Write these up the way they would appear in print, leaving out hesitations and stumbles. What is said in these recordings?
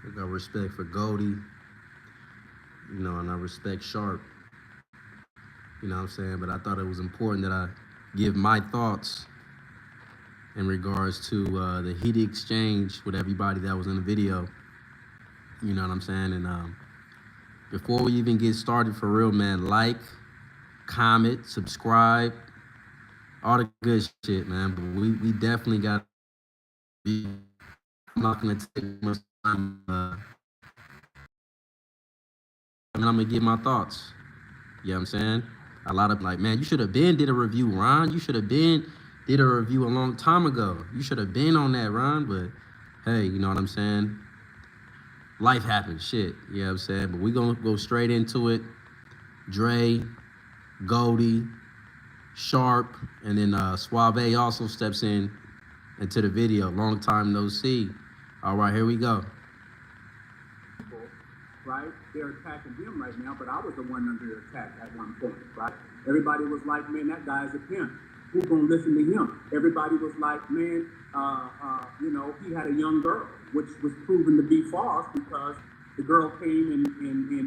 I got respect for Goldie, and I respect Sharp. You know what I'm saying? But I thought it was important that I give my thoughts in regards to the heated exchange with everybody that was in the video. You know what I'm saying? And before we even get started, for real, man, like, comment, subscribe, all the good shit, man. But we definitely got. I'm not gonna take much time. And I'm gonna give my thoughts. You know what I'm saying? A lot of like, man, you should have been did a review, Ron. You should have been did a review a long time ago. You should have been on that, Ron. But hey, you know what I'm saying? Life happens, shit. You know what I'm saying? But we gonna go straight into it. Dre, Goldie, Sharp, and then Swave also steps in into the video. Long time no see. All right, here we go. Right? They're attacking him right now, but I was the one under attack at one point, right? Everybody was like, man, that guy's a pimp. Who's gonna listen to him? Everybody was like, man, he had a young girl, which was proven to be false because the girl came in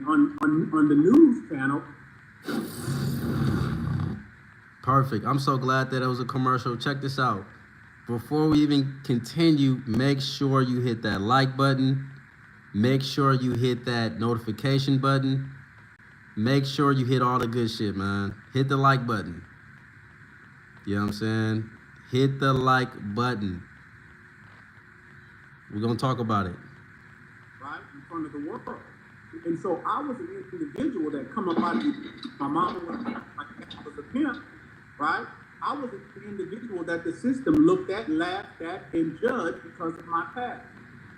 on the news channel. Perfect. I'm so glad that it was a commercial. Check this out. Before we even continue, make sure you hit that like button. Make sure you hit that notification button. Make sure you hit all the good shit, man. Hit the like button. You know what I'm saying? Hit the like button. We're going to talk about it. Right? In front of the world. And so I was an individual that come up out of my mama was a pimp, right? I was an individual that the system looked at, laughed at, and judged because of my past.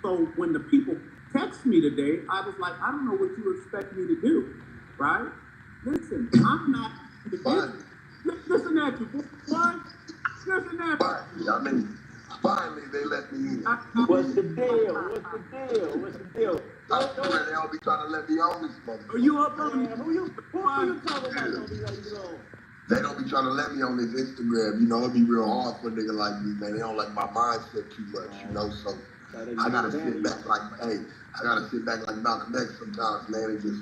So when the people text me today, I was like, I don't know what you expect me to do, right? Listen, I'm not listen at you, boy. Listen at you. I mean, finally they let me in. What's the deal? What's the deal? I swear they don't be trying to let me on this motherfucker. Are you up on who you talking about? They don't be trying to let me on this Instagram. It'd be real hard for a nigga like me, man. They don't like my mindset too much, so I gotta sit back like Malcolm X sometimes, man, and just,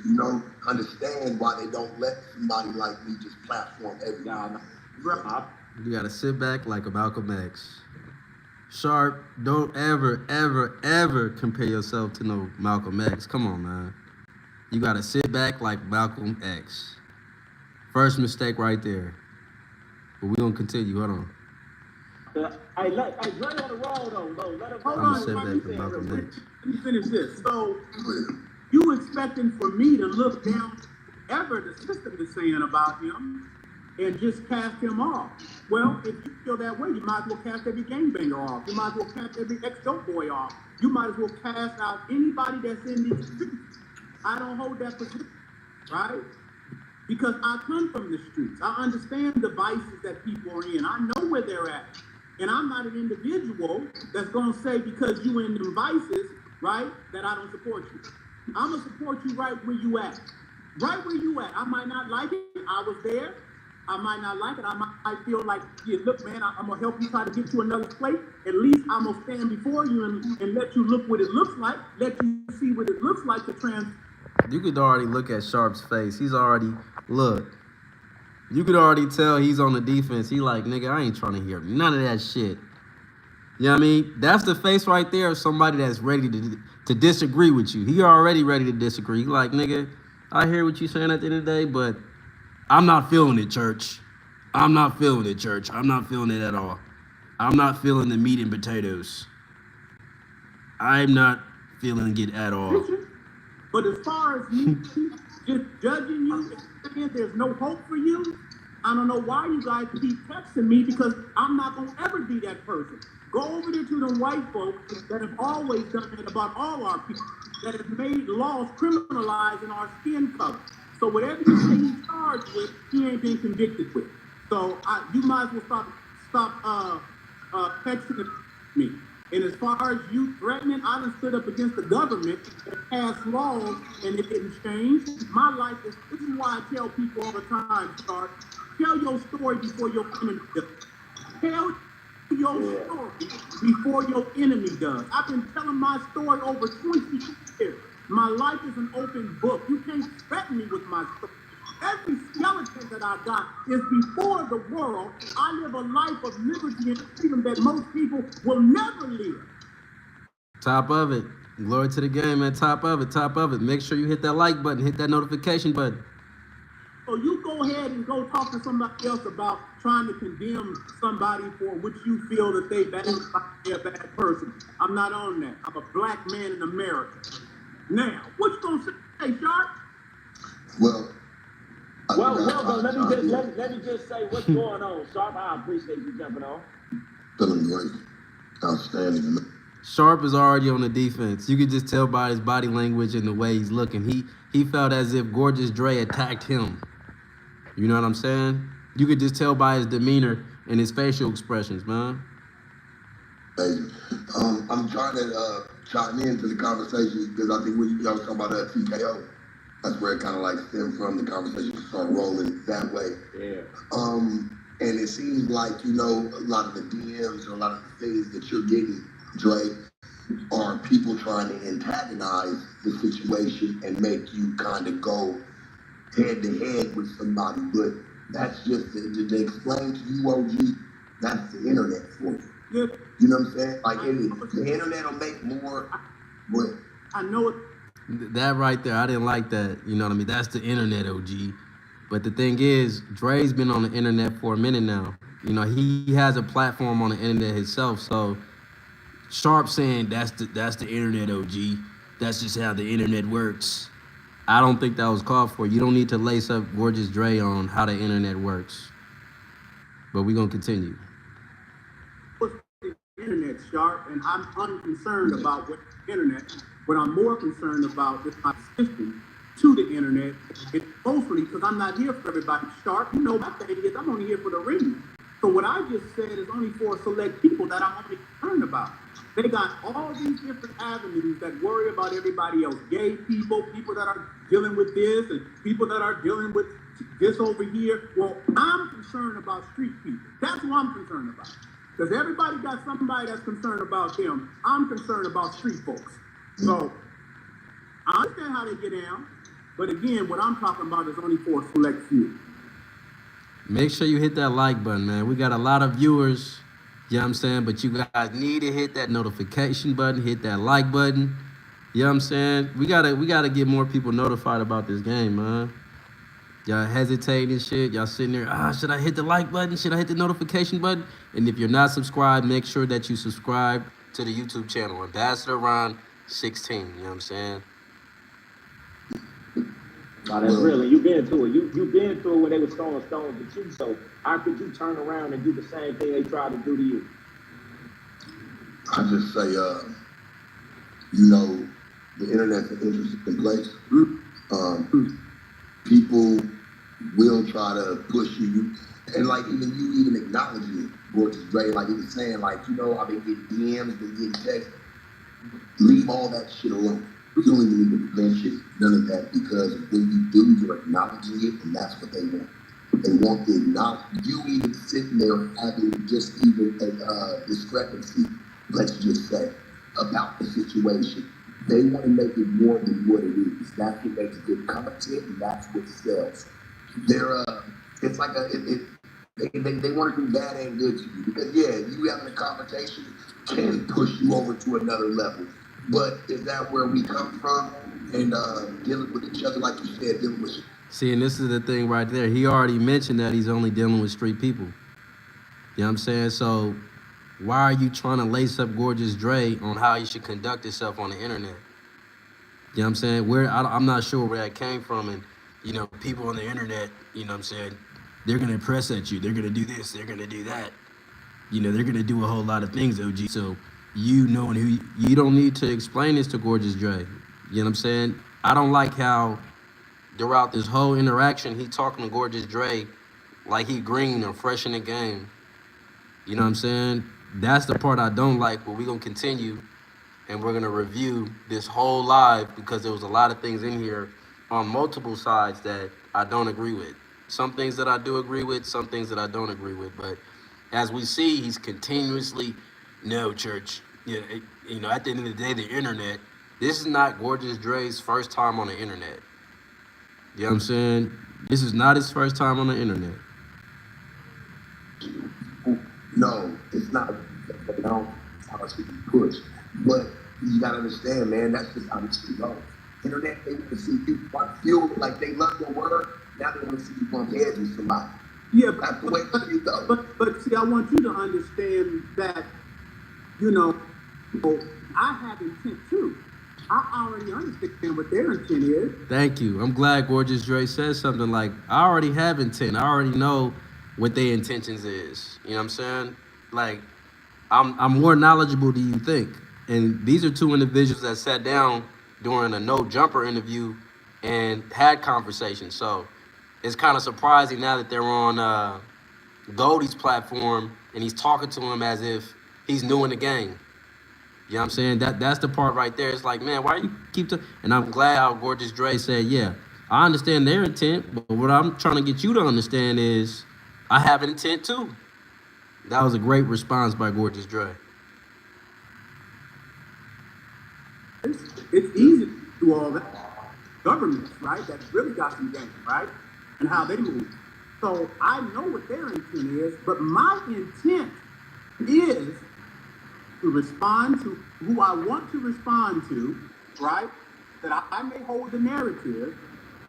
understand why they don't let somebody like me just platform everything. You gotta sit back like a Malcolm X. Sharp, don't ever compare yourself to no Malcolm X. Come on, man. You gotta sit back like Malcolm X. First mistake right there. But we gonna continue. Hold on. Hey, Dre on the roll though. Let him. I'm gonna sit back like Malcolm X. Let me finish this. So you expecting for me to look down whatever the system is saying about him and just cast him off? Well, if you feel that way, you might as well cast every gangbanger off. You might as well cast every ex-dope boy off. You might as well cast out anybody that's in these streets. I don't hold that position, right? Because I come from the streets. I understand the vices that people are in. I know where they're at. And I'm not an individual that's going to say because you in them vices, right, that I don't support you. I'm going to support you right where you at. Right where you at. I might not like it. I was there. I might not like it. I might feel like, yeah, look, man, I'm going to help you try to get to another plate. At least I'm going to stand before you and let you look what it looks like. Let you see what it looks like to You could already look at Sharp's face. You could already tell he's on the defense. He like, nigga, I ain't trying to hear none of that shit. You know what I mean? That's the face right there of somebody that's ready to disagree with you. He already ready to disagree. He like, nigga, I hear what you saying at the end of the day, but I'm not feeling it, church. I'm not feeling it, church. I'm not feeling it at all. I'm not feeling the meat and potatoes. I'm not feeling it at all. But as far as me just judging you and saying there's no hope for you, I don't know why you guys keep texting me because I'm not going to ever be that person. Go over there to the white folks that have always done it about all our people, that have made laws criminalizing our skin color. So whatever you say he's charged with, he ain't been convicted with. So you might as well stop texting me. And as far as you threatening, I done stood up against the government and passed laws and it didn't change. My life is, this is why I tell people all the time, tell your story before your enemy does. your story before your enemy does. I've been telling my story over 20 years. My life is an open book. You can't threaten me with my story. Every skeleton that I got is before the world. I live a life of liberty and freedom that most people will never live. Top of it. Glory to the game, man. Top of it. Top of it. Make sure you hit that like button, hit that notification button. So you go ahead and go talk to somebody else about trying to condemn somebody for which you feel that they're a bad person. I'm not on that. I'm a black man in America. Now, what you gonna say, Sharp? Well, but let me just say what's going on, Sharp. I appreciate you jumping on. feeling great, outstanding. Sharp is already on the defense. You could just tell by his body language and the way he's looking. He felt as if Gorgeous Dre attacked him. You know what I'm saying? You could just tell by his demeanor and his facial expressions, man. Amazing. I'm trying to chime into the conversation because I think y'all was talking about that TKO. That's where it kind of like stemmed from. The conversation started rolling that way. Yeah. And it seems like, you know, a lot of the DMs or a lot of the things that you're getting, Dre, are people trying to antagonize the situation and make you kind of go head to head with somebody. But that's just to explain to you, OG, that's the internet for you. Yeah. You know what I'm saying? Like the internet will make more. But I know it. That right there, I didn't like that. You know what I mean? That's the internet, OG. But the thing is, Dre's been on the internet for a minute now. You know, he has a platform on the internet himself. So Sharp saying that's the internet, OG. That's just how the internet works. I don't think that was called for. You don't need to lace up Gorgeous Dre on how the internet works. But we're gonna continue. The internet, Sharp, and I'm unconcerned about what the internet. What I'm more concerned about is my system to the internet. It's mostly because I'm not here for everybody. Sharp, you know my thing is I'm only here for the ring. So what I just said is only for select people that I'm only concerned about. They got all these different avenues that worry about everybody else. Gay people, people that are dealing with this, and people that are dealing with this over here. Well, I'm concerned about street people. That's what I'm concerned about. Because everybody got somebody that's concerned about them. I'm concerned about street folks. So I understand how they get down. But again, what I'm talking about is only for a select few. Make sure you hit that like button, man. We got a lot of viewers, you know what I'm saying? But you guys need to hit that notification button, hit that like button. You know what I'm saying? We gotta get more people notified about this game, man. Y'all hesitating and shit. Y'all sitting there, should I hit the like button? Should I hit the notification button? And if you're not subscribed, make sure that you subscribe to the YouTube channel, Ambassador Ron 16. You know what I'm saying? Wow, that's real. And you've been through it. You've been through it when they were throwing stones at you. So how could you turn around and do the same thing they tried to do to you? I just say, you know, the internet's an interesting place. People will try to push you. And like even acknowledging it, Gorgeous Dre, like he was saying, like, you know, I've been getting DMs, been getting texts. Leave all that shit alone. You don't even need to prevent shit, none of that, because when you do, you're acknowledging it, and that's what they want. They want to acknowledge you even sitting there having just even a discrepancy, let's just say, about the situation. They want to make it more than what it is. That's what makes good content, and that's what sells. They're it's like they want to do bad and good to you, because yeah, you having a conversation can push you over to another level. But is that where we come from? And dealing with each other, like you said, dealing with. See, and this is the thing right there. He already mentioned that he's only dealing with street people. You know what I'm saying? So why are you trying to lace up Gorgeous Dre on how he should conduct himself on the internet? You know what I'm saying? I'm not sure where that came from. And, you know, people on the internet, you know what I'm saying, they're going to press at you. They're going to do this. They're going to do that. You know, they're going to do a whole lot of things, OG. So you knowing who you don't need to explain this to Gorgeous Dre. You know what I'm saying? I don't like how throughout this whole interaction he talking to Gorgeous Dre like he green or fresh in the game. You know what I'm saying? That's the part I don't like, but we're gonna continue and we're gonna review this whole live because there was a lot of things in here on multiple sides that I don't agree with. Some things that I do agree with, some things that I don't agree with, but as we see, he's continuously, no, church. At the end of the day, the internet. This is not Gorgeous Dre's first time on the internet. You know what I'm saying? This is not his first time on the internet. No, it's not. No, how it should be pushed. But you gotta understand, man, that's just how it should go. Internet, they want to see you feel like they love your word. Now they want to see you bump heads with somebody. Yeah, That's the way you go. but see, I want you to understand that, you know, I have intent too. I already understand what their intent is. Thank you. I'm glad Gorgeous Dre says something like, I already have intent. I already know what their intentions is. You know what I'm saying? Like, I'm more knowledgeable than you think. And these are two individuals that sat down during a no jumper interview and had conversations. So it's kind of surprising now that they're on Goldie's platform and he's talking to him as if he's new in the game. You know what I'm saying? That's the part right there. It's like, man, why you keep and I'm glad how Gorgeous Dre said, yeah, I understand their intent, but what I'm trying to get you to understand is I have an intent too. That was a great response by Gorgeous Dre. It's easy to do all that. Governments, right? That really got some game, right? And how they move. So I know what their intent is, but my intent is to respond to who I want to respond to, right? That I may hold the narrative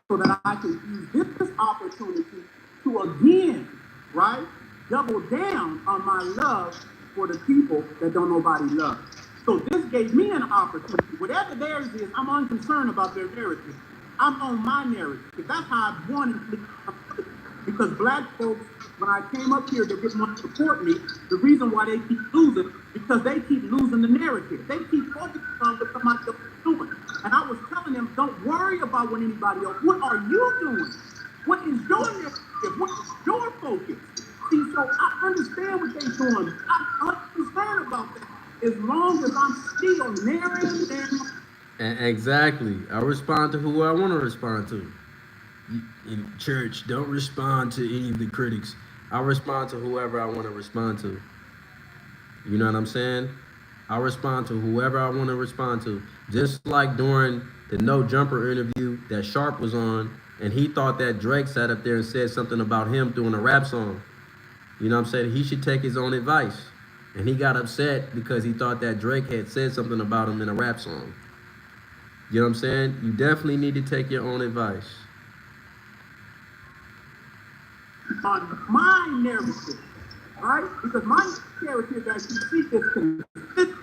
so that I can use this opportunity to again, right? Double down on my love for the people that don't nobody love. So this gave me an opportunity. Whatever theirs is, I'm unconcerned about their narrative. I'm on my narrative. That's how I wanted to. Because black folks, when I came up here, they didn't want to support me. The reason why they keep losing, because they keep losing the narrative. They keep focusing on what somebody else is doing. And I was telling them, don't worry about what anybody else. What are you doing? What is your narrative? What is your focus? See, so I understand what they're doing. I understand about that. As long as I'm still narrating them. Exactly. I respond to who I want to respond to. In church, don't respond to any of the critics. I respond to whoever I want to respond to. You know what I'm saying? I respond to whoever I want to respond to. Just like during the no jumper interview that Sharp was on, and he thought that Drake sat up there and said something about him doing a rap song. You know what I'm saying? He should take his own advice. And he got upset because he thought that Drake had said something about him in a rap song. You know what I'm saying? You definitely need to take your own advice. On my narrative, right? Because my narrative, as you see, is consistent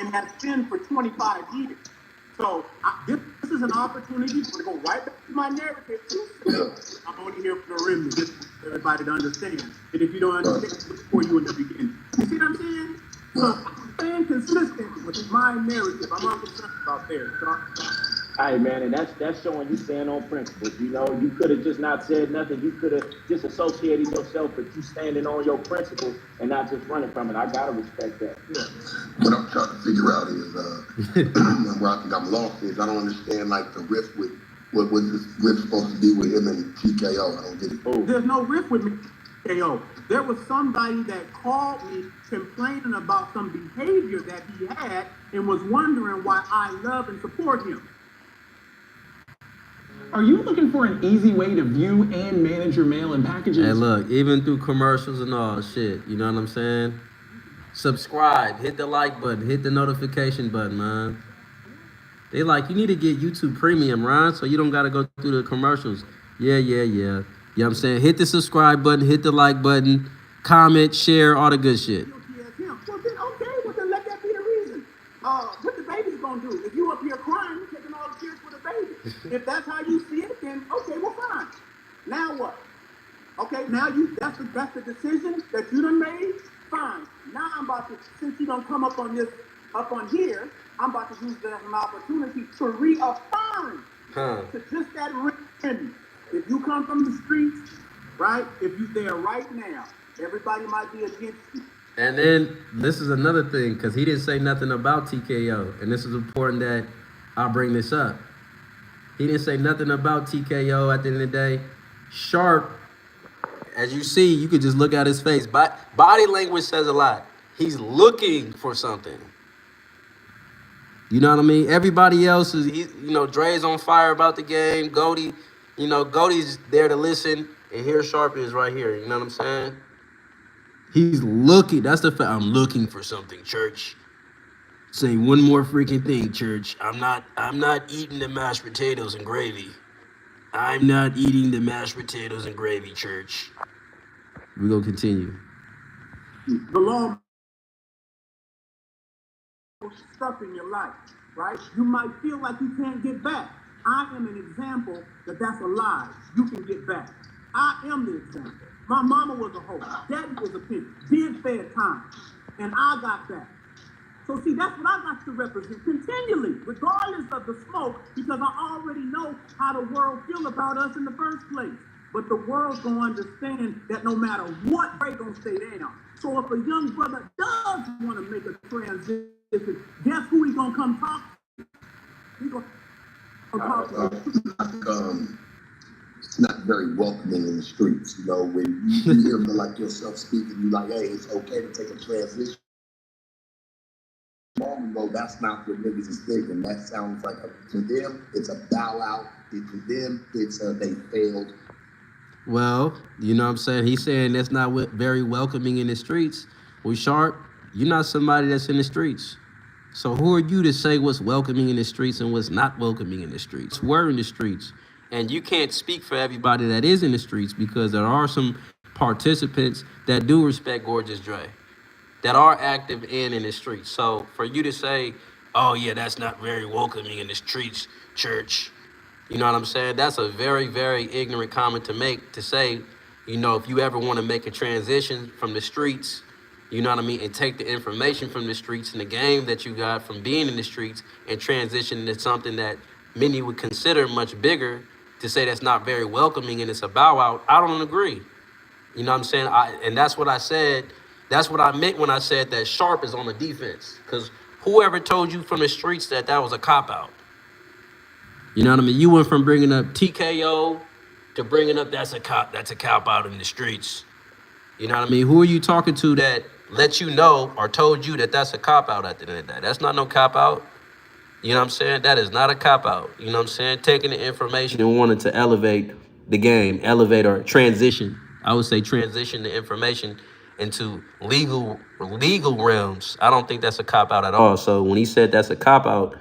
and has been for 25 years. So this is an opportunity to go right back to my narrative too. I'm only here for the remnant, just for everybody to understand. And if you don't understand, it's for you in the beginning. You see what I'm saying? So I'm staying consistent with my narrative. I'm not concerned about theirs. Hey man, and that's showing you stand on principles. You know, you could have just not said nothing. You could have disassociated yourself, but you standing on your principles and not just running from it. I gotta respect that. Yeah. What I'm trying to figure out is where I think I'm lost is I don't understand like the riff with what was this riff supposed to be with him and TKO. I don't get it. Oh. There's no riff with me. TKO. There was somebody that called me complaining about some behavior that he had and was wondering why I love and support him. Are you looking for an easy way to view and manage your mail and packages? Hey, look, even through commercials and all shit, you know what I'm saying? Subscribe, hit the like button, hit the notification button, man. They like, you need to get YouTube Premium, Ron, so you don't got to go through the commercials. Yeah. You know what I'm saying? Hit the subscribe button, hit the like button, comment, share, all the good shit. Well, then let that be the reason. What the baby's gonna do? If you up here crying, you're taking all the tears for the baby. If that's how you see it, then okay, well fine. Now what? Okay, now that's the decision that you done made. Fine. Now I'm about to, since you don't come up on here, I'm about to use that as an opportunity to reaffirm to just that written. If you come from the streets, right? If you there right now, everybody might be against you. And then this is another thing, because he didn't say nothing about TKO, and this is important that I bring this up. He didn't say nothing about TKO at the end of the day. Sharp As you see, you could just look at his face. Body language says a lot. He's looking for something. You know what I mean? Everybody else is, Dre's on fire about the game. Goldie, Goldie's there to listen, and here Sharp is right here. You know what I'm saying? He's looking. That's the fact. I'm looking for something, Church. Say one more freaking thing, Church. I'm not eating the mashed potatoes and gravy. I'm not eating the mashed potatoes and gravy, Church. We're gonna continue. The law stuff in your life, right? You might feel like you can't get back. I am an example that that's a lie. You can get back. I am the example. My mama was a hoe. Daddy was a pimp. Did fair time. And I got back. So see, that's what I got to represent continually, regardless of the smoke, because I already know how the world feel about us in the first place. But the world's gonna understand that no matter what, they gonna stay down. So if a young brother does want to make a transition, guess who he's gonna come talk to? He's gonna talk to. It's not very welcoming in the streets. You know, when you hear like yourself speaking, you like, hey, it's okay to take a transition. Long ago, that's not what niggas is thinking. That sounds like to them, it's a bow out. To them, it's they failed. Well, you know what I'm saying? He's saying that's not very welcoming in the streets. Well, Sharp, you're not somebody that's in the streets. So who are you to say what's welcoming in the streets and what's not welcoming in the streets? We're in the streets. And you can't speak for everybody that is in the streets, because there are some participants that do respect Gorgeous Dre, that are active in the streets. So for you to say, oh yeah, that's not very welcoming in the streets, Church, you know what I'm saying? That's a very, very ignorant comment to make, to say, if you ever want to make a transition from the streets, you know what I mean, and take the information from the streets and the game that you got from being in the streets and transition into something that many would consider much bigger, to say that's not very welcoming and it's a bow out, I don't agree. You know what I'm saying? And that's what I said. That's what I meant when I said that Sharp is on the defense. Because whoever told you from the streets that was a cop-out? You know what I mean? You went from bringing up TKO to bringing up that's a cop-out in the streets. You know what I mean? Who are you talking to that let you know or told you that that's a cop-out at the end of the day? That's not no cop-out. You know what I'm saying? That is not a cop-out. You know what I'm saying? Taking the information and wanting to elevate the game, elevate or transition. I would say transition the information into legal realms. I don't think that's a cop-out at all. So when he said that's a cop-out,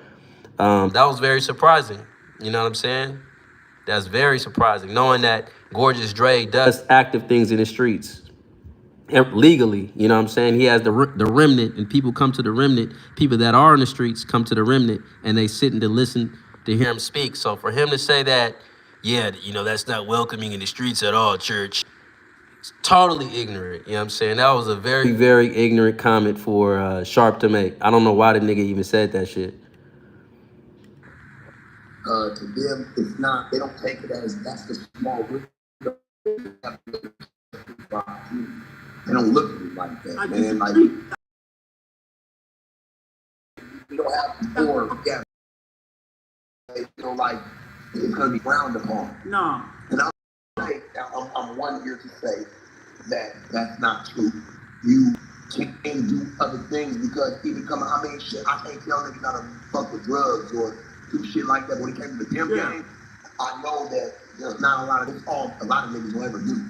that was very surprising. You know what I'm saying? That's very surprising, knowing that Gorgeous Dre does active things in the streets legally. You know what I'm saying? He has the remnant, and people come to the remnant. People that are in the streets come to the remnant, and they sit and to listen to hear him speak. So for him to say that, yeah, that's not welcoming in the streets at all, Church, it's totally ignorant. You know what I'm saying? That was a very, very ignorant comment for Sharp to make. I don't know why the nigga even said that shit. To them, it's not. They don't take it as that's the small window. They don't look at it like that, man. Like you don't have before, yeah. Like it's gonna be frowned upon. No. And I'm one here to say that that's not true. You can't do other things because even shit, I can't tell niggas not to fuck with drugs or do shit like that. When it came to the gym game, I know that there's not a lot of niggas will ever do.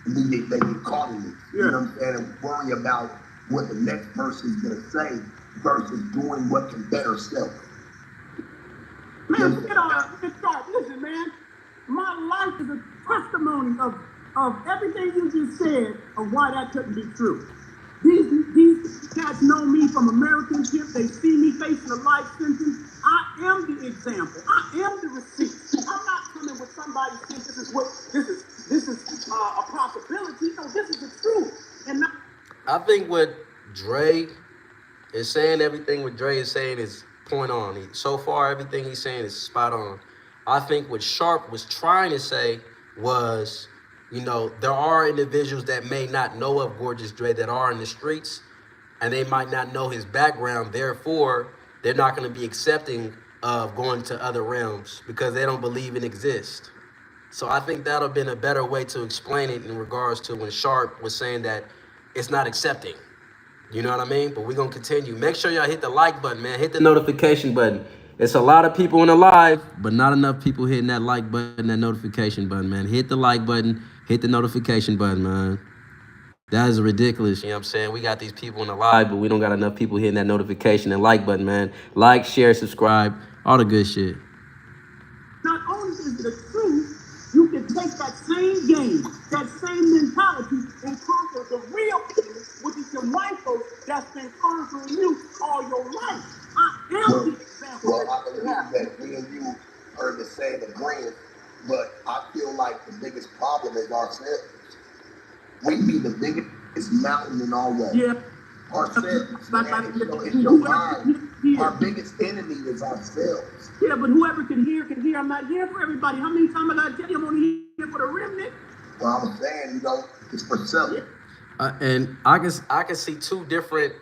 And then they get caught in it. You know what I'm saying? And worry about what the next person's gonna say versus doing what can better self. Man, listen, man. My life is a testimony of everything you just said of why that couldn't be true. These cats know me from Americanship. They see me facing a life sentence. I am the example. I am the receipt. I'm not coming with somebody saying this is a possibility. No, this is the truth. And I think what Dre is saying, everything what Dre is saying is point on. So far, everything he's saying is spot on. I think what Sharp was trying to say was, there are individuals that may not know of Gorgeous Dre that are in the streets, and they might not know his background. Therefore, they're not going to be accepting of going to other realms because they don't believe it exists. So I think that'll been a better way to explain it in regards to when Sharp was saying that it's not accepting. You know what I mean? But we're gonna continue. Make sure y'all hit the like button, man. Hit the notification button. It's a lot of people in the live, but not enough people hitting that like button, that notification button, man. Hit the like button, hit the notification button, man. That is ridiculous. You know what I'm saying? We got these people in the live, but we don't got enough people hitting that notification and like button, man. Like, share, subscribe, all the good shit. Not only is it a truth, you can take that same game, that same mentality, and conquer the real enemy, which is your white folks that's been conquering you all your life. I am the example. Well, I believe that me and you are the same agreement, but I feel like the biggest problem is ourselves. We be the biggest mountain in our way. Yeah. Ourselves. Man, it's your mind. Our biggest enemy is ourselves. Yeah, but whoever can hear, can hear. I'm not here for everybody. How many times I gotta tell you I'm only here for the remnant? Well, I was saying, it's for self. And I can see two different.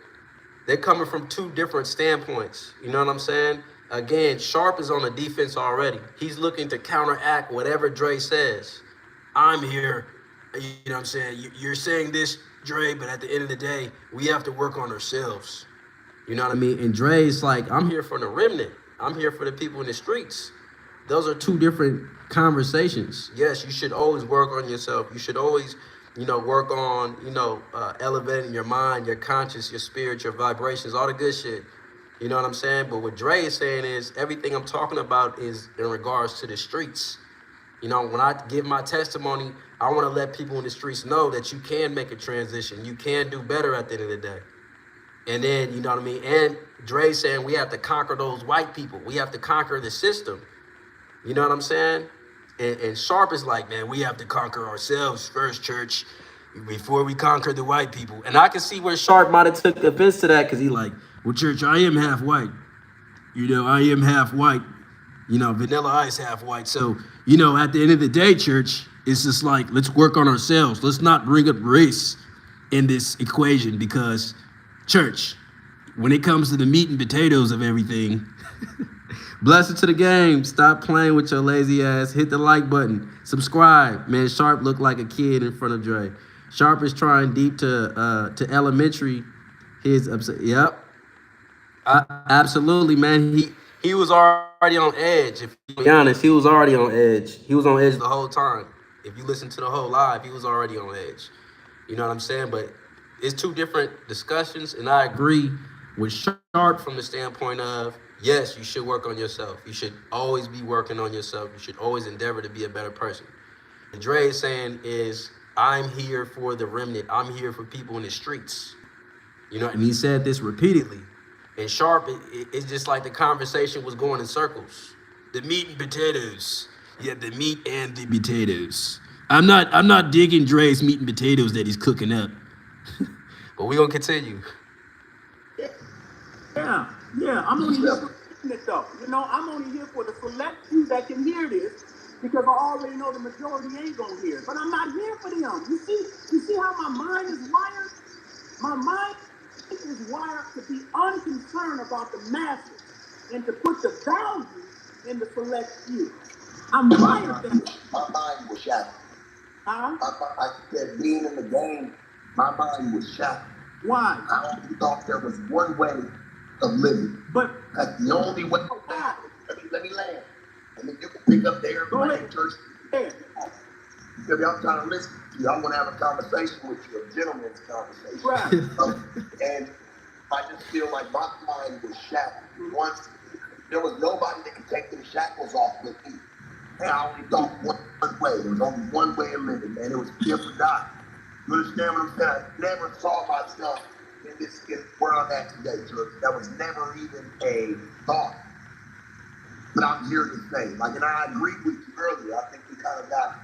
They're coming from two different standpoints. You know what I'm saying? Again, Sharp is on the defense already. He's looking to counteract whatever Dre says. I'm here. You know what I'm saying? You're saying this, Dre, but at the end of the day, we have to work on ourselves. You know what I mean? And Dre's like, I'm here for the remnant. I'm here for the people in the streets. Those are two different conversations. Yes, you should always work on yourself. You should always, work on, elevating your mind, your conscience, your spirit, your vibrations, all the good shit. You know what I'm saying? But what Dre is saying is everything I'm talking about is in regards to the streets. When I give my testimony, I want to let people in the streets know that you can make a transition. You can do better at the end of the day. And then, you know what I mean? And Dre saying we have to conquer those white people. We have to conquer the system. You know what I'm saying? And Sharp is like, man, we have to conquer ourselves first, church, before we conquer the white people. And I can see where Sharp might have took offense to that because he like, well, church, I am half white. I am half white. Vanilla Ice half white. So, at the end of the day, church, it's just like, let's work on ourselves. Let's not bring up race in this equation because, church, when it comes to the meat and potatoes of everything, blessed to the game. Stop playing with your lazy ass. Hit the like button. Subscribe. Man, Sharp looked like a kid in front of Dre. Sharp is trying deep to elementary. His upset. Yep. Absolutely, man. He was already on edge. If you be honest, he was already on edge. He was on edge the whole time. If you listen to the whole live, he was already on edge. You know what I'm saying? But it's two different discussions, and I agree with Sharp from the standpoint of, yes, you should work on yourself. You should always be working on yourself. You should always endeavor to be a better person. And Dre is saying is, I'm here for the remnant. I'm here for people in the streets. And he said this repeatedly. And Sharp, it's just like the conversation was going in circles. The meat and potatoes. Yeah, the meat and the potatoes. I'm not digging Dre's meat and potatoes that he's cooking up. But we're gonna continue. Yeah. I'm only here for it though. I'm only here for the select few that can hear this because I already know the majority ain't gonna hear it. But I'm not here for them. You see how my mind is wired? My mind is wired to be unconcerned about the masses and to put the value in the select few. I'm wired that. My mind was shattered. Huh? I said being in the game, my mind was shattered. Why? I only thought there was one way of living. But that's the only way. Let me land. And then you can pick up there and church. Yeah. Because I'm trying to listen to you. I want to have a conversation with you, a gentleman's conversation. Right. And I just feel like my mind was shattered. Once there was nobody that could take the shackles off with me. And I only thought one way. There was only one way of living, and it was kill or die. You understand what I'm saying? I never saw myself in where I'm at today, church. That was never even a thought. But I'm here to say, and I agreed with you earlier. I think we kind of got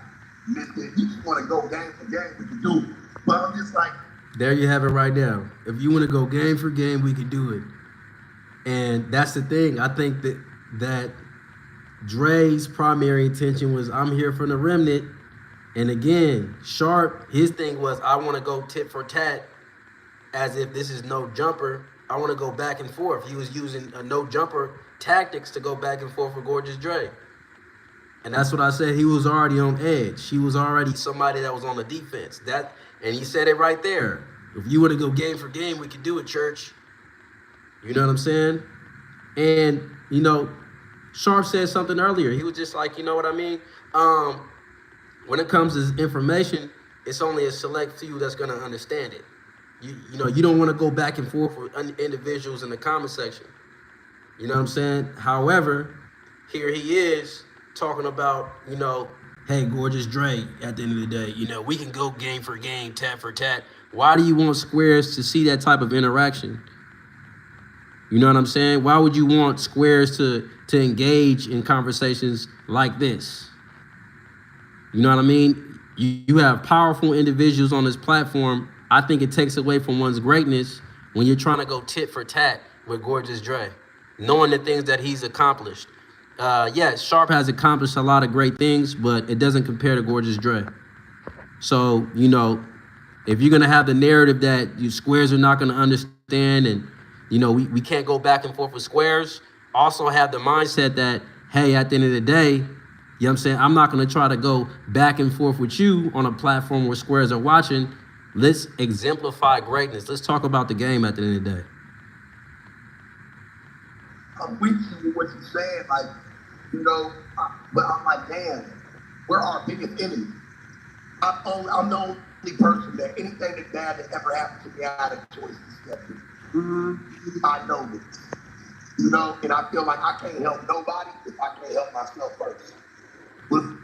missed it. You just want to go game for game, we can do it. But I'm just like, there you have it right now. If you want to go game for game, we can do it. And that's the thing. I think that Dre's primary intention was, I'm here for the remnant. And again, Sharp, his thing was, I want to go tit for tat as if this is no jumper. I want to go back and forth. He was using a no jumper tactics to go back and forth for Gorgeous Dre. And that's what I said. He was already on edge. He was already somebody that was on the defense. And he said it right there. If you want to go game for game, we could do it, church. You know what I'm saying? And, Sharp said something earlier. He was just like, you know what I mean? When it comes to information, it's only a select few that's going to understand it. You don't want to go back and forth with individuals in the comment section. You know what I'm saying? However, here he is talking about, hey, Gorgeous Dre, at the end of the day, we can go game for game, tat for tat. Why do you want Squares to see that type of interaction? You know what I'm saying? Why would you want Squares to engage in conversations like this? You know what I mean? You have powerful individuals on this platform. I think it takes away from one's greatness when you're trying to go tit for tat with Gorgeous Dre, knowing the things that he's accomplished. Yes, Sharp has accomplished a lot of great things, but it doesn't compare to Gorgeous Dre. So, if you're going to have the narrative that you Squares are not going to understand and, we can't go back and forth with Squares, also have the mindset that, hey, at the end of the day, you know what I'm saying, I'm not going to try to go back and forth with you on a platform where Squares are watching. Let's exemplify greatness. Let's talk about the game at the end of the day. I'm with you with what you're saying, but I'm like, damn, we're our biggest enemy. I'm the only person that anything that bad that ever happened to me, I had a choice to step in. I know this, and I feel like I can't help nobody if I can't help myself first. What the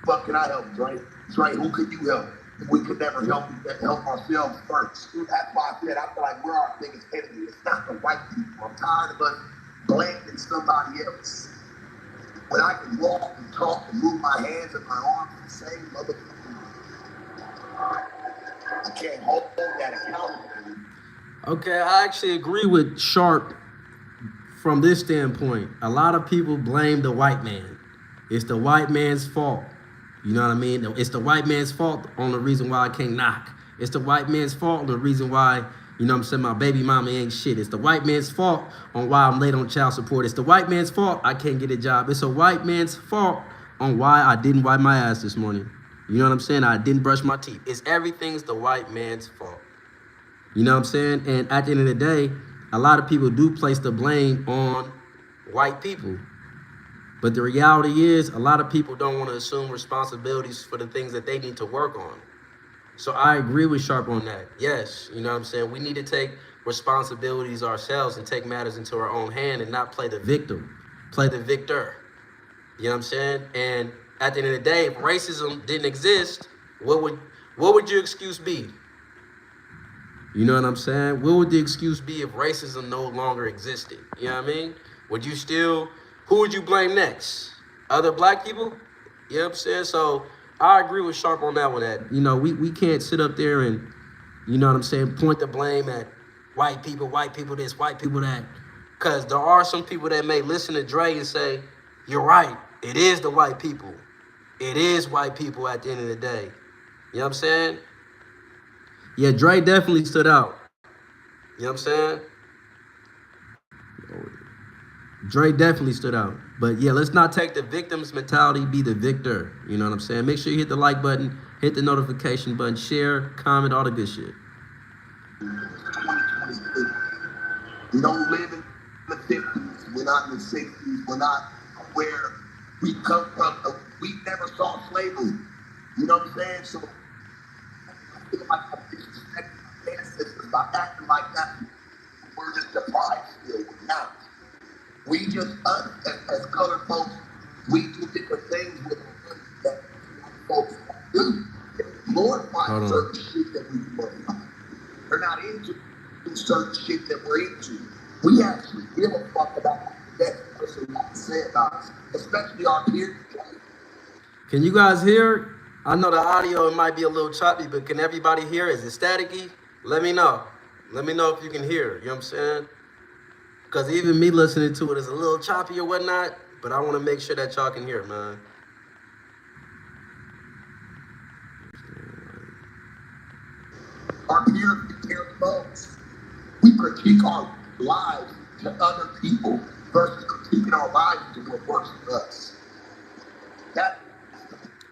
fuck can I help, Dre? Dre, who could you help? We could never help ourselves first. That's why I said I feel like we're our biggest enemy. It's not the white people. I'm tired of us blaming somebody else. When I can walk and talk and move my hands and my arms the same motherfucker, I can't hold that accountable. Okay, I actually agree with Sharp from this standpoint. A lot of people blame the white man. It's the white man's fault. You know what I mean? It's the white man's fault on the reason why I can't knock. It's the white man's fault on the reason why, my baby mama ain't shit. It's the white man's fault on why I'm late on child support. It's the white man's fault I can't get a job. It's a white man's fault on why I didn't wipe my ass this morning. You know what I'm saying? I didn't brush my teeth. Everything's the white man's fault. You know what I'm saying? And at the end of the day, a lot of people do place the blame on white people. But the reality is a lot of people don't want to assume responsibilities for the things that they need to work on. So I agree with Sharp on that. Yes, you know what I'm saying? We need to take responsibilities ourselves and take matters into our own hand and not play the victim, play the victor. You know what I'm saying? And at the end of the day, if racism didn't exist, what would your excuse be? You know what I'm saying? What would the excuse be if racism no longer existed? You know what I mean? Who would you blame next? Other black people? You know what I'm saying? So I agree with Sharp on that one. That, we can't sit up there and, point the blame at white people this, white people that. Because there are some people that may listen to Dre and say, you're right, it is the white people. It is white people at the end of the day. You know what I'm saying? Yeah, Dre definitely stood out. You know what I'm saying? Dre definitely stood out. But yeah, let's not take the victim's mentality, be the victor. You know what I'm saying? Make sure you hit the like button, hit the notification button, share, comment, all the good shit. 2023. We don't live in the 50s. We're not in the 60s. We're not where we come from. We never saw slavery. You know what I'm saying? So I feel like I'm disrespecting my ancestors by acting like that. We're just deprived still. We're not. We just, us as colored folks, we do different things with our money that folks do. Glorify certain shit that we glorify. They're not into certain shit that we're into. We actually give a fuck about what the next person has to say about us, especially our peers. Can you guys hear? I know the audio might be a little choppy, but can everybody hear? Is it staticky? Let me know. Let me know if you can hear. You know what I'm saying? Because even me listening to it is a little choppy or whatnot, but I want to make sure that y'all can hear, man. Our peers care the most. We critique our lives to other people versus critiquing our lives to what works for us. That,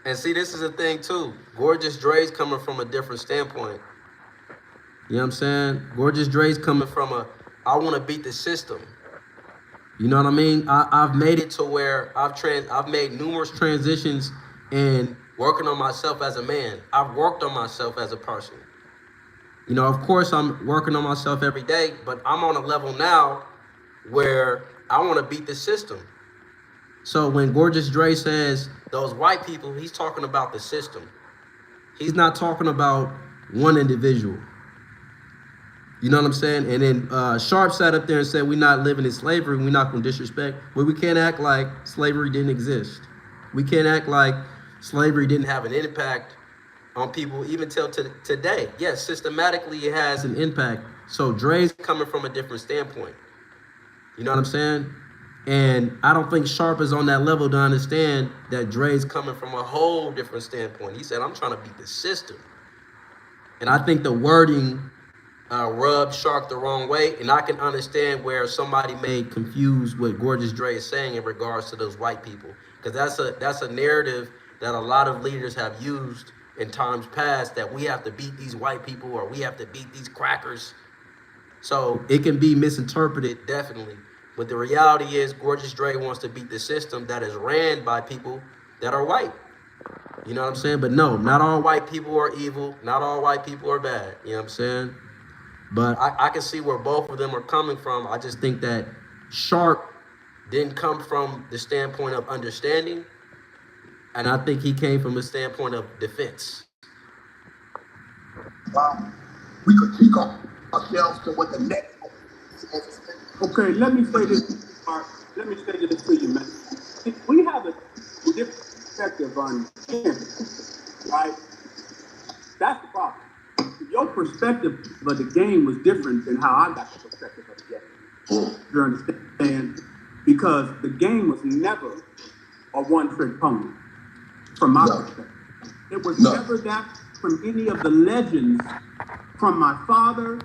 And see, this is the thing too. Gorgeous Dre's coming from a different standpoint. You know what I'm saying? Gorgeous Dre's coming from I want to beat the system. You know what I mean? I've made it to where I've made numerous transitions and working on myself as a man. I've worked on myself as a person. You know, of course, I'm working on myself every day, but I'm on a level now where I want to beat the system. So when Gorgeous Dre says those white people, he's talking about the system. He's not talking about one individual. You know what I'm saying? And then Sharp sat up there and said, we're not living in slavery. We're not going to disrespect. But we can't act like slavery didn't exist. We can't act like slavery didn't have an impact on people even till today. Yes, systematically it has an impact. So Dre's coming from a different standpoint. You know what I'm saying? And I don't think Sharp is on that level to understand that Dre's coming from a whole different standpoint. He said, I'm trying to beat the system. And I think the wording rubbed Sharp the wrong way. And I can understand where somebody may confuse what Gorgeous Dre is saying in regards to those white people. Because that's a narrative that a lot of leaders have used in times past, that we have to beat these white people or we have to beat these crackers. So it can be misinterpreted, definitely. But the reality is Gorgeous Dre wants to beat the system that is ran by people that are white. You know what I'm saying? But no, not all white people are evil. Not all white people are bad. You know what I'm saying? But I can see where both of them are coming from. I just think that Sharp didn't come from the standpoint of understanding. And I think he came from a standpoint of defense. we critique ourselves to what the next. Okay, let me say this, Mark. Let me say this to you, man. We have a different perspective on gender, right? That's the problem. Your perspective of the game was different than how I got the perspective of the game. You understand? Because the game was never a one-trick pony, from my perspective. It was never that from any of the legends, from my father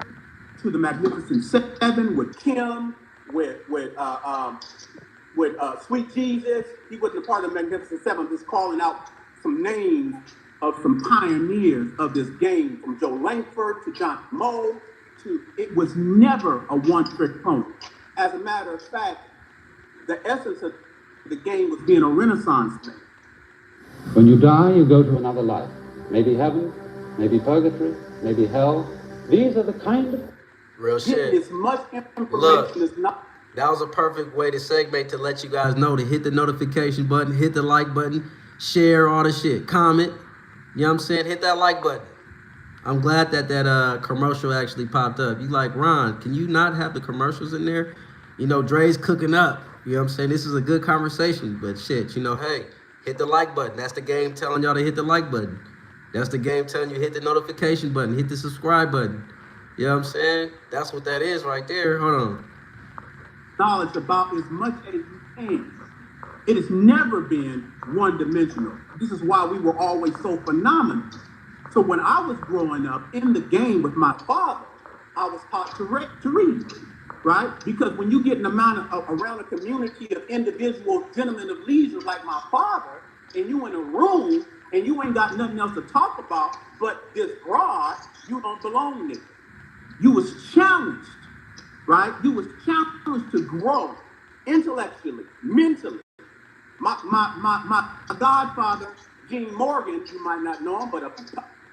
to the Magnificent Seven with Kim, with Sweet Jesus. He wasn't a part of the Magnificent Seven. I'm just calling out some names of some pioneers of this game, from Joe Langford to John Moe. It was never a one-trick pony. As a matter of fact, the essence of the game was being a Renaissance man. When you die, you go to another life. Maybe heaven, maybe purgatory, maybe hell. These are the kind of real shit. As much information Look, as not. That was a perfect way to segue to let you guys know to hit the notification button, hit the like button, share all the shit, comment. You know what I'm saying? Hit that like button. I'm glad that commercial actually popped up. You like, Ron, can you not have the commercials in there? You know, Dre's cooking up. You know what I'm saying? This is a good conversation, but shit, you know, hey, hit the like button. That's the game telling y'all to hit the like button. That's the game telling you hit the notification button, hit the subscribe button. You know what I'm saying? That's what that is right there. Hold on. Knowledge about as much as you can. It has never been one-dimensional. This is why we were always so phenomenal. So when I was growing up in the game with my father, I was taught to read, right? Because when you get an amount of around a community of individual gentlemen of leisure like my father, and you in a room and you ain't got nothing else to talk about but this broad, you don't belong there. You was challenged, right? You was challenged to grow intellectually, mentally. My godfather, Gene Morgan, you might not know him, but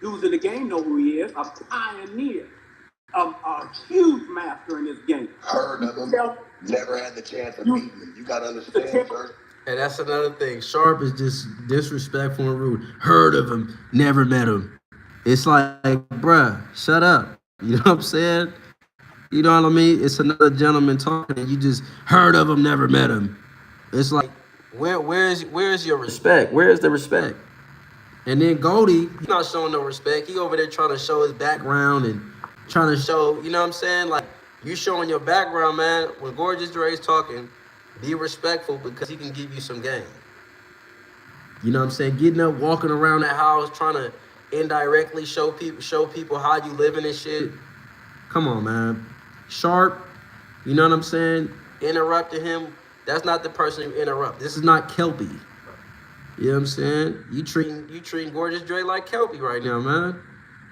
dudes in the game know who he is, a pioneer, a huge master in this game. Heard of him, never had the chance of meeting him. You gotta understand, sir. And that's another thing. Sharp is just disrespectful and rude. Heard of him, never met him. It's like, bruh, shut up. You know what I'm saying? You know what I mean? It's another gentleman talking and you just heard of him, never met him. It's like, where's your respect? Where's the respect? And then Goldie, he's not showing no respect. He over there trying to show his background and trying to show, you know what I'm saying? Like, you showing your background, man. When Gorgeous Dre's talking, be respectful because he can give you some game. You know what I'm saying? Getting up, walking around the house, trying to indirectly show people how you living and shit. Come on, man. Sharp, you know what I'm saying? Interrupting him. That's not the person you interrupt. This is not Kelpie. You know what I'm saying? You treating Gorgeous Dre like Kelpie right now, man.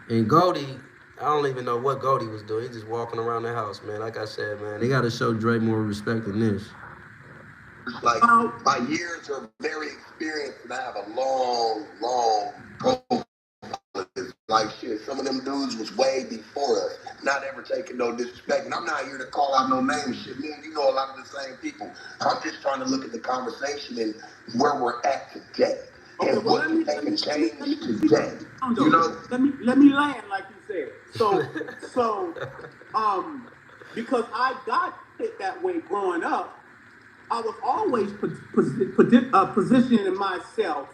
And Goldie, I don't even know what Goldie was doing. He just walking around the house, man. Like I said, man, they got to show Dre more respect than this. Like, my years are very experienced, and I have a long profile. Like, shit, some of them dudes was way before us, not ever taking no disrespect. And I'm not here to call out no names, shit. Me and you know a lot of the same people. I'm just trying to look at the conversation and where we're at today. Okay, And well, what can change today. You know? Let me land like you said. So, because I got it that way growing up, I was always positioning myself,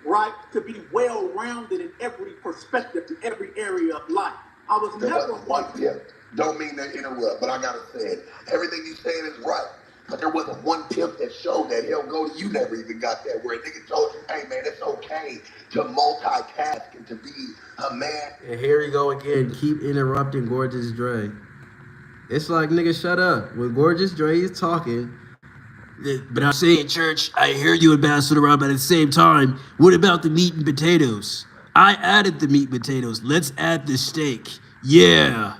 right, to be well-rounded in every perspective, in every area of life. I was never one tip. Don't mean to interrupt, but I gotta say it. Everything you saying is right. But there wasn't one tip that showed that. Hell, Goldie, you never even got that where a nigga told you, hey man, it's okay to multitask and to be a man. And here you go again. Keep interrupting Gorgeous Dre. It's like, nigga, shut up. When Gorgeous Dre is talking, but I'm saying, Church, I hear you, Ambassador Rob, but at the same time, what about the meat and potatoes? I added the meat and potatoes. Let's add the steak. Yeah.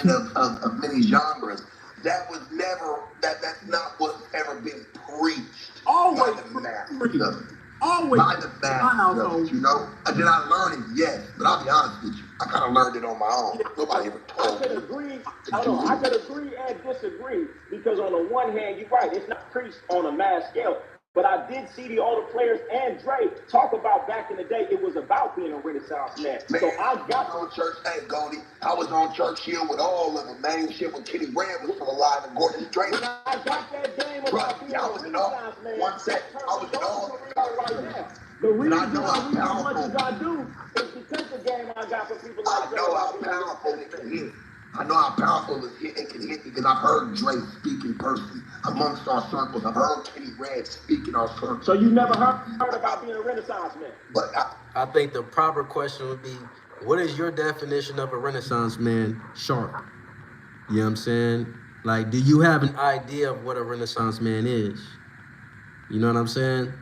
Of many genres. That was never, that's not what's ever been preached. always by the masses. always By the masses, you know? Did I learn it? Yes. But I'll be honest with you, I kind of learned it on my own. Nobody ever told me. I could agree and disagree because on the one hand, you're right, it's not preached on a mass scale. But I did see the older players and Dre talk about back in the day, it was about being a Renaissance man. So I got on church. Hey, Goldie, I was on Church Hill with all of them. Man, shit with Kenny Graham was still alive and Gorgeous Dre. When I got that game about being a Renaissance man, one second, I was in all right now. The reason I do as much as I do is because the game I got for people like Dre. I know how powerful it can hit. I know how powerful it can hit because I've heard Dre speak in person amongst our circles. I've heard Kenny Red speak in our circles. So you never heard about being a Renaissance man? But I think the proper question would be, what is your definition of a Renaissance man sharp? You know what I'm saying? Like, do you have an idea of what a Renaissance man is? You know what I'm saying?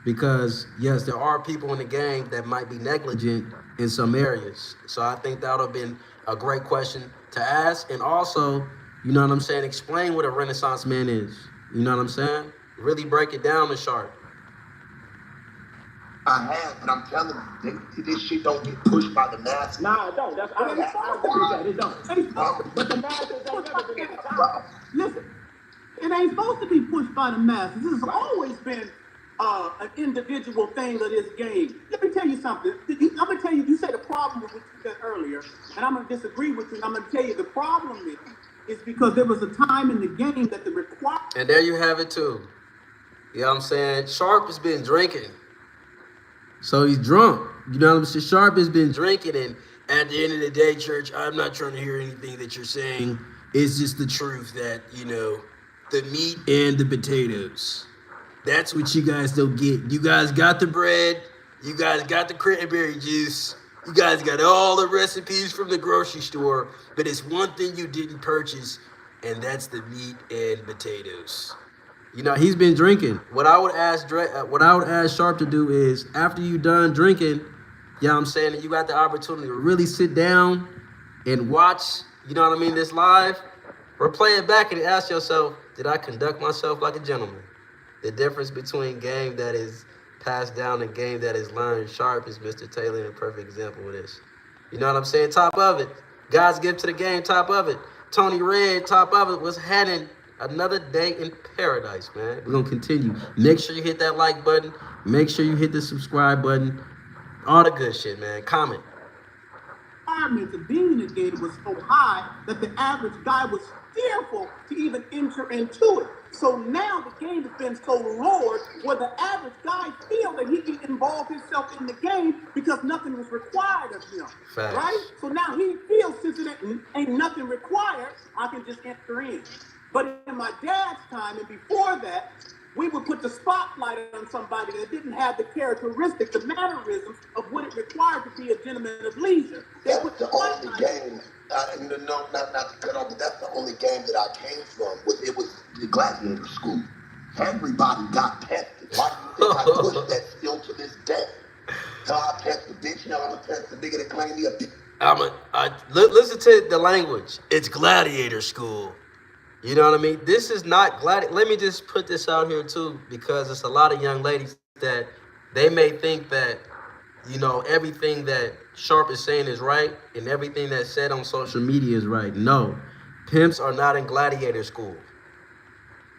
Because, yes, there are people in the game that might be negligent in some areas. So I think that would have been a great question to ask. And also, you know what I'm saying, explain what a Renaissance man is. You know what I'm saying? Really break it down to sharp. I have, but I'm telling you, this shit don't get pushed by the masses. Nah, it don't. That's I agree with that. It don't. But the masses ain't never been at the top. Listen, it ain't supposed to be pushed by the masses. This has always been an individual thing of this game. Let me tell you something. I'm gonna tell you. You said the problem was what you said earlier, and I'm gonna disagree with you. And I'm gonna tell you the problem is because there was a time in the game that the requirement. And there you have it too. You know what I'm saying? Sharp has been drinking. So he's drunk. You know what I'm saying? Sharp has been drinking, and at the end of the day, Church, I'm not trying to hear anything that you're saying. It's just the truth that, you know, the meat and the potatoes. That's what you guys don't get. You guys got the bread. You guys got the cranberry juice. You guys got all the recipes from the grocery store. But it's one thing you didn't purchase, and that's the meat and potatoes. You know, he's been drinking. What I would ask Sharp to do is, after you done drinking, you know what I'm saying, and you got the opportunity to really sit down and watch, you know what I mean, this live, or play it back and ask yourself, did I conduct myself like a gentleman? The difference between game that is passed down and game that is learned. Sharp is Mr. Taylor, a perfect example of this. You know what I'm saying? Top of it. God's gift to the game, top of it. Tony Red, top of it, was having another day in paradise, man. We're going to continue. Make sure you hit that like button. Make sure you hit the subscribe button. All the good shit, man. Comment. Requirements of being in the game was so high that the average guy was fearful to even enter into it. So now the game has been so lowered where the average guy feels that he can involve himself in the game because nothing was required of him. Facts. Right? So now he feels since it ain't nothing required, I can just enter in. But in my dad's time and before that, we would put the spotlight on somebody that didn't have the characteristics, the mannerisms of what it required to be a gentleman of leisure. That's the only game. Not to cut off, but that's the only game that I came from. It was the gladiator school. Everybody got tested. Why do you I push that still to this day. Hell, I'll test the bitch. Hell, I'm gonna test the nigga that claimed me a bitch. Listen to the language. It's gladiator school. You know what I mean? This is not glad. Let me just put this out here too, because it's a lot of young ladies that they may think that, you know, everything that Sharp is saying is right and everything that's said on social media is right. No, pimps are not in gladiator school.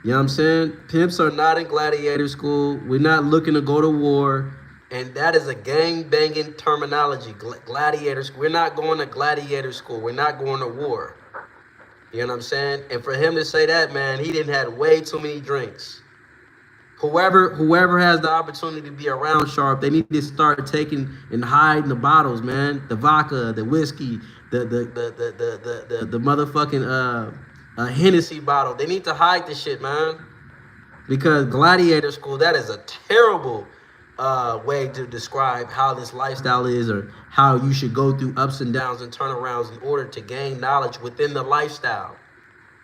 You know what I'm saying? Pimps are not in gladiator school. We're not looking to go to war. And that is a gang-banging terminology, gladiator school. We're not going to gladiator school. We're not going to war. You know what I'm saying? And for him to say that, man, he didn't have way too many drinks. Whoever has the opportunity to be around Sharp, they need to start taking and hiding the bottles, man. The vodka, the whiskey, the motherfucking Hennessy bottle. They need to hide this shit, man. Because gladiator school, that is a terrible way to describe how this lifestyle is, or how you should go through ups and downs and turnarounds in order to gain knowledge within the lifestyle.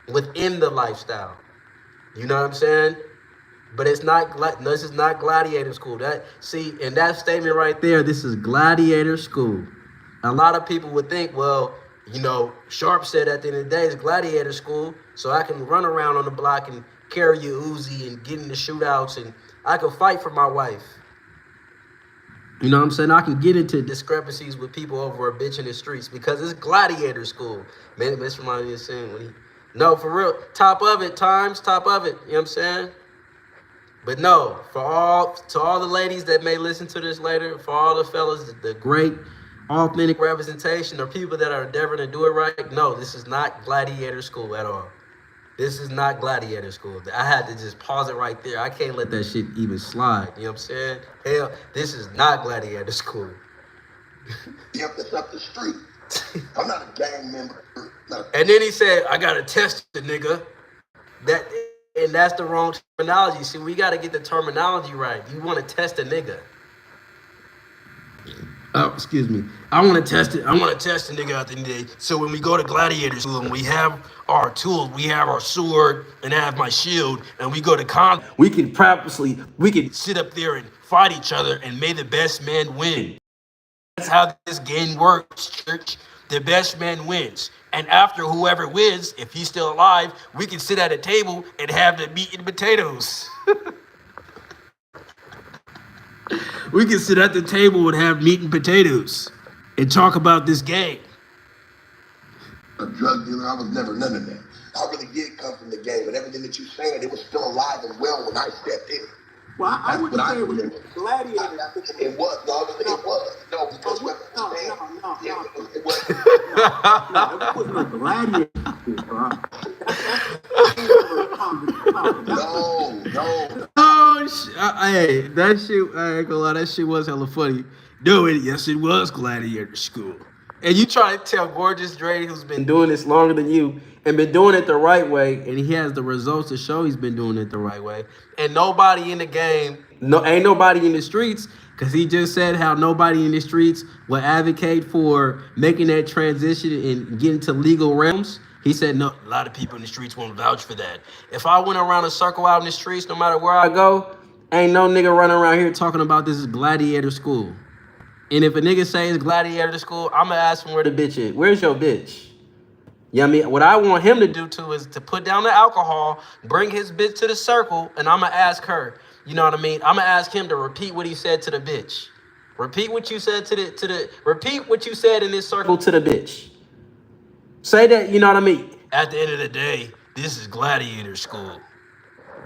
Within the lifestyle. You know what I'm saying? But it's not, this is not gladiator school. In that statement right there, this is gladiator school. A lot of people would think, well, you know, Sharp said at the end of the day, it's gladiator school, so I can run around on the block and carry a Uzi and get into shootouts, and I can fight for my wife. You know what I'm saying? I can get into discrepancies with people over a bitch in the streets because it's gladiator school. Man, this reminds me of saying no, for real, top of it, top of it. You know what I'm saying? But no, to all the ladies that may listen to this later, for all the fellas, the great authentic representation, or people that are endeavoring to do it right, no, this is not gladiator school at all. This is not gladiator school. I had to just pause it right there. I can't let that shit even slide. You know what I'm saying? Hell, this is not gladiator school. Yep, that's up the street. I'm not a gang member. And then he said, I gotta test the nigga. And that's the wrong terminology. See, we gotta get the terminology right. You wanna test a nigga. Oh, excuse me. I want to test it. I want to test the nigga out the day. So when we go to gladiator school and we have our tools, we have our sword and I have my shield, and we go to we can sit up there and fight each other, and may the best man win. That's how this game works, church. The best man wins. And after whoever wins, if he's still alive, we can sit at a table and have the meat and potatoes. We can sit at the table and have meat and potatoes and talk about this game. A drug dealer, I was never none of that. I really did come from the game, but everything that you're saying, it was still alive and well when I stepped in. Well, I wouldn't say it was gladiator. It was. No, it was. No, because No, it was. It was not gladiator school, bro. No. Oh, hey, that shit, I ain't gonna lie, that shit was hella funny. No, yes, it was gladiator school. And you try to tell Gorgeous Dre, who's been doing this longer than you and been doing it the right way, and he has the results to show he's been doing it the right way. And nobody in the game, ain't nobody in the streets, because he just said how nobody in the streets will advocate for making that transition and getting to legal realms. He said, no, a lot of people in the streets won't vouch for that. If I went around a circle out in the streets, no matter where I go, ain't no nigga running around here talking about this is gladiator school. And if a nigga say it's gladiator school, I'm going to ask him where the bitch is. Where's your bitch? You know what I mean? What I want him to do too is to put down the alcohol, bring his bitch to the circle, and I'm going to ask her, you know what I mean? I'm going to ask him to repeat what he said to the bitch. Repeat what you said repeat what you said in this circle to the bitch. Say that, you know what I mean? At the end of the day, this is gladiator school.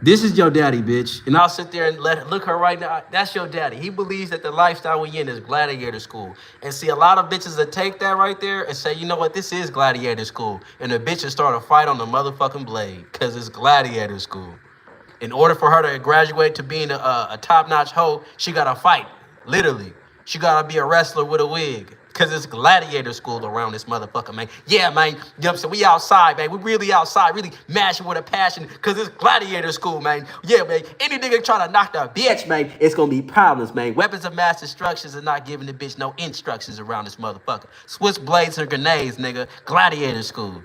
This is your daddy, bitch. And I'll sit there and look her right now. That's your daddy. He believes that the lifestyle we in is gladiator school. And see, a lot of bitches that take that right there and say, you know what, this is gladiator school. And the bitches start a fight on the motherfucking blade because it's gladiator school. In order for her to graduate to being a top-notch hoe, she got to fight, literally. She got to be a wrestler with a wig. Because it's gladiator school around this motherfucker, man. Yeah, man. You know what I'm saying? We outside, man. We really outside, really mashing with a passion because it's gladiator school, man. Yeah, man. Any nigga trying to knock the bitch, man, it's going to be problems, man. Weapons of mass destruction are not giving the bitch no instructions around this motherfucker. Swiss blades and grenades, nigga. Gladiator school.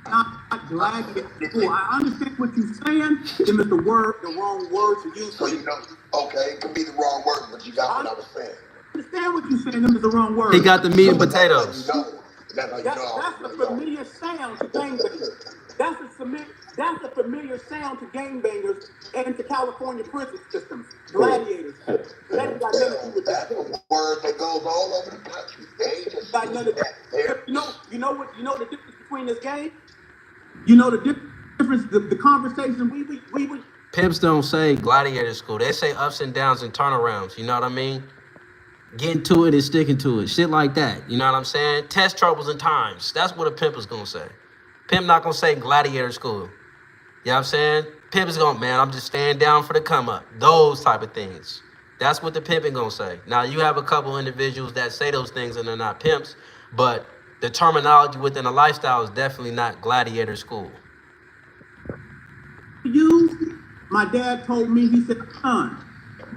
not gladiator school. I understand what you're saying. Them is the wrong word to use. So you know, okay, it could be the wrong word, but you got what I was saying. I understand what you're saying. Them is the wrong word. He got the meat and potatoes. That's a familiar sound to gangbangers. That's a familiar sound to gangbangers and to California prison systems. Gladiators. That ain't got nothing to do with that. That's a word that goes all over the country. They ain't just Got nothing. there. You know the difference between this game. You know the difference. The conversation we would. Pimps don't say gladiator school. They say ups and downs and turnarounds. You know what I mean? Getting to it and sticking to it. Shit like that. You know what I'm saying? Test troubles and times. That's what a pimp is going to say. Pimp not going to say gladiator school. You know what I'm saying? Pimp is going, man, I'm just staying down for the come up. Those type of things. That's what the pimp is going to say. Now, you have a couple individuals that say those things and they're not pimps, but the terminology within a lifestyle is definitely not gladiator school. My dad told me, he said, son,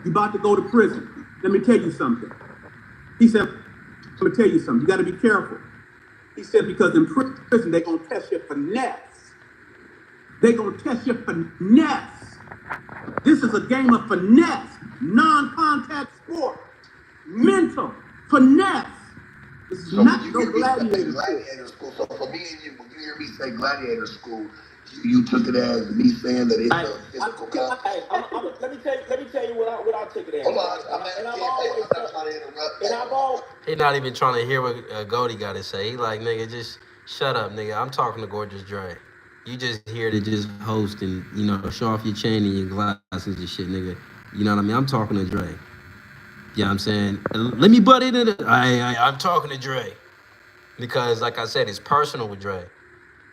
you about to go to prison. Let me tell you something. He said, let me tell you something. You got to be careful. He said, because in prison, they're going to test your finesse. They're going to test your finesse. This is a game of finesse, non-contact sport, mental finesse. This is So not you no hear me say gladiator school. So for me and you, when you hear me say gladiator school, you took it as me saying that it's a physical contact. Let me tell you what I took it as. Hold on, I'm not trying to interrupt. And I've always. He not even trying to hear what Goldie got to say. He like, nigga, just shut up, nigga. I'm talking to Gorgeous Dre. You just here to just host and, you know, show off your chain and your glasses and shit, nigga. You know what I mean? I'm talking to Dre. Yeah, I'm saying, let me butt in it. I'm talking to Dre. Because, like I said, it's personal with Dre.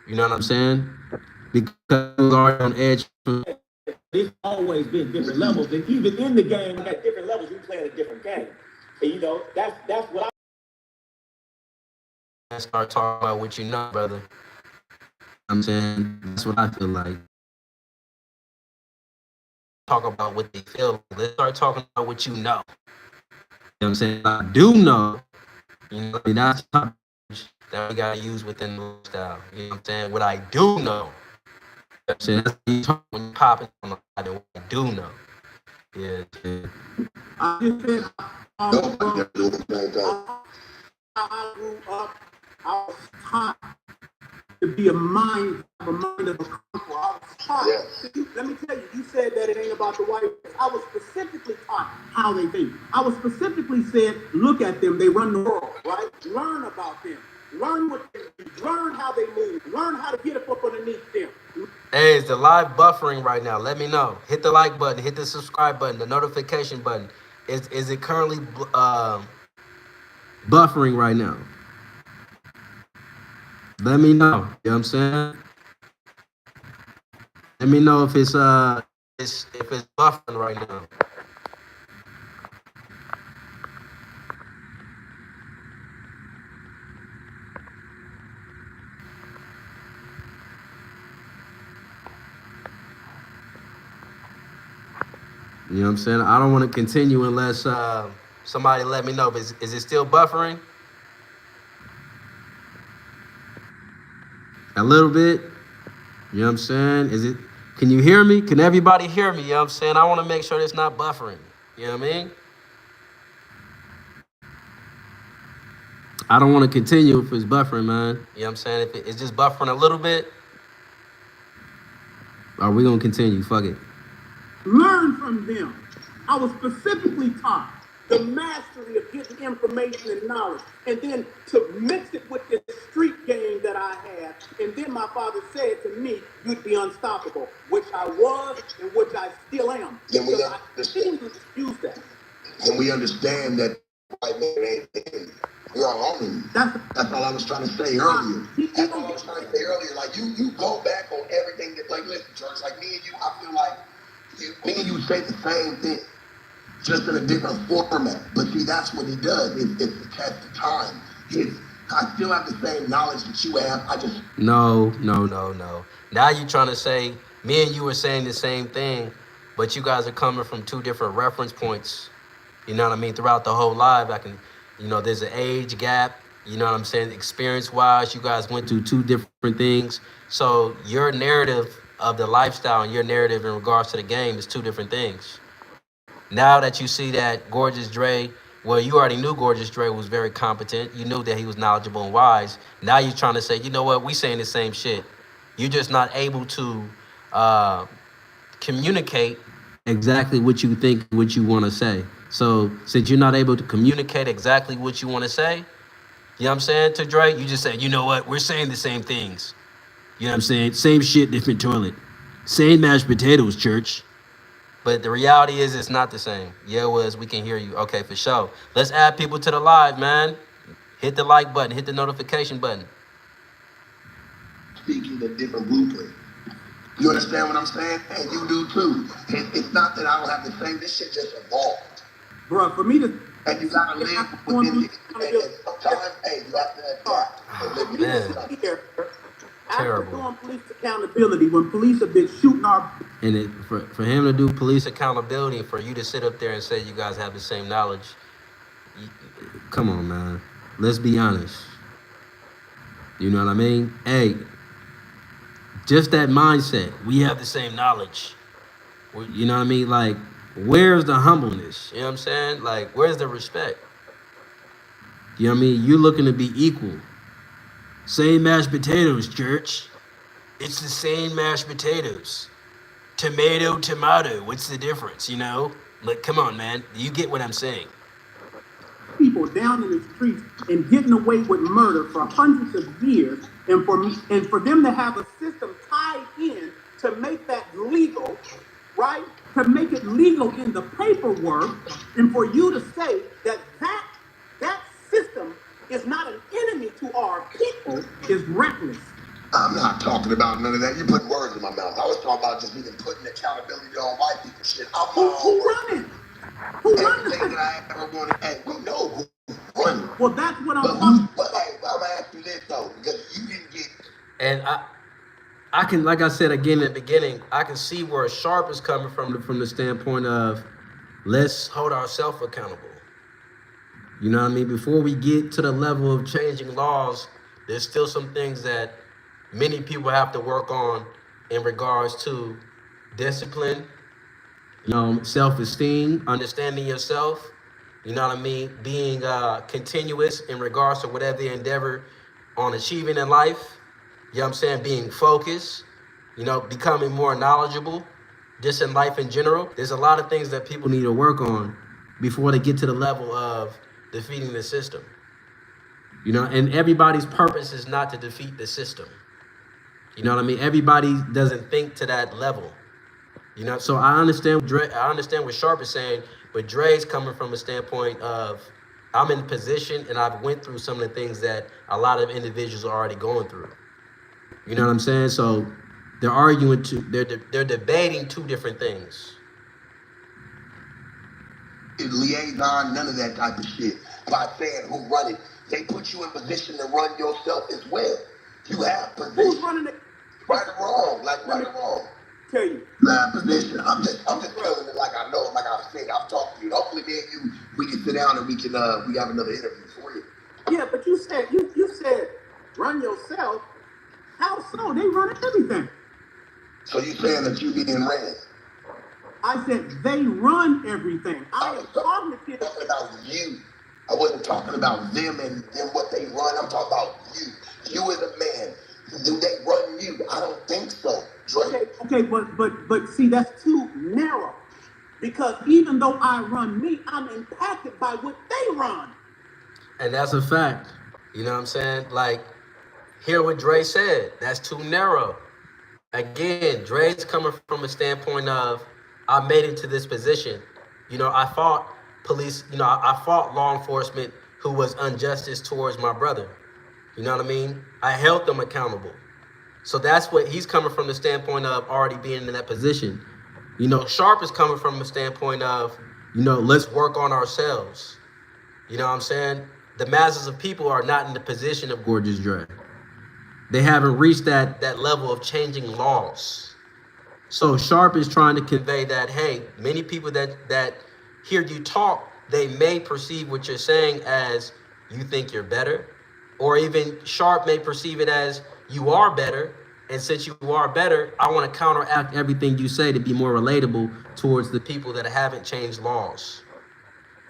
You know what I'm saying? Because he was already on edge. There's always been different levels, and even in the game, at different levels, we playing a different game. And you know, that's what I start talking about what you know, brother. I'm saying that's what I feel like. Talk about what they feel. Let's start talking about what you know. You know what I'm saying? I do know. You know, that's that we gotta use within the lifestyle. You know what I'm saying? What I do know. You know what I'm saying? That's what you talk when you pop it on the line, what I do know. Yeah. I just said, I grew up, I was taught to be a mind of a conqueror. I was taught. Yeah. Let me tell you, you said that it ain't about the white race. I was specifically taught how they think. I was specifically said, look at them, they run the world, right? Learn about them. Learn what they do. Learn how they move. Learn how to get up underneath them. Hey, is the live buffering right now? Let me know. Hit the like button, hit the subscribe button, the notification button. Is it currently buffering right now? Let me know. You know what I'm saying? Let me know if it's buffering right now. You know what I'm saying? I don't want to continue unless somebody let me know. Is it still buffering? A little bit. You know what I'm saying? Can you hear me? Can everybody hear me? You know what I'm saying? I want to make sure it's not buffering. You know what I mean? I don't want to continue if it's buffering, man. You know what I'm saying? If it's just buffering a little bit, are we going to continue? Fuck it. Learn from them. I was specifically taught the mastery of getting information and knowledge, and then to mix it with this street game that I had. And then my father said to me, you'd be unstoppable, which I was and which I still am. Then we I continue to use that. And we understand that white man ain't the enemy. We are all enemy. That's all I was trying to say earlier. That's all I was trying to say earlier. Like you go back on everything that, like, listen, church, like me and you, I feel like me and you say the same thing, just in a different format. But see, that's what he does. It's the test of time. I still have the same knowledge that you have. I just No. Now you trying to say me and you are saying the same thing, but you guys are coming from two different reference points. You know what I mean? Throughout the whole live, there's an age gap. You know what I'm saying? Experience-wise, you guys went through two different things. So your narrative of the lifestyle and your narrative in regards to the game is two different things. Now that you see that Gorgeous Dre, well, you already knew Gorgeous Dre was very competent. You knew that he was knowledgeable and wise. Now you're trying to say, you know what, we saying the same shit. You're just not able to communicate exactly what you think, what you want to say. So since you're not able to communicate exactly what you want to say, you know what I'm saying, to Dre, you just said, you know what, we're saying the same things. You know what I'm saying? Same shit, different toilet. Same mashed potatoes, church. But the reality is it's not the same. Yeah, it was. We can hear you. Okay, for sure. Let's add people to the live, man. Hit the like button. Hit the notification button. Speaking the different blueprint. You understand what I'm saying? And you do too. It's not that I don't have the same. This shit just evolved. Bro, for me to... And you gotta live within it. And sometimes, hey, you have to adapt. Oh, man. After doing police accountability, when police have been shooting our... And for him to do police accountability, for you to sit up there and say you guys have the same knowledge, come on, man. Let's be honest. You know what I mean? Hey, just that mindset. We have the same knowledge. You know what I mean? Like, where's the humbleness? You know what I'm saying? Like, where's the respect? You know what I mean? You're looking to be equal. Same mashed potatoes, church. It's the same mashed potatoes. Tomato, tomato. What's the difference, you know? Like, come on, man. You get what I'm saying. People down in the streets and getting away with murder for hundreds of years, and for them to have a system tied in to make that legal, right? To make it legal in the paperwork, and for you to say that system is not an enemy to our people is reckless. I'm not talking about none of that. You put words in my mouth. I was talking about just even putting accountability on white people. Shit, Who running? Who running? Everything that I ever wanted. Hey, we know who running. Well, that's what I'm talking about. But hey, I'm gonna ask you this though, because you didn't get. And I can, like I said again in the beginning, I can see where Sharp is coming from the standpoint of let's hold ourselves accountable. You know what I mean? Before we get to the level of changing laws, there's still some things that many people have to work on in regards to discipline, you know, self-esteem, understanding yourself, you know what I mean? Being continuous in regards to whatever they endeavor on achieving in life, you know what I'm saying? Being focused, you know, becoming more knowledgeable, just in life in general. There's a lot of things that people need to work on before they get to the level of defeating the system. You know, and everybody's purpose is not to defeat the system. You know what I mean? Everybody doesn't think to that level. You know, so I understand what Sharp is saying, but Dre's coming from a standpoint of I'm in position and I've went through some of the things that a lot of individuals are already going through. You know what I'm saying? So they're arguing they're debating two different things. Liaison, none of that type of shit. By saying who run it, they put you in position to run yourself as well. You have position. Who's running it? Right or wrong, like right or wrong. Tell you. You have position. I'm just telling it like I know, like I've said. I've talked to you. Hopefully, me and you, we can sit down and we have another interview for you. Yeah, but you said run yourself. How so? They run everything. So you saying that you being ran? I said they run everything. I was talking about you. I wasn't talking about them and what they run. I'm talking about you. You as a man. Do they run you? I don't think so, Dre. Okay, but see, that's too narrow. Because even though I run me, I'm impacted by what they run. And that's a fact. You know what I'm saying? Like, hear what Dre said. That's too narrow. Again, Dre's coming from a standpoint of I made it to this position. You know, I fought police, you know, I fought law enforcement who was injustice towards my brother. You know what I mean? I held them accountable. So that's what he's coming from the standpoint of already being in that position. You know, Sharp is coming from a standpoint of, you know, let's work on ourselves. You know what I'm saying? The masses of people are not in the position of Gorgeous Dre. They haven't reached that level of changing laws. So Sharp is trying to convey that, hey, many people that hear you talk, they may perceive what you're saying as you think you're better. or even Sharp may perceive it as you are better. And since you are better, I want to counteract everything you say to be more relatable towards the people that haven't changed laws.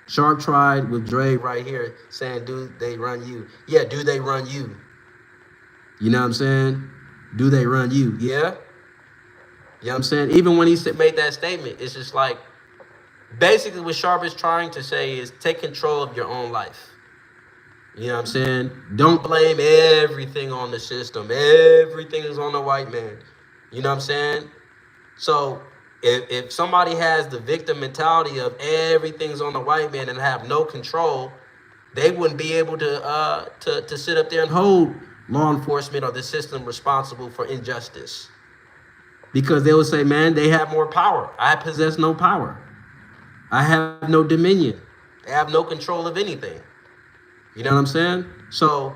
Sharp tried with Dre right here saying, do they run you? Yeah, do they run you? You know what I'm saying? Do they run you? Yeah? You know what I'm saying? Even when he made that statement, it's just like, basically what Sharp is trying to say is take control of your own life. You know what I'm saying? Don't blame everything on the system. Everything is on the white man. You know what I'm saying? So if somebody has the victim mentality of everything's on the white man and have no control, they wouldn't be able to sit up there and hold law enforcement or the system responsible for injustice. Because they would say, man, they have more power. I possess no power. I have no dominion. They have no control of anything. You know what I'm saying? So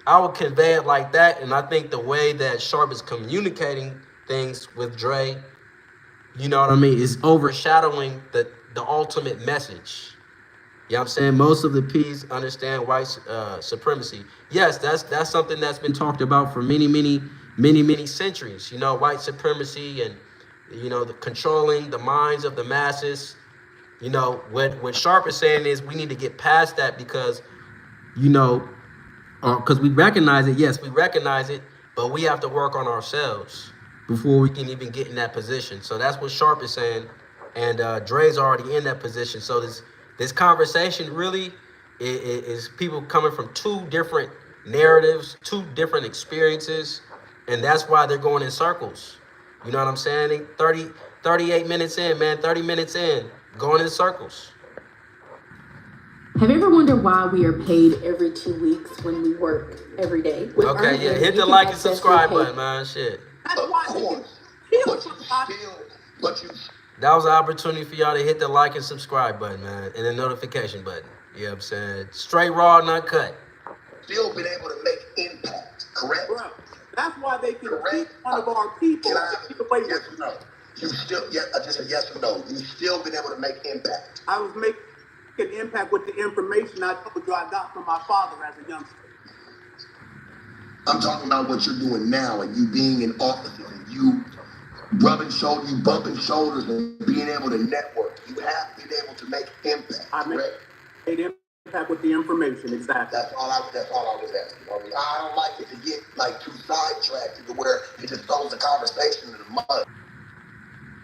I would convey it like that. And I think the way that Sharp is communicating things with Dre, you know what I mean, is overshadowing the ultimate message. You know what I'm saying? Most of the P's understand white supremacy. Yes, that's something that's been talked about for many centuries. You know, white supremacy and, you know, the controlling the minds of the masses. You know, what Sharp is saying is we need to get past that because, you know, because we recognize it. Yes, we recognize it, but we have to work on ourselves before we can even get in that position. So that's what Sharp is saying, and Dre's already in that position. So this conversation really is people coming from two different narratives, two different experiences, and that's why they're going in circles. You know what I'm saying? 38 minutes in, man, 30 minutes in, going in circles. Have you ever wondered why we are paid every 2 weeks when we work every day? With Okay, yeah, hit the like and subscribe button, man. Shit. That's why they can But you That was an opportunity for y'all to hit the like and subscribe button, man, and the notification button. You know what I'm saying? Straight, raw, and uncut. still been able to make impact, correct? Bro, that's why they can Correct. beat one of our people. Can I Get away yes with or no? You still, yeah, just a yes or no. You still been able to make impact. I was making an impact with the information I told you I got from my father as a youngster. I'm talking about what you're doing now and you being in offices and you bumping shoulders and being able to network. You have been able to make impact. I made impact with the information, exactly. That's all I was asking. I mean, I don't like it to get like too sidetracked to where it just throws the conversation in the mud.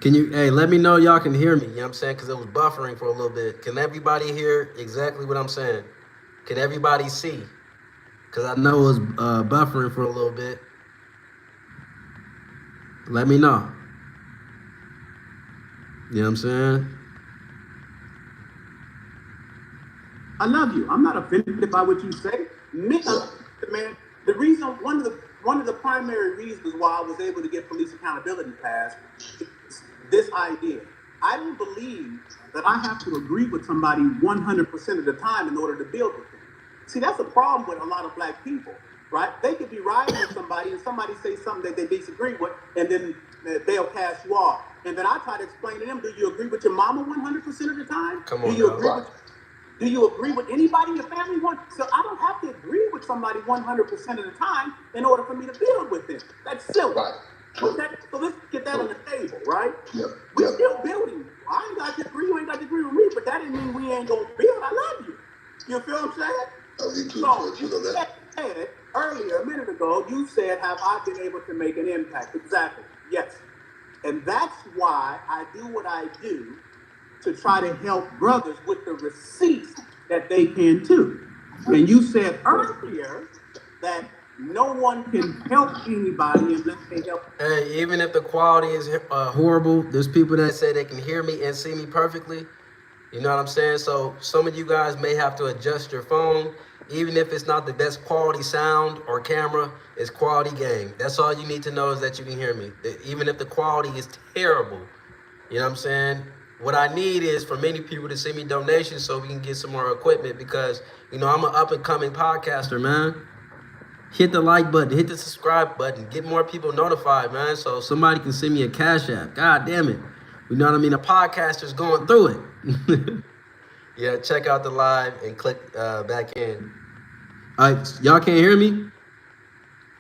Can you, hey, let me know y'all can hear me, you know what I'm saying? Because it was buffering for a little bit. Can everybody hear exactly what I'm saying? Can everybody see? Because I know it was buffering for a little bit. Let me know. You know what I'm saying? I love you. I'm not offended by what you say. Man, the reason, one of the primary reasons why I was able to get police accountability passed is this idea. I don't believe that I have to agree with somebody 100% of the time in order to build with them. See, that's a problem with a lot of black people, right? They could be riding with somebody and somebody say something that they disagree with, and then they'll cast you off. And then I try to explain to them, do you agree with your mama 100% of the time? Come on, Do you agree with anybody in your family? So I don't have to agree with somebody 100% of the time in order for me to build with them. That's silly. Right. So let's get that on the table, right? Yep. We're still building. I ain't got to agree, you ain't got to agree with me, but that didn't mean we ain't gonna build. I love you. You feel what I'm saying? Oh, you too, So you know that. said earlier, a minute ago, you said, have I been able to make an impact? Exactly. Yes. And that's why I do what I do to try to help brothers with the receipts that they can too. And you said earlier that no one can help anybody unless they help. Hey, even if the quality is horrible, there's people that say they can hear me and see me perfectly. You know what I'm saying? So some of you guys may have to adjust your phone. Even if it's not the best quality sound or camera, it's quality game. That's all you need to know is that you can hear me. Even if the quality is terrible, you know what I'm saying? What I need is for many people to send me donations so we can get some more equipment because, you know, I'm an up-and-coming podcaster, man. Hit the like button, hit the subscribe button, get more people notified, man, so somebody can send me a Cash App. God damn it. You know what I mean? A podcaster's going through it. Yeah, check out the live and click back in. Y'all can't hear me?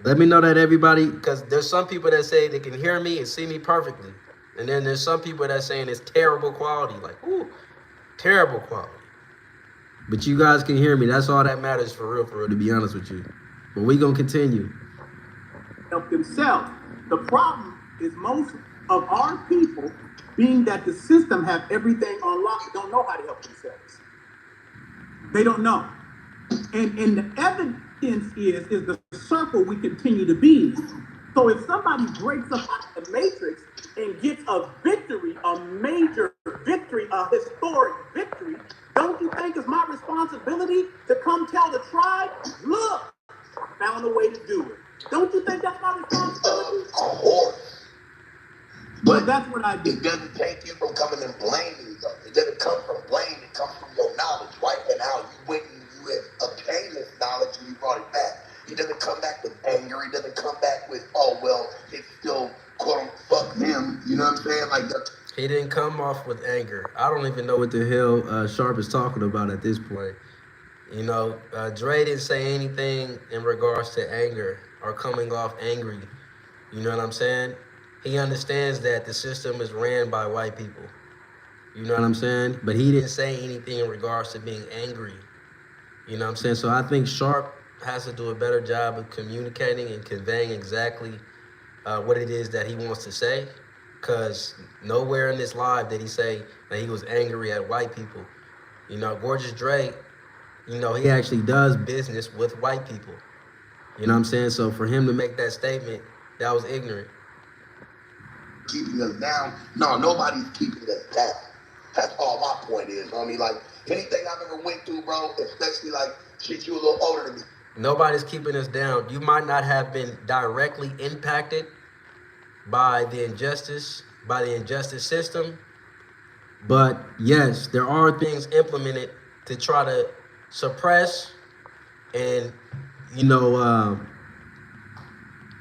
Let me know that, everybody, because there's some people that say they can hear me and see me perfectly. And then there's some people that saying it's terrible quality. Like, ooh, terrible quality. But you guys can hear me. That's all that matters for real, to be honest with you. But we going to continue. Help themselves. The problem is most of our people, being that the system have everything on lock, don't know how to help themselves. They don't know. And the evidence is the circle we continue to be. So if somebody breaks up the matrix and gets a victory, a major victory, a historic victory, don't you think it's my responsibility to come tell the tribe, look, I found a way to do it? Don't you think that's my responsibility? Of course. But that's what I do. It doesn't take you from coming and blaming them. It doesn't come from blame. It comes from your knowledge, right? And how you went and you had obtained this knowledge and you brought it back. It doesn't come back with anger. It doesn't come back with, oh, well, it's still, quote unquote, fuck them. You know what I'm saying? Like that. He didn't come off with anger. I don't even know what the hell Sharp is talking about at this point. You know, Dre didn't say anything in regards to anger or coming off angry. You know what I'm saying? He understands that the system is ran by white people. You know what I'm saying? But he didn't say anything in regards to being angry. You know what I'm saying? So I think Sharp has to do a better job of communicating and conveying exactly what it is that he wants to say. Because nowhere in this live did he say that he was angry at white people. You know, Gorgeous Dre, you know, he actually does business with white people. You know what I'm saying? So for him to make that statement, that was ignorant. Keeping us down. No, nobody's keeping us down. That's all my point is. I mean, like, anything I've ever went through, bro, especially like shit you a little older than me. Nobody's keeping us down. You might not have been directly impacted by the injustice system, but yes, there are things implemented to try to suppress and, you know,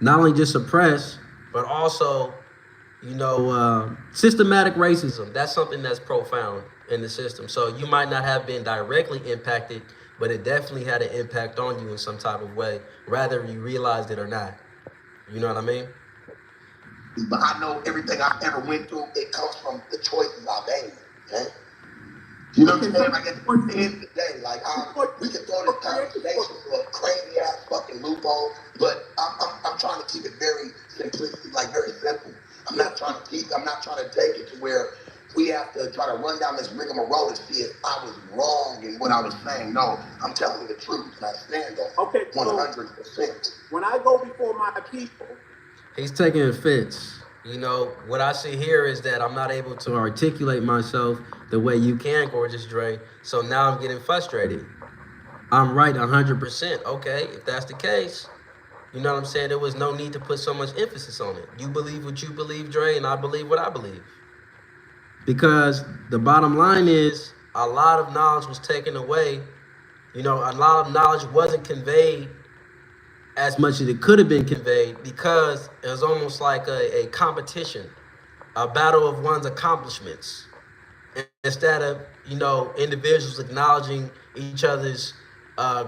not only just suppress, but also, you know, systematic racism. That's something that's profound in the system. So you might not have been directly impacted, but it definitely had an impact on you in some type of way, whether you realized it or not. You know what I mean? But I know everything I've ever went through, it comes from the choices I've made, okay? You know what I'm saying? Like, at the end of the day, like, we can throw this conversation for a crazy ass fucking loophole, but I'm trying to keep it very simplistic, like very simple. I'm not trying to take it to where we have to try to run down this rigmarole to see if I was wrong in what I was saying. No, I'm telling you the truth, and I stand on it 100%. When I go before my people, he's taking offense. You know, what I see here is that I'm not able to articulate myself the way you can, Gorgeous Dre. So now I'm getting frustrated. I'm right 100%. Okay, if that's the case, you know what I'm saying? There was no need to put so much emphasis on it. You believe what you believe, Dre, and I believe what I believe. Because the bottom line is a lot of knowledge was taken away. You know, a lot of knowledge wasn't conveyed as much as it could have been conveyed because it was almost like a competition, a battle of one's accomplishments. Instead of, you know, individuals acknowledging each other's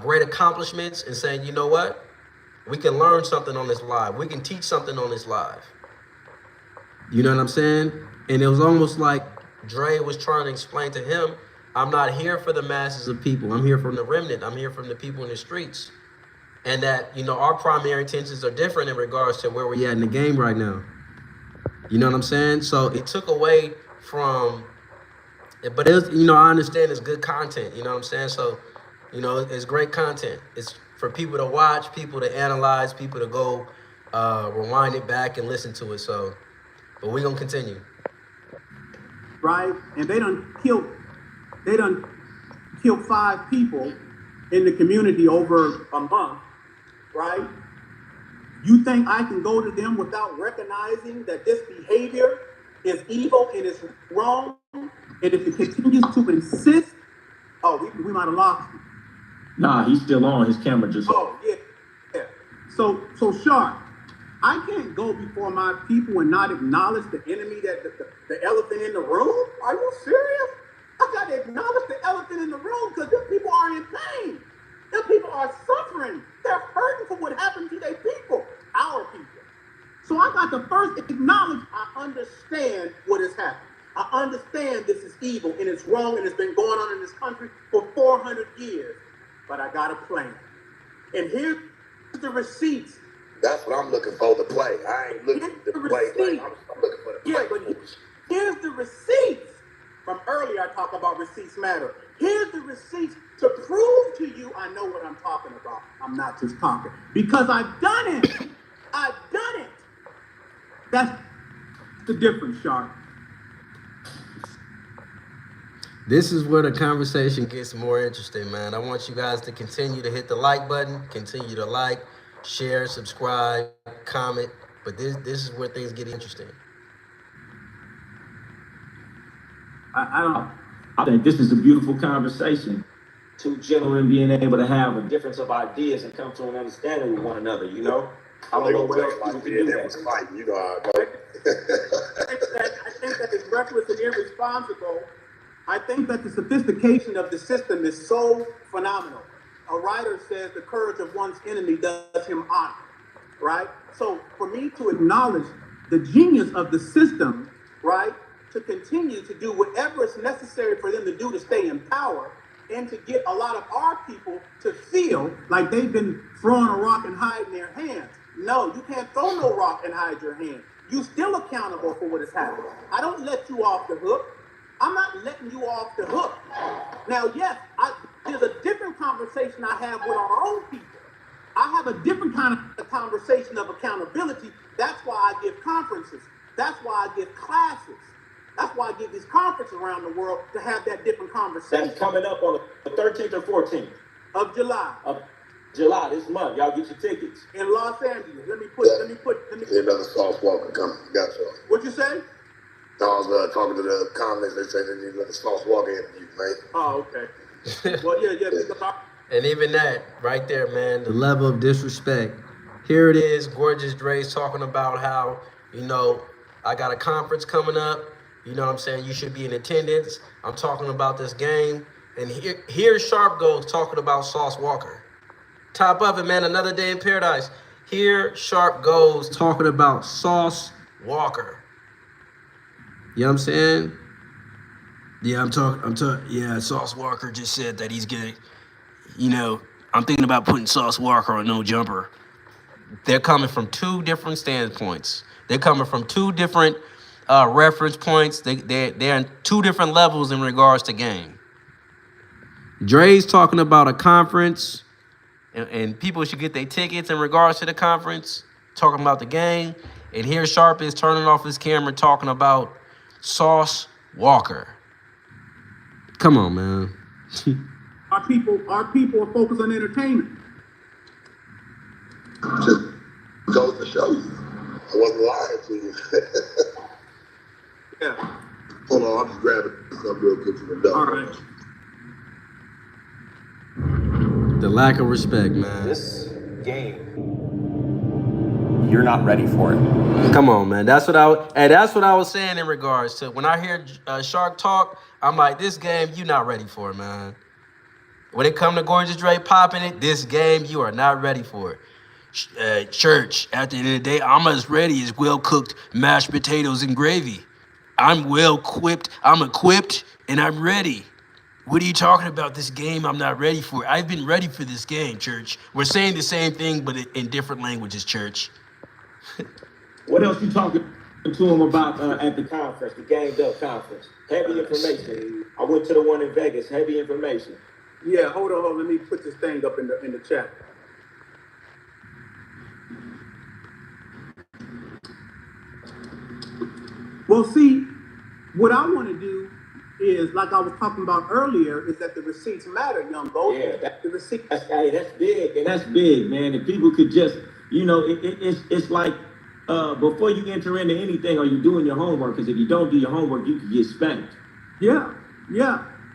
great accomplishments and saying, you know what, we can learn something on this live. We can teach something on this live. You know what I'm saying? And it was almost like Dre was trying to explain to him, I'm not here for the masses of people. I'm here from the remnant. I'm here from the people in the streets. And that, you know, our primary intentions are different in regards to where we're at in the game right now. You know what I'm saying? So it took away from, but it was, you know, I understand it's good content. You know what I'm saying? So, you know, it's great content. It's for people to watch, people to analyze, people to go rewind it back and listen to it. So, but we're going to continue. Right? And they done killed 5 people in the community over a month. Right? You think I can go to them without recognizing that this behavior is evil and it's wrong? And if it continues to insist, we might have lost him. Nah, he's still on. His camera just. Oh, yeah. So Sharp, I can't go before my people and not acknowledge the enemy, that the elephant in the room. Are you serious? I got to acknowledge the elephant in the room because these people are in pain. Them people are suffering. They're hurting for what happened to their people, our people. So I got to first acknowledge I understand what has happened. I understand this is evil and it's wrong and it's been going on in this country for 400 years. But I got a plan. And here's the receipts. That's what I'm looking for, the play. I ain't looking to play. Like, I'm looking for the play. Yeah, but here's the receipts. From earlier, I talked about receipts matter. Here's the receipts to prove to you I know what I'm talking about. I'm not just talking. Because I've done it. I've done it. That's the difference, Sharp. This is where the conversation gets more interesting, man. I want you guys to continue to hit the like button, continue to like, share, subscribe, comment. But this is where things get interesting. I think this is a beautiful conversation. Two gentlemen being able to have a difference of ideas and come to an understanding with one another, you know? I don't know what else people can do that. Fighting, you know how it goes. I think that it's reckless and irresponsible. I think that the sophistication of the system is so phenomenal. A writer says the courage of one's enemy does him honor, right? So for me to acknowledge the genius of the system, right, to continue to do whatever is necessary for them to do to stay in power and to get a lot of our people to feel like they've been throwing a rock and hiding their hands. No, you can't throw no rock and hide your hand. You're still accountable for what has happened. I don't let you off the hook. I'm not letting you off the hook. Now, yes, there's a different conversation I have with our own people. I have a different kind of conversation of accountability. That's why I give conferences. That's why I give classes. That's why I give these conferences around the world to have that different conversation. That's coming up on the 13th or 14th of July. Of July this month. Y'all get your tickets. In Los Angeles. Let me put. Another Sauce Walker coming. Got you. What'd you say? I was talking to the comments. They said they need another Sauce Walker interview, man. Oh, okay. Well, yeah. And even that right there, man, the level of disrespect. Here it is, Gorgeous Dre's talking about how, you know, I got a conference coming up. You know what I'm saying? You should be in attendance. I'm talking about this game. And here Sharp goes talking about Sauce Walker. Top of it, man, another day in paradise. Here Sharp goes talking about Sauce Walker. You know what I'm saying? Yeah, I'm talking. Yeah, Sauce Walker just said that he's gonna, you know, I'm thinking about putting Sauce Walker on no jumper. They're coming from two different standpoints. They're coming from two different reference points. They're in two different levels in regards to game. Dre's talking about a conference, and people should get their tickets in regards to the conference, talking about the game. And here Sharp is turning off his camera talking about Sauce Walker. Come on, man. Our people are focused on entertainment. Just goes to show you. I wasn't lying to you. Yeah. Hold on, I'm just grabbing something real quick from the door. All right. The lack of respect, man. This game, you're not ready for it. Come on, man. That's what I was saying in regards to when I hear Shark talk. I'm like, this game, you not ready for it, man. When it come to Gorgeous Dre popping it, this game, you are not ready for it. Church, at the end of the day, I'm as ready as well-cooked mashed potatoes and gravy. I'm well-equipped, and I'm ready. What are you talking about? This game, I'm not ready for it. I've been ready for this game, church. We're saying the same thing, but in different languages, church. What else you talking to him about at the conference, the Gamed Up conference? Heavy information. I went to the one in Vegas. Heavy information. Yeah, hold on. Let me put this thing up in the chat. Well, see, what I want to do is, like I was talking about earlier, is that the receipts matter, young boy. Yeah, the receipts. That's big, and that's big, man. If people could just, you know, it's like before you enter into anything, are you doing your homework? Because if you don't do your homework, you could get spanked. Yeah.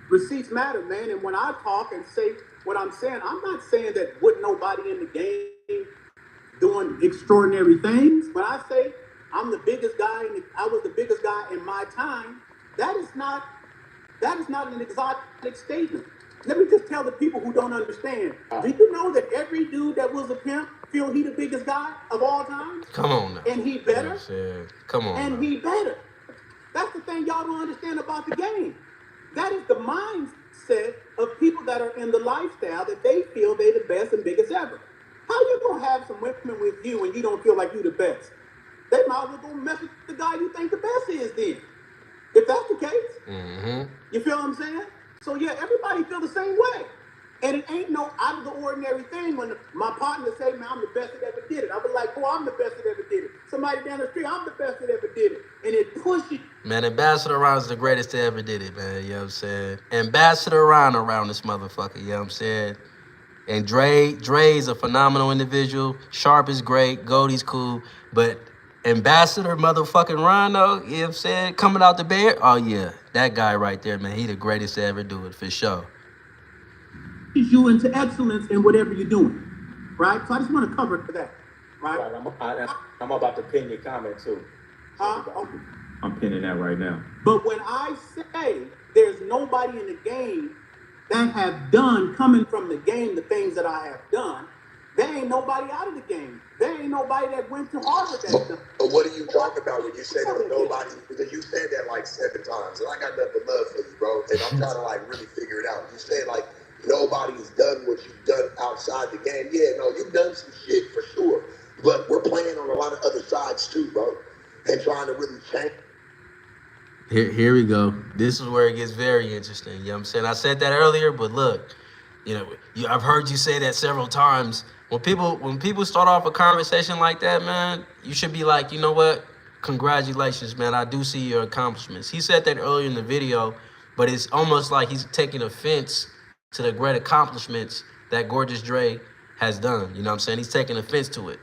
Receipts matter, man. And when I talk and say what I'm saying, I'm not saying that with nobody in the game doing extraordinary things. When I say I'm the biggest guy, I was the biggest guy in my time, that is not an exotic statement. let me just tell the people who don't understand. Do you know that every dude that was a pimp feel he the biggest guy of all time? Come on now. And he better. Come on. And now. he better. That's the thing y'all don't understand about the game. That is the mindset of people that are in the lifestyle that they feel they the best and biggest ever. How you gonna have some women with you and you don't feel like you the best? They might as well go mess with the guy you think the best is then. If that's the case. Mm-hmm. You feel what I'm saying? So yeah, everybody feel the same way. And it ain't no out of the ordinary thing when my partner say, man, I'm the best that ever did it. I was like, oh, I'm the best that ever did it. Somebody down the street, I'm the best that ever did it. And it pushes. Man, Ambassador Ron's the greatest that ever did it, man. You know what I'm saying? Ambassador Ron around this motherfucker, you know what I'm saying? And Dre's a phenomenal individual. Sharp is great. Goldie's cool. But Ambassador motherfucking Ron, though, you know what I'm saying? Coming out the bear, oh yeah. That guy right there, man, he the greatest to ever do it, for sure. You into excellence in whatever you're doing, right? So I just want to cover that, right? I'm about to pin your comment too. Okay. I'm pinning that right now. But when I say there's nobody in the game that have done, coming from the game, the things that I have done, there ain't nobody out of the game. There ain't nobody that went to Harvard that's done. But what are you talking about when you say there was nobody? Because you said that like 7 times, and I got nothing but love for you, bro. And I'm trying to like really figure it out. You said like nobody's done what you've done outside the game. Yeah, no, you've done some shit for sure. But we're playing on a lot of other sides too, bro, and trying to really change. Here we go. This is where it gets very interesting. You know what I'm saying? I said that earlier, but look, you know, I've heard you say that several times. When people start off a conversation like that, man, you should be like, you know what? Congratulations, man. I do see your accomplishments. He said that earlier in the video, but it's almost like he's taking offense to the great accomplishments that Gorgeous Dre has done. You know what I'm saying? He's taking offense to it.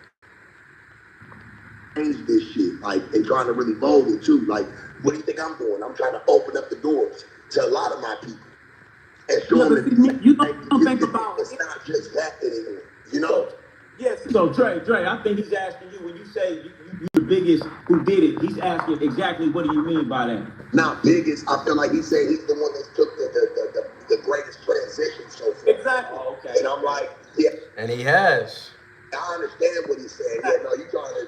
Change this shit, like, and trying to really mold it too. Like, what do you think I'm doing? I'm trying to open up the doors to a lot of my people and show them You don't think about it's not just that anymore. You know? Yes. So Dre, I think he's asking you when you say you the biggest who did it. He's asking exactly what do you mean by that? Not biggest. I feel like he's saying he's the one that took the greatest transition so far. Exactly. Oh, okay. And I'm like, yeah. And he has. I understand what he's saying. Yeah, no, you trying to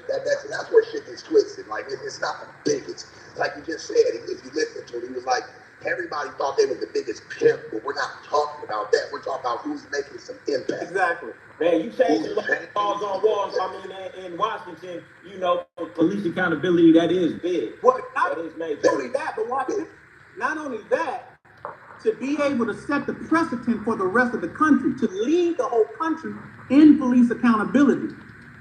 that's where shit gets twisted. Like it's not the biggest. Like you just said, if you listen to it, he was like, everybody thought they were the biggest pimp, but we're not talking about that. We're talking about who's making some impact. Exactly. Man, you changed the laws on walls. I mean, in Washington, you know, police accountability, that is big. Well, not That is major. only that, but watch it. Not only that, to be able to set the precedent for the rest of the country, to lead the whole country in police accountability,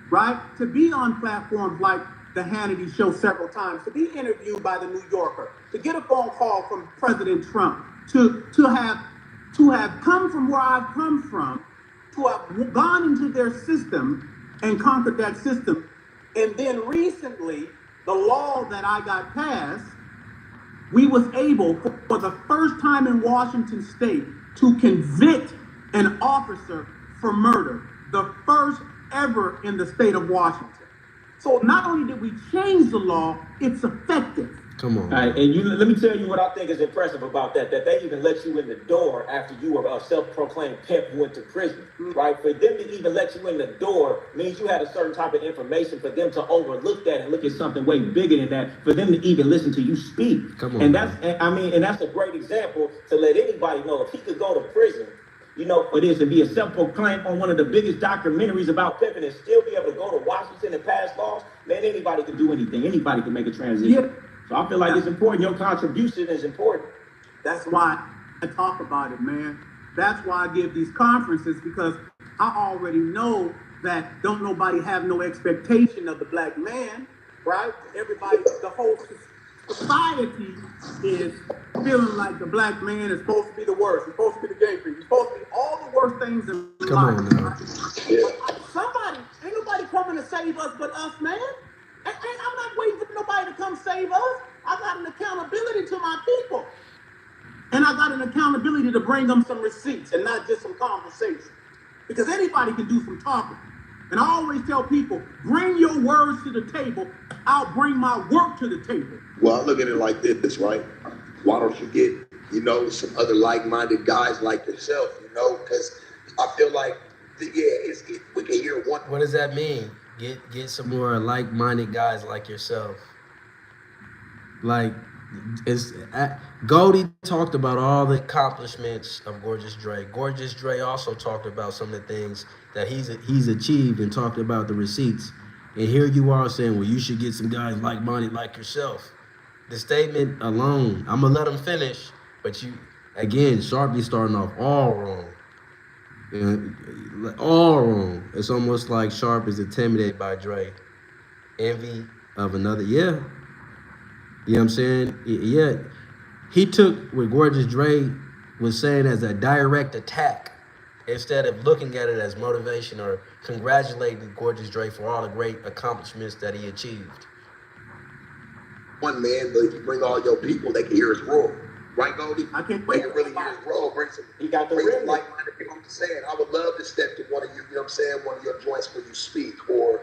right? To be on platforms like the Hannity Show several times, to be interviewed by the New Yorker, to get a phone call from President Trump, to have come from where I've come from, to have gone into their system and conquered that system, and then recently, the law that I got passed, we was able, for the first time in Washington State, to convict an officer for murder. The first ever in the state of Washington. So not only did we change the law, it's effective. Come on. All right, and let me tell you what I think is impressive about that they even let you in the door after you were a self-proclaimed pimp who went to prison, right? For them to even let you in the door means you had a certain type of information for them to overlook that and look at something way bigger than that, for them to even listen to you speak. Come on. And that's a great example to let anybody know if he could go to prison, you know, for this and be a self-proclaimed on one of the biggest documentaries about pimping and still be able to go to Washington and pass laws, man, anybody can do anything. Anybody can make a transition. Yeah. So I feel like it's important. Your contribution is important. That's why I talk about it, man. That's why I give these conferences, because I already know that don't nobody have no expectation of the black man, right? Everybody, the whole society is feeling like the black man is supposed to be the worst. He's supposed to be the gang freak. He's supposed to be all the worst things in life. Come on now. Somebody, ain't nobody coming to save us but us, man. I'm not waiting for nobody to come save us. I got an accountability to my people. And I got an accountability to bring them some receipts and not just some conversation. Because anybody can do some talking. And I always tell people, bring your words to the table. I'll bring my work to the table. Well, I look at it like this, right? Why don't you get you know, some other like-minded guys like yourself, you know, because I feel like, we can hear one. What does that mean? Get some more like-minded guys like yourself. Like, Goldie talked about all the accomplishments of Gorgeous Dre. Gorgeous Dre also talked about some of the things that he's achieved and talked about the receipts. And here you are saying, well, you should get some guys like-minded like yourself. The statement alone, I'm gonna let him finish, but again, Sharp be starting off all wrong. You know, all wrong. It's almost like Sharp is intimidated by Dre. Envy of another, yeah. You know what I'm saying? Yeah. He took what Gorgeous Dre was saying as a direct attack instead of looking at it as motivation or congratulating Gorgeous Dre for all the great accomplishments that he achieved. One man, but if you bring all your people, they can hear his roar. Right, Goldie? I can't They wait. can really hear his roar. He got the bring some rhythm. like-minded people. I'm saying, I would love to step to one of you, you know what I'm saying, one of your joints where you speak or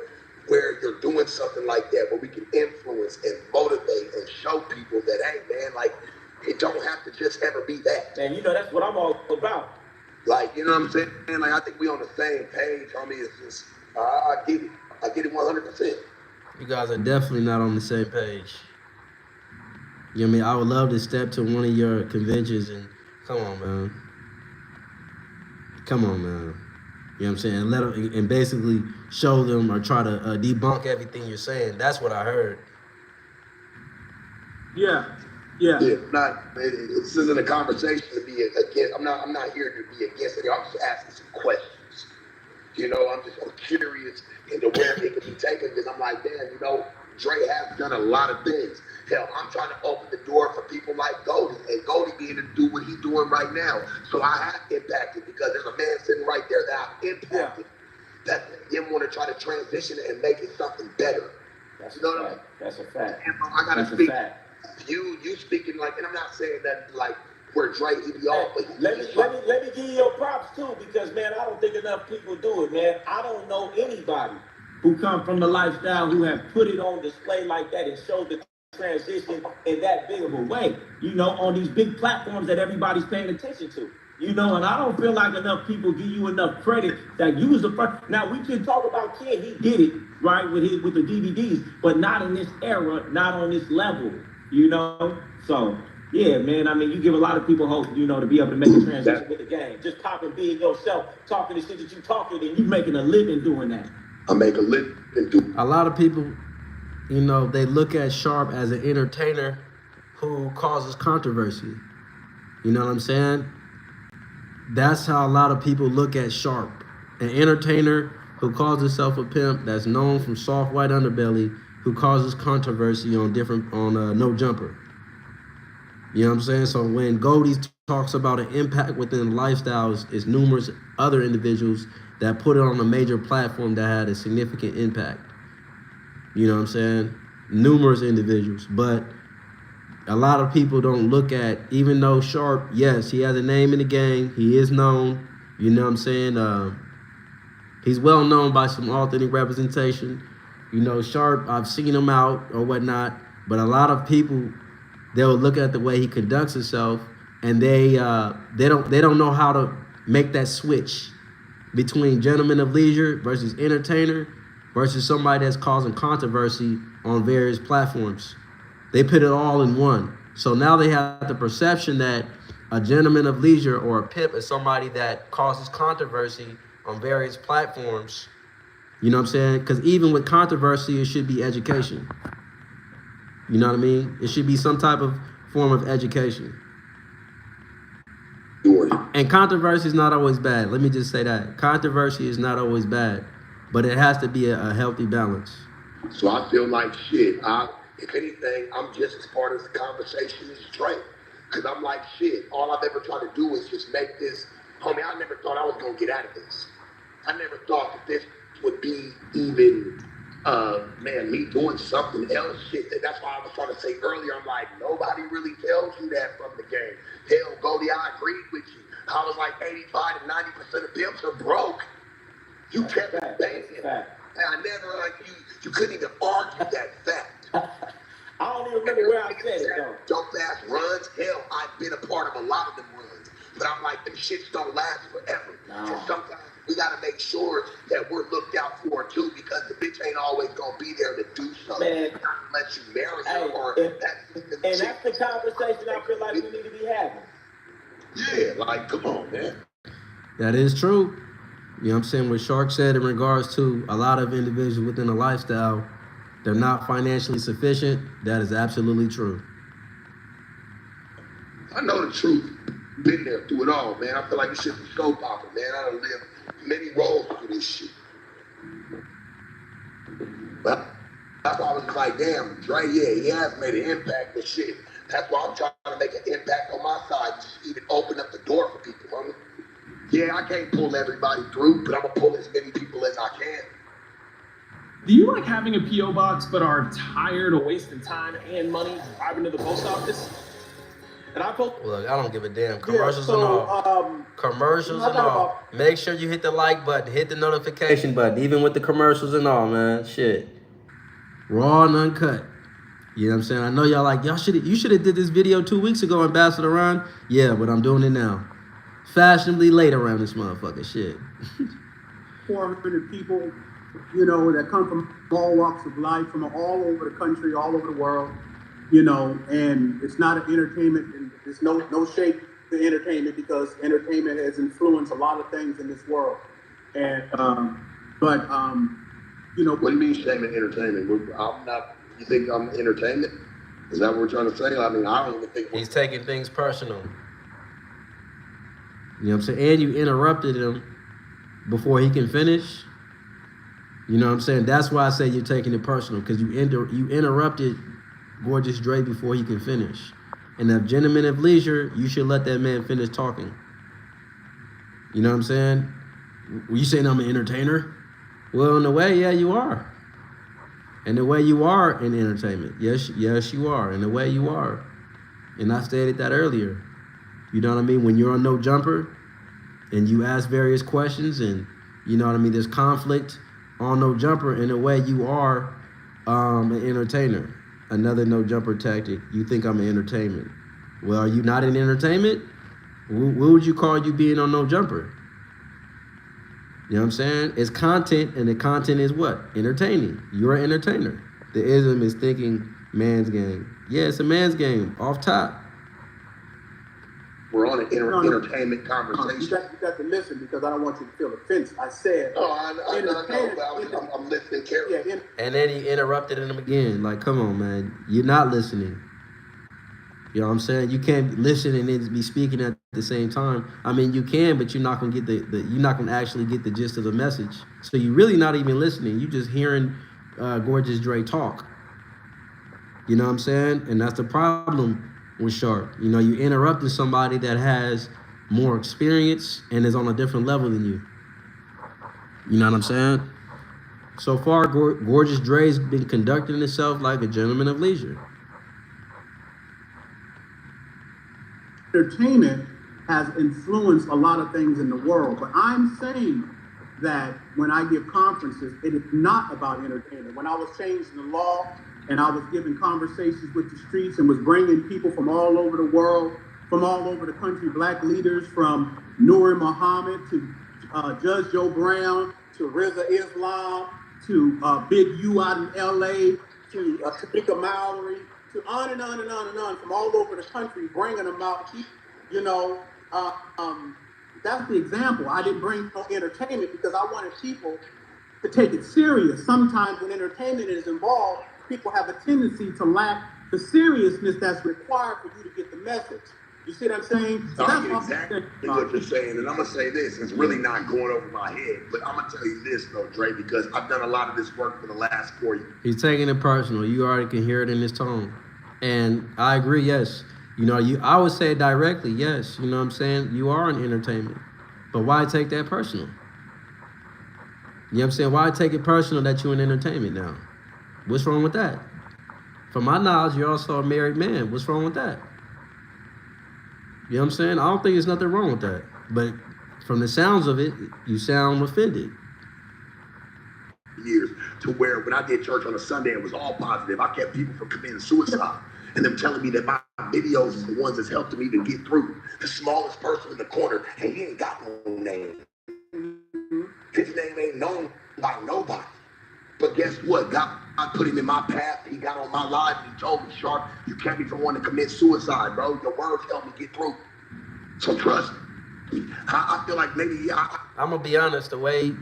where you're doing something like that, where we can influence and motivate and show people that, hey, man, like, it don't have to just ever be that. And you know, that's what I'm all about. Like, you know what I'm saying? Like, I think we on the same page, homie. It's just, I get it. I get it 100%. You guys are definitely not on the same page. You know what I mean? I would love to step to one of your conventions and come on, man. Come on, man. You know what I'm saying? And let them, and basically show them or try to debunk everything you're saying. That's what I heard. Yeah. Yeah, this isn't a conversation to be against. I'm not here to be against it. I'm just asking some questions. You know, I'm curious into where it can be taken because I'm like, damn, you know, Dre has done a lot of things. Hell, I'm trying to open the door for people like Goldie, and Goldie being able to do what he's doing right now. So I have impacted because there's a man sitting right there that I've impacted. That him want to try to transition it and make it something better. That's You know a what I fact. That's a fact. mean? I gotta That's a speak. fact. You speaking like, and I'm not saying that like where Dre he be off, but Let me give you your props too, because man, I don't think enough people do it, man. I don't know anybody who come from the lifestyle who have put it on display like that and showed the transition in that big of a way, you know, on these big platforms that everybody's paying attention to. You know, and I don't feel like enough people give you enough credit that you was the first. Now we can talk about Kid, he did it right with the DVDs, but not in this era, not on this level, you know. So yeah, man, I mean, you give a lot of people hope, you know, to be able to make a transition with the game. Just popping, being yourself, talking the shit that you talking, and you making a living doing that. I make a living do. A lot of people, you know, they look at Sharp as an entertainer who causes controversy. You know what I'm saying? That's how a lot of people look at Sharp. An entertainer who calls himself a pimp that's known from soft white underbelly who causes controversy on No Jumper. You know what I'm saying? So when Goldie talks about an impact within lifestyles, it's numerous other individuals that put it on a major platform that had a significant impact. You know what I'm saying? Numerous individuals. But a lot of people don't look at, even though Sharp, yes, he has a name in the game. He is known. You know what I'm saying? He's well known by some authentic representation. You know, Sharp, I've seen him out or whatnot. But a lot of people, they'll look at the way he conducts himself, and they don't know how to make that switch between gentleman of leisure versus entertainer versus somebody that's causing controversy on various platforms. They put it all in one. So now they have the perception that a gentleman of leisure or a pimp is somebody that causes controversy on various platforms. You know what I'm saying? Because even with controversy, it should be education. You know what I mean? It should be some type of form of education. And controversy is not always bad. Let me just say that. Controversy is not always bad, but it has to be a healthy balance. So I feel like shit. If anything, I'm just as part of the conversation as Dre. Because I'm like, shit, all I've ever tried to do is just make this. Homie, I never thought I was going to get out of this. I never thought that this would be even, me doing something else. Shit, that's why I was trying to say earlier, I'm like, nobody really tells you that from the game. Hell, Goldie, I agreed with you. I was like 85 to 90% of pimps are broke. You kept saying it. And I never, you couldn't even argue that fact. I don't even remember where I said it though. Dope ass runs. Hell, I've been a part of a lot of them runs. But I'm like, them shits don't last forever. No. And sometimes we gotta make sure that we're looked out for too, because the bitch ain't always gonna be there to do something. Man. Not let you marry her Hey, or and that's that's the conversation I feel like we need to be having. yeah, like come on, man. That is true. You know what I'm saying? What Shark said in regards to a lot of individuals within a lifestyle, they're not financially sufficient. That is absolutely true. I know the truth. Been there through it all, man. I feel like this shit is so popular, man. I done lived many roles through this shit. But that's why I was just like, damn, Dre, yeah, he has made an impact, but shit. That's why I'm trying to make an impact on my side, just even open up the door for people, homie. Yeah, I can't pull everybody through, but I'm gonna pull as many people as I can. Do you like having a P.O. box but are tired of wasting time and money driving to the post office? And I post. Look, I don't give a damn. Commercials and all. Commercials and all. Make sure you hit the like button, hit the notification button, even with the commercials and all, man. Shit. Raw and uncut. You know what I'm saying? I know y'all like, you should have did this video 2 weeks ago, Ambassador Ron. Yeah, but I'm doing it now. Fashionably late around this motherfucker shit. 400 people, you know, that come from all walks of life, from all over the country, all over the world, you know, and it's not an entertainment, and there's no shade to entertainment, because entertainment has influenced a lot of things in this world. And, you know. What do you mean shame and entertainment? I'm not, you think I'm entertainment? Is that what we're trying to say? I mean, I don't even think. He's taking things personal. You know what I'm saying? And you interrupted him before he can finish. You know what I'm saying? That's why I say you're taking it personal, because you interrupted Gorgeous Dre before he can finish. And if gentlemen of leisure, you should let that man finish talking. You know what I'm saying? Were you saying I'm an entertainer? Well, in a way, yeah, you are. In the way you are in entertainment. Yes, you are. In the way you are. And I stated that earlier. You know what I mean? When you're on No Jumper and you ask various questions and, you know what I mean, there's conflict on No Jumper, in a way you are an entertainer. Another No Jumper tactic. You think I'm an entertainment. Well, are you not in entertainment? What would you call you being on No Jumper? You know what I'm saying? It's content, and the content is what? Entertaining. You're an entertainer. The ism is thinking man's game. Yeah, it's a man's game, off top. We're on an entertainment conversation. You got to listen, because I don't want you to feel offensive. I said, I know, but I'm listening carefully. Yeah, and then he interrupted him again. Like, come on, man. You're not listening. You know what I'm saying? You can't listen and then be speaking at the same time. I mean, you can, but you're not gonna get you're not gonna actually get the gist of the message. So you're really not even listening. You're just hearing Gorgeous Dre talk. You know what I'm saying? And that's the problem with Shark. You know, you interrupted somebody that has more experience and is on a different level than you. You know what I'm saying? So far, Gorgeous Dre's been conducting himself like a gentleman of leisure. entertainment has influenced a lot of things in the world, but I'm saying that when I give conferences, it is not about entertainment. When I was changing the law and I was giving conversations with the streets and was bringing people from all over the world, from all over the country, black leaders from Nuri Muhammad to Judge Joe Brown to Reza Islam to Big U out in LA to Tamika Mallory, to on and on and on and on, from all over the country, bringing them out. You know, that's the example. I didn't bring no entertainment because I wanted people to take it serious. Sometimes when entertainment is involved, people have a tendency to lack the seriousness that's required for you to get the message. You see what I'm saying? So I get exactly what you're saying, and I'm gonna say this. It's really not going over my head, but I'm gonna tell you this though, Dre, because I've done a lot of this work for the last 4 years. He's taking it personal. You already can hear it in his tone, and I agree. Yes, you know, I would say it directly. Yes, you know what I'm saying. You are an entertainment, but why take that personal? You know what I'm saying? Why take it personal that you're in entertainment now? What's wrong with that? From my knowledge, you're also a married man. What's wrong with that? You know what I'm saying? I don't think there's nothing wrong with that. But from the sounds of it, you sound offended. Years to to where when I did church on a Sunday, it was all positive. I kept people from committing suicide and them telling me that my videos is the ones that's helped me to get through. The smallest person in the corner, and he ain't got no name. His name ain't known by nobody. But guess what? God put him in my path. He got on my life and he told me, Sharp, you kept me from wanting to commit suicide, bro. Your words helped me get through. So trust me. I feel like maybe I'm gonna be honest. The way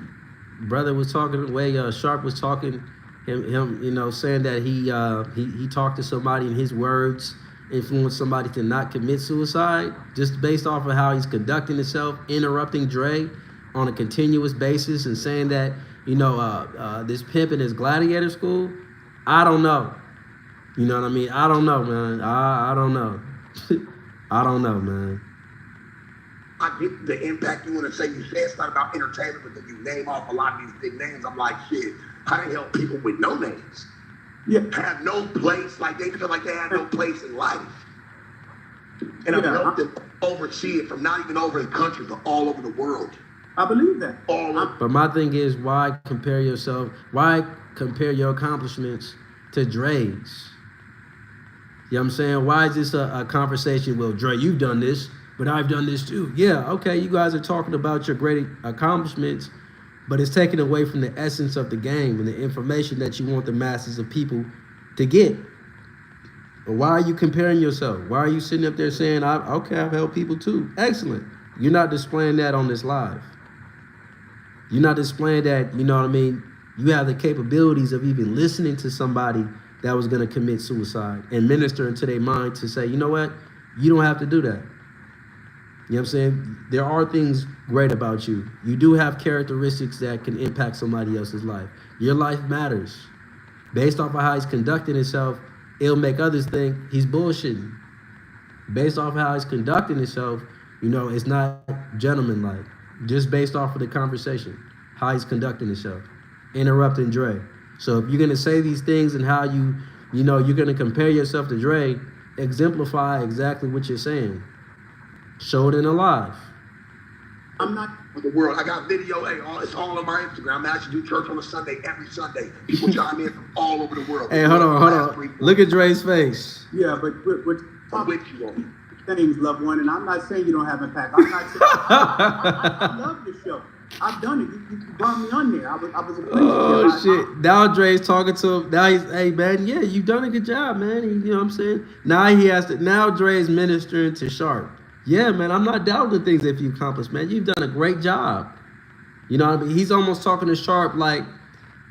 brother was talking, the way Sharp was talking, him, you know, saying that he talked to somebody and his words influenced somebody to not commit suicide, just based off of how he's conducting himself, interrupting Dre on a continuous basis and saying that, you know, this pimp in his gladiator school. I don't know. You know what I mean? I don't know, man. I don't know. I don't know, man. I get the impact you want to say. You say it's not about entertainment, but then you name off a lot of these big names. I'm like, shit, I didn't help people with no names. Yeah. Have no place, like they feel like they have no place in life. And I've helped them oversee it from not even over the country, but all over the world. I believe that. But my thing is, why compare yourself? Why compare your accomplishments to Dre's? You know what I'm saying? Why is this a conversation? Well, Dre, you've done this, but I've done this too. Yeah, okay, you guys are talking about your great accomplishments, but it's taken away from the essence of the game and the information that you want the masses of people to get. But why are you comparing yourself? Why are you sitting up there saying, I've helped people too? Excellent. You're not displaying that on this live. You're not displaying that, you know what I mean? You have the capabilities of even listening to somebody that was going to commit suicide and minister into their mind to say, you know what? You don't have to do that. You know what I'm saying? There are things great about you. You do have characteristics that can impact somebody else's life. Your life matters. Based off of how he's conducting himself, it'll make others think he's bullshitting. Based off of how he's conducting himself, you know, it's not gentlemanlike. Just based off of the conversation, how he's conducting himself, interrupting Dre. So if you're gonna say these things and how you know, you're gonna compare yourself to Dre, exemplify exactly what you're saying. Show it in a live. I'm not with the world. I got video. Hey, it's all on my Instagram. I actually do church on a Sunday, every Sunday. People chime in from all over the world. Hey, hold on. Look at Dre's face. Yeah, but we're I'm with you on things, loved one, and I'm not saying you don't have impact. I'm not saying I love the show. I've done it. You brought me on there. I was a Oh shit! Now Dre's talking to him. Now he's, hey man, yeah, you've done a good job, man. You know what I'm saying? Now he has to. Now Dre's ministering to Sharp. Yeah, man, I'm not doubting the things that you've accomplished, man. You've done a great job. You know what I mean? He's almost talking to Sharp like,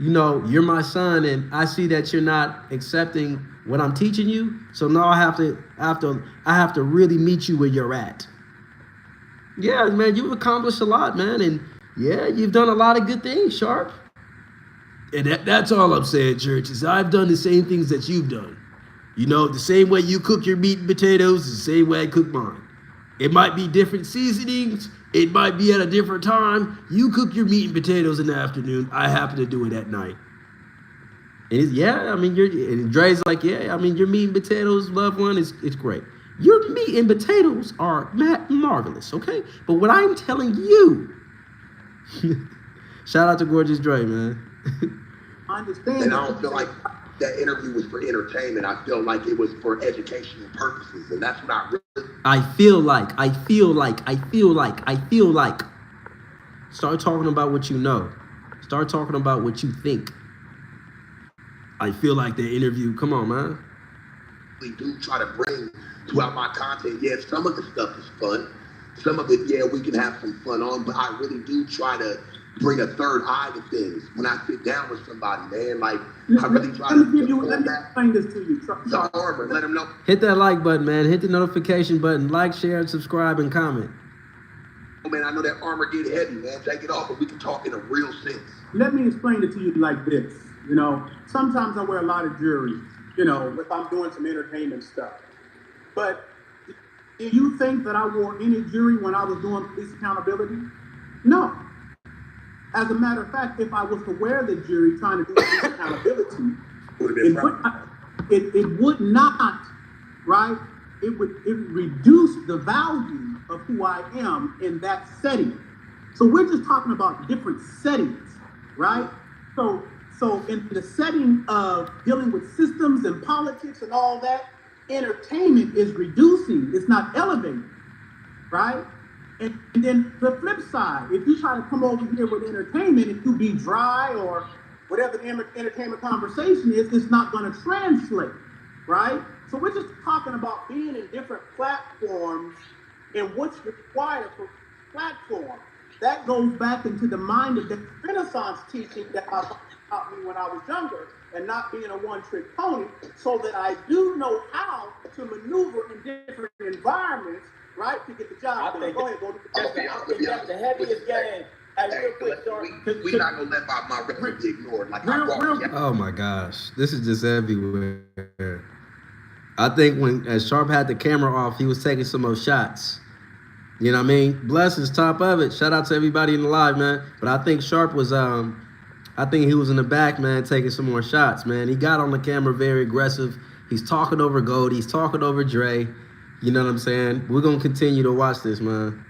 you know, you're my son, and I see that you're not accepting what I'm teaching you. So now I have to really meet you where you're at. Yeah, man, you've accomplished a lot, man, and yeah, you've done a lot of good things, Sharp. And that's all I'm saying, church, is I've done the same things that you've done. You know, the same way you cook your meat and potatoes is the same way I cook mine. It might be different seasonings. It might be at a different time. You cook your meat and potatoes in the afternoon. I happen to do it at night. And yeah, I mean, and Dre's like, yeah, I mean, your meat and potatoes, loved one, it's great. Your meat and potatoes are marvelous, okay? But what I'm telling you, shout out to Gorgeous Dre, man. I understand. And I don't feel like that interview was for entertainment. I feel like it was for educational purposes, and that's what I really. I feel like. Start talking about what you know. Start talking about what you think. I feel like the interview. Come on, man. We do try to bring throughout my content. Yeah, some of the stuff is fun. Some of it, yeah, we can have some fun on, but I really do try to bring a third eye to things when I sit down with somebody, man. Like, I really try to let me explain this to you. The armor, let them know. Hit that like button, man. Hit the notification button. Like, share, and subscribe, and comment. Oh, man, I know that armor get heavy, man. Take it off, but we can talk in a real sense. Let me explain it to you like this. You know, sometimes I wear a lot of jewelry, you know, if I'm doing some entertainment stuff. But do you think that I wore any jewelry when I was doing police accountability? No. As a matter of fact, if I was to wear the jewelry trying to do police accountability, it would not, right? It would reduce the value of who I am in that setting. So we're just talking about different settings, right? So So in the setting of dealing with systems and politics and all that, entertainment is reducing, it's not elevating, right? And then the flip side, if you try to come over here with entertainment and you be dry or whatever the entertainment conversation is, it's not going to translate, right? So we're just talking about being in different platforms and what's required for platform. That goes back into the mind of the Renaissance teaching that I taught me when I was younger, and not being a one-trick pony, so that I do know how to maneuver in different environments, right, to get the job done. Go ahead, That's the heaviest game. Hey, real quick, sorry. We're not gonna let my record be ignored. Like Oh my gosh, this is just everywhere. I think as Sharp had the camera off, he was taking some more shots. You know what I mean? Blessings, top of it. Shout out to everybody in the live, man. But I think Sharp was, I think he was in the back, man, taking some more shots, man. He got on the camera very aggressive. He's talking over Goldie. He's talking over Dre. You know what I'm saying? We're going to continue to watch this, man.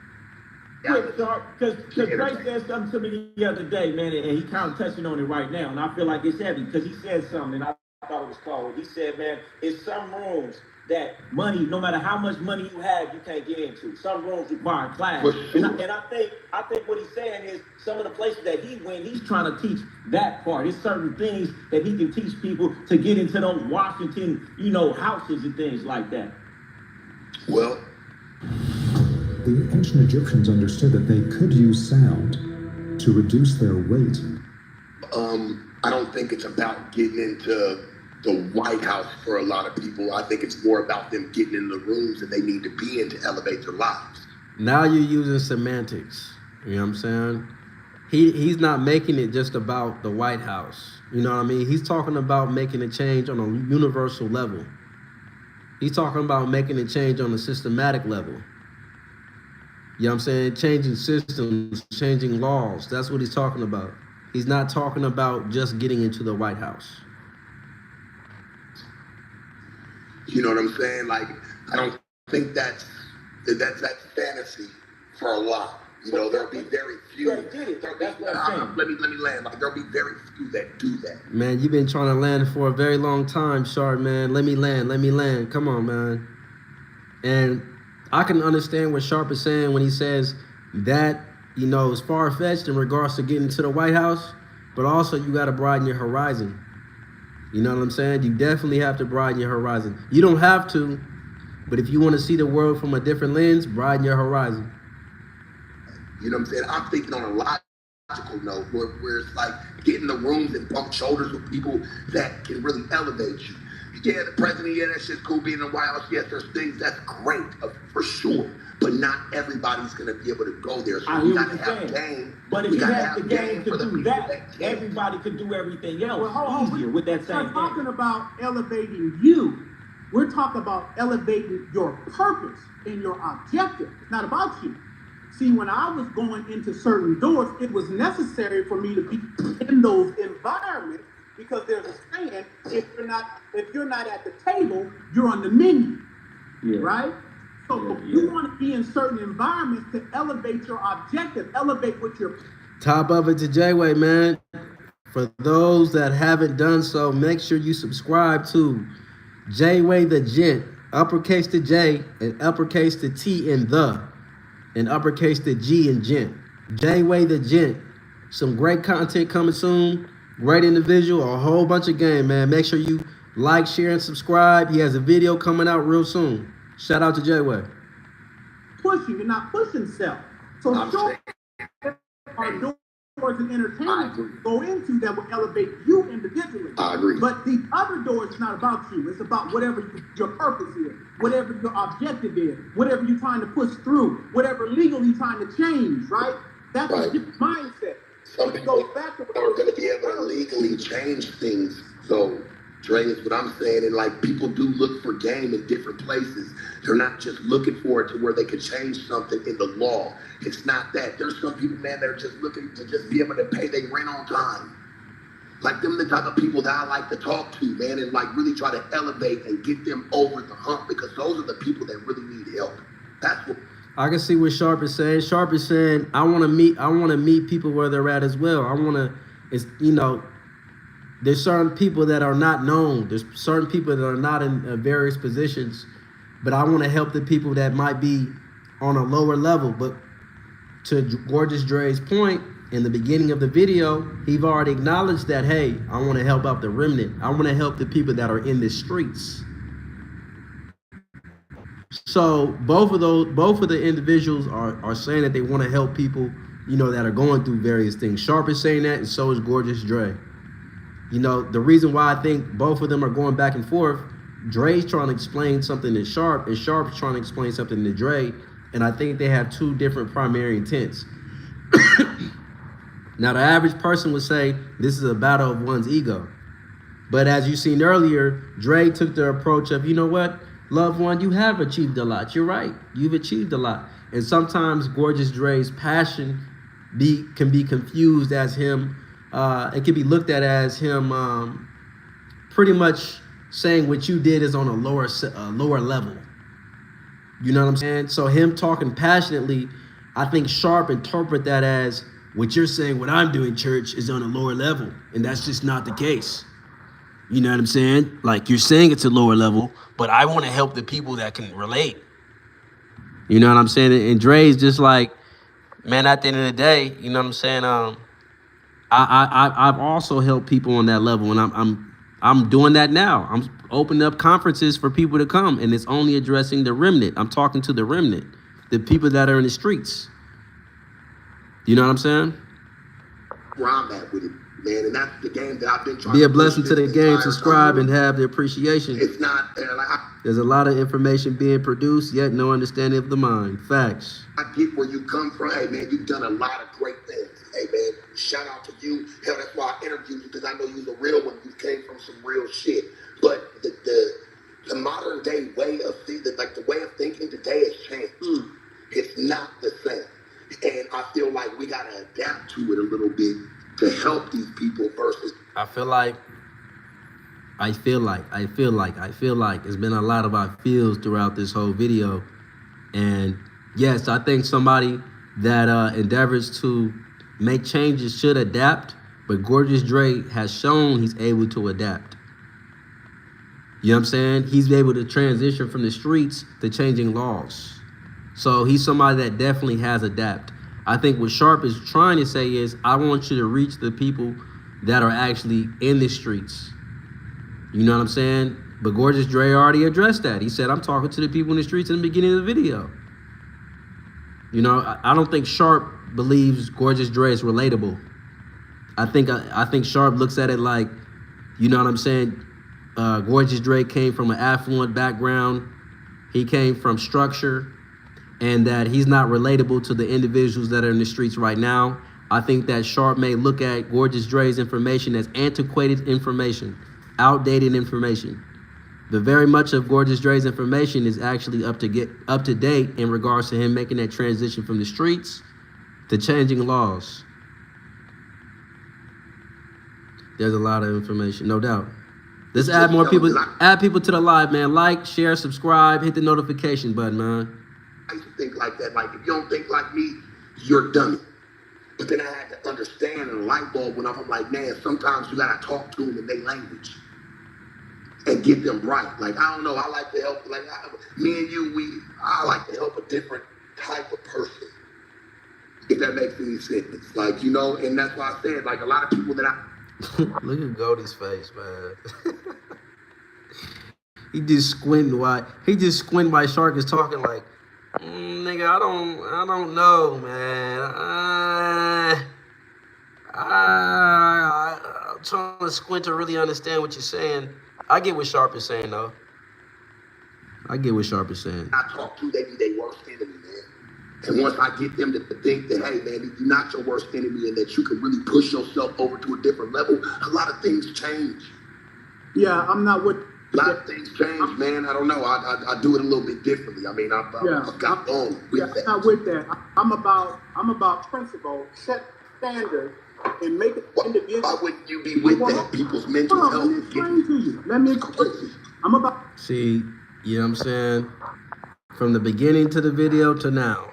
Quick, because Dre said something to me the other day, man, and he kind of touching on it right now, and I feel like it's heavy because he said something, and I thought it was cold. He said, man, it's some rooms that money, no matter how much money you have, you can't get into. Some rooms require class. Sure. And I think what he's saying is some of the places that he went, he's trying to teach that part. There's certain things that he can teach people to get into those Washington, houses and things like that. Well, the ancient Egyptians understood that they could use sound to reduce their weight. I don't think it's about getting into the White House for a lot of people. I think it's more about them getting in the rooms that they need to be in to elevate their lives. Now you're using semantics. You know what I'm saying? He's not making it just about the White House. You know what I mean? He's talking about making a change on a universal level. He's talking about making a change on a systematic level. You know what I'm saying? Changing systems, changing laws. That's what he's talking about. He's not talking about just getting into the White House. You know what I'm saying? Like, I don't think that's fantasy for a lot. You know, there'll be very few. Let me land. Like, there'll be very few that do that. Man, you've been trying to land for a very long time, Sharp, man. Let me land. Come on, man. And I can understand what Sharp is saying when he says that, is far-fetched in regards to getting to the White House, but also you got to broaden your horizon. You know what I'm saying? You definitely have to broaden your horizon. You don't have to, but if you want to see the world from a different lens, broaden your horizon. You know what I'm saying? I'm thinking on a logical note where it's like get in the rooms and bump shoulders with people that can really elevate you. Yeah, the president, that shit's cool being in the White House. Yes, there's things that's great, for sure. But not everybody's going to be able to go there. So we got to have game. But if you have the game to do that, everybody could do everything else easier with that same thing. We're talking about elevating you. We're talking about elevating your purpose and your objective. It's not about you. See, when I was going into certain doors, it was necessary for me to be in those environments because there's a saying, if you're not at the table, you're on the menu, right? So you want to be in certain environments to elevate your objective, elevate what you're... Top of it to J-Way, man. For those that haven't done so, make sure you subscribe to J-Way the Gent, uppercase the J and uppercase the T in the, and uppercase the G in Gent. J-Way the Gent. Some great content coming soon. Great individual, a whole bunch of game, man. Make sure you like, share, and subscribe. He has a video coming out real soon. Shout out to J-Way. Pushing, you're not pushing self. So sure, our doors of entertainment go into that will elevate you individually. I agree. But the other door is not about you. It's about whatever your purpose is, whatever your objective is, whatever you're trying to push through, whatever legally you're trying to change, right? That's a different mindset. Some people are going to be able to legally change things. So, Dre, is what I'm saying. And like, people do look for game in different places. They're not just looking for it to where they could change something in the law. It's not that. There's some people, man, that are just looking to just be able to pay their rent on time. Like, them the type of people that I like to talk to, man, and like really try to elevate and get them over the hump, because those are the people that really need help. That's what I can see what Sharp is saying. Sharp is saying, I want to meet people where they're at as well. I want to, there's certain people that are not known. There's certain people that are not in various positions, but I want to help the people that might be on a lower level. But to Gorgeous Dre's point, in the beginning of the video, he've already acknowledged that, hey, I want to help out the remnant. I want to help the people that are in the streets. So both of the individuals are saying that they want to help people, you know, that are going through various things. Sharp is saying that, and so is Gorgeous Dre. You know, the reason why I think both of them are going back and forth, Dre's trying to explain something to Sharp, and Sharp's trying to explain something to Dre, and I think they have two different primary intents. Now, the average person would say this is a battle of one's ego. But as you seen earlier, Dre took the approach of, you know what, loved one, you have achieved a lot. You're right. You've achieved a lot. And sometimes Gorgeous Dre's passion can be confused as him. It can be looked at as him pretty much saying what you did is on a lower level. You know what I'm saying? So him talking passionately, I think Sharp interpret that as what you're saying, what I'm doing, church, is on a lower level. And that's just not the case. You know what I'm saying? Like, you're saying it's a lower level, but I want to help the people that can relate. You know what I'm saying? And Dre's just like, man, at the end of the day, you know what I'm saying? I've also helped people on that level, and I'm doing that now. I'm opening up conferences for people to come, and it's only addressing the remnant. I'm talking to the remnant, the people that are in the streets. You know what I'm saying? Where I'm at with it, man, and that's the game that I've been trying Be to a blessing to the game, subscribe, time. and have the appreciation. It's not There's a lot of information being produced, yet no understanding of the mind. Facts. I get where you come from. Hey, man, you've done a lot of great things. Hey, man, shout out to you. Hell, that's why I interviewed you, because I know you're the real one. You came from some real shit. But the modern day way of thinking, like the way of thinking today has changed. It's not the same. And I feel like we got to adapt to it a little bit to help these people versus. I feel like it's been a lot of I feels throughout this whole video. And yes, I think somebody that endeavors to make changes should adapt, but Gorgeous Dre has shown he's able to adapt. You know what I'm saying? He's able to transition from the streets to changing laws. So he's somebody that definitely has adapt. I think what Sharp is trying to say is, I want you to reach the people that are actually in the streets. You know what I'm saying? But Gorgeous Dre already addressed that. He said, I'm talking to the people in the streets in the beginning of the video. You know, I don't think Sharp believes Gorgeous Dre is relatable. I think Sharp looks at it like, you know what I'm saying? Gorgeous Dre came from an affluent background. He came from structure, and that he's not relatable to the individuals that are in the streets right now. I think that Sharp may look at Gorgeous Dre's information as antiquated information, outdated information. But very much of Gorgeous Dre's information is actually up to date in regards to him making that transition from the streets to changing laws. There's a lot of information, no doubt. Let's add more people. Add people to the live, man. Like, share, subscribe, hit the notification button, man. I used to think like that. Like, if you don't think like me, you're dummy. But then I had to understand, and a light bulb went off. I'm like, man, sometimes you gotta talk to them in their language and get them right. Like, I don't know. I like to help. Like, me and you, I like to help a different type of person. If that makes any sense. Like, you know, and that's why I said, like, a lot of people that Look at Goldie's face, man. He just squinting while Shark is talking like, nigga, I don't know, man. I'm trying to squint to really understand what you're saying. I get what Sharp is saying, though. I get what Sharp is saying. I talk to, they be their worst enemy, man. And once I get them to think that, hey, man, you're not your worst enemy and that you can really push yourself over to a different level, a lot of things change. Yeah, I'm not with. A lot of things change, man. I don't know. I do it a little bit differently. I mean, I've got on with that. I'm not with that. I'm about principle, set standards, and make it individual. Why wouldn't you be with that? People's mental health. Let me explain to you. Let me explain to you. I'm about. See, you know what I'm saying? From the beginning to the video to now,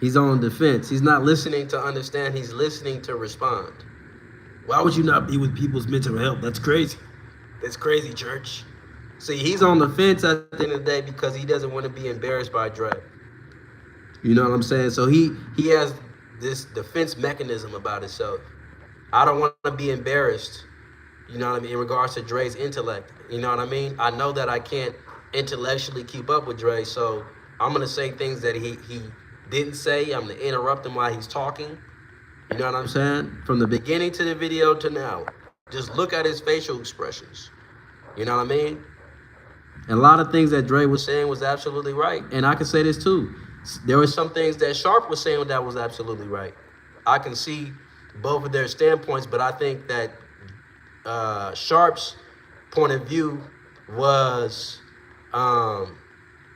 he's on defense. He's not listening to understand. He's listening to respond. Why would you not be with people's mental health? That's crazy. That's crazy, church. See, he's on the fence at the end of the day because he doesn't want to be embarrassed by Dre. You know what I'm saying? So he has this defense mechanism about himself. I don't want to be embarrassed, you know what I mean, in regards to Dre's intellect. You know what I mean? I know that I can't intellectually keep up with Dre, so I'm gonna say things that he didn't say. I'm gonna interrupt him while he's talking. You know what I'm saying? From the beginning to the video to now. Just look at his facial expressions. You know what I mean? And a lot of things that Dre was saying was absolutely right. And I can say this too. There were some things that Sharp was saying that was absolutely right. I can see both of their standpoints, but I think that Sharp's point of view was,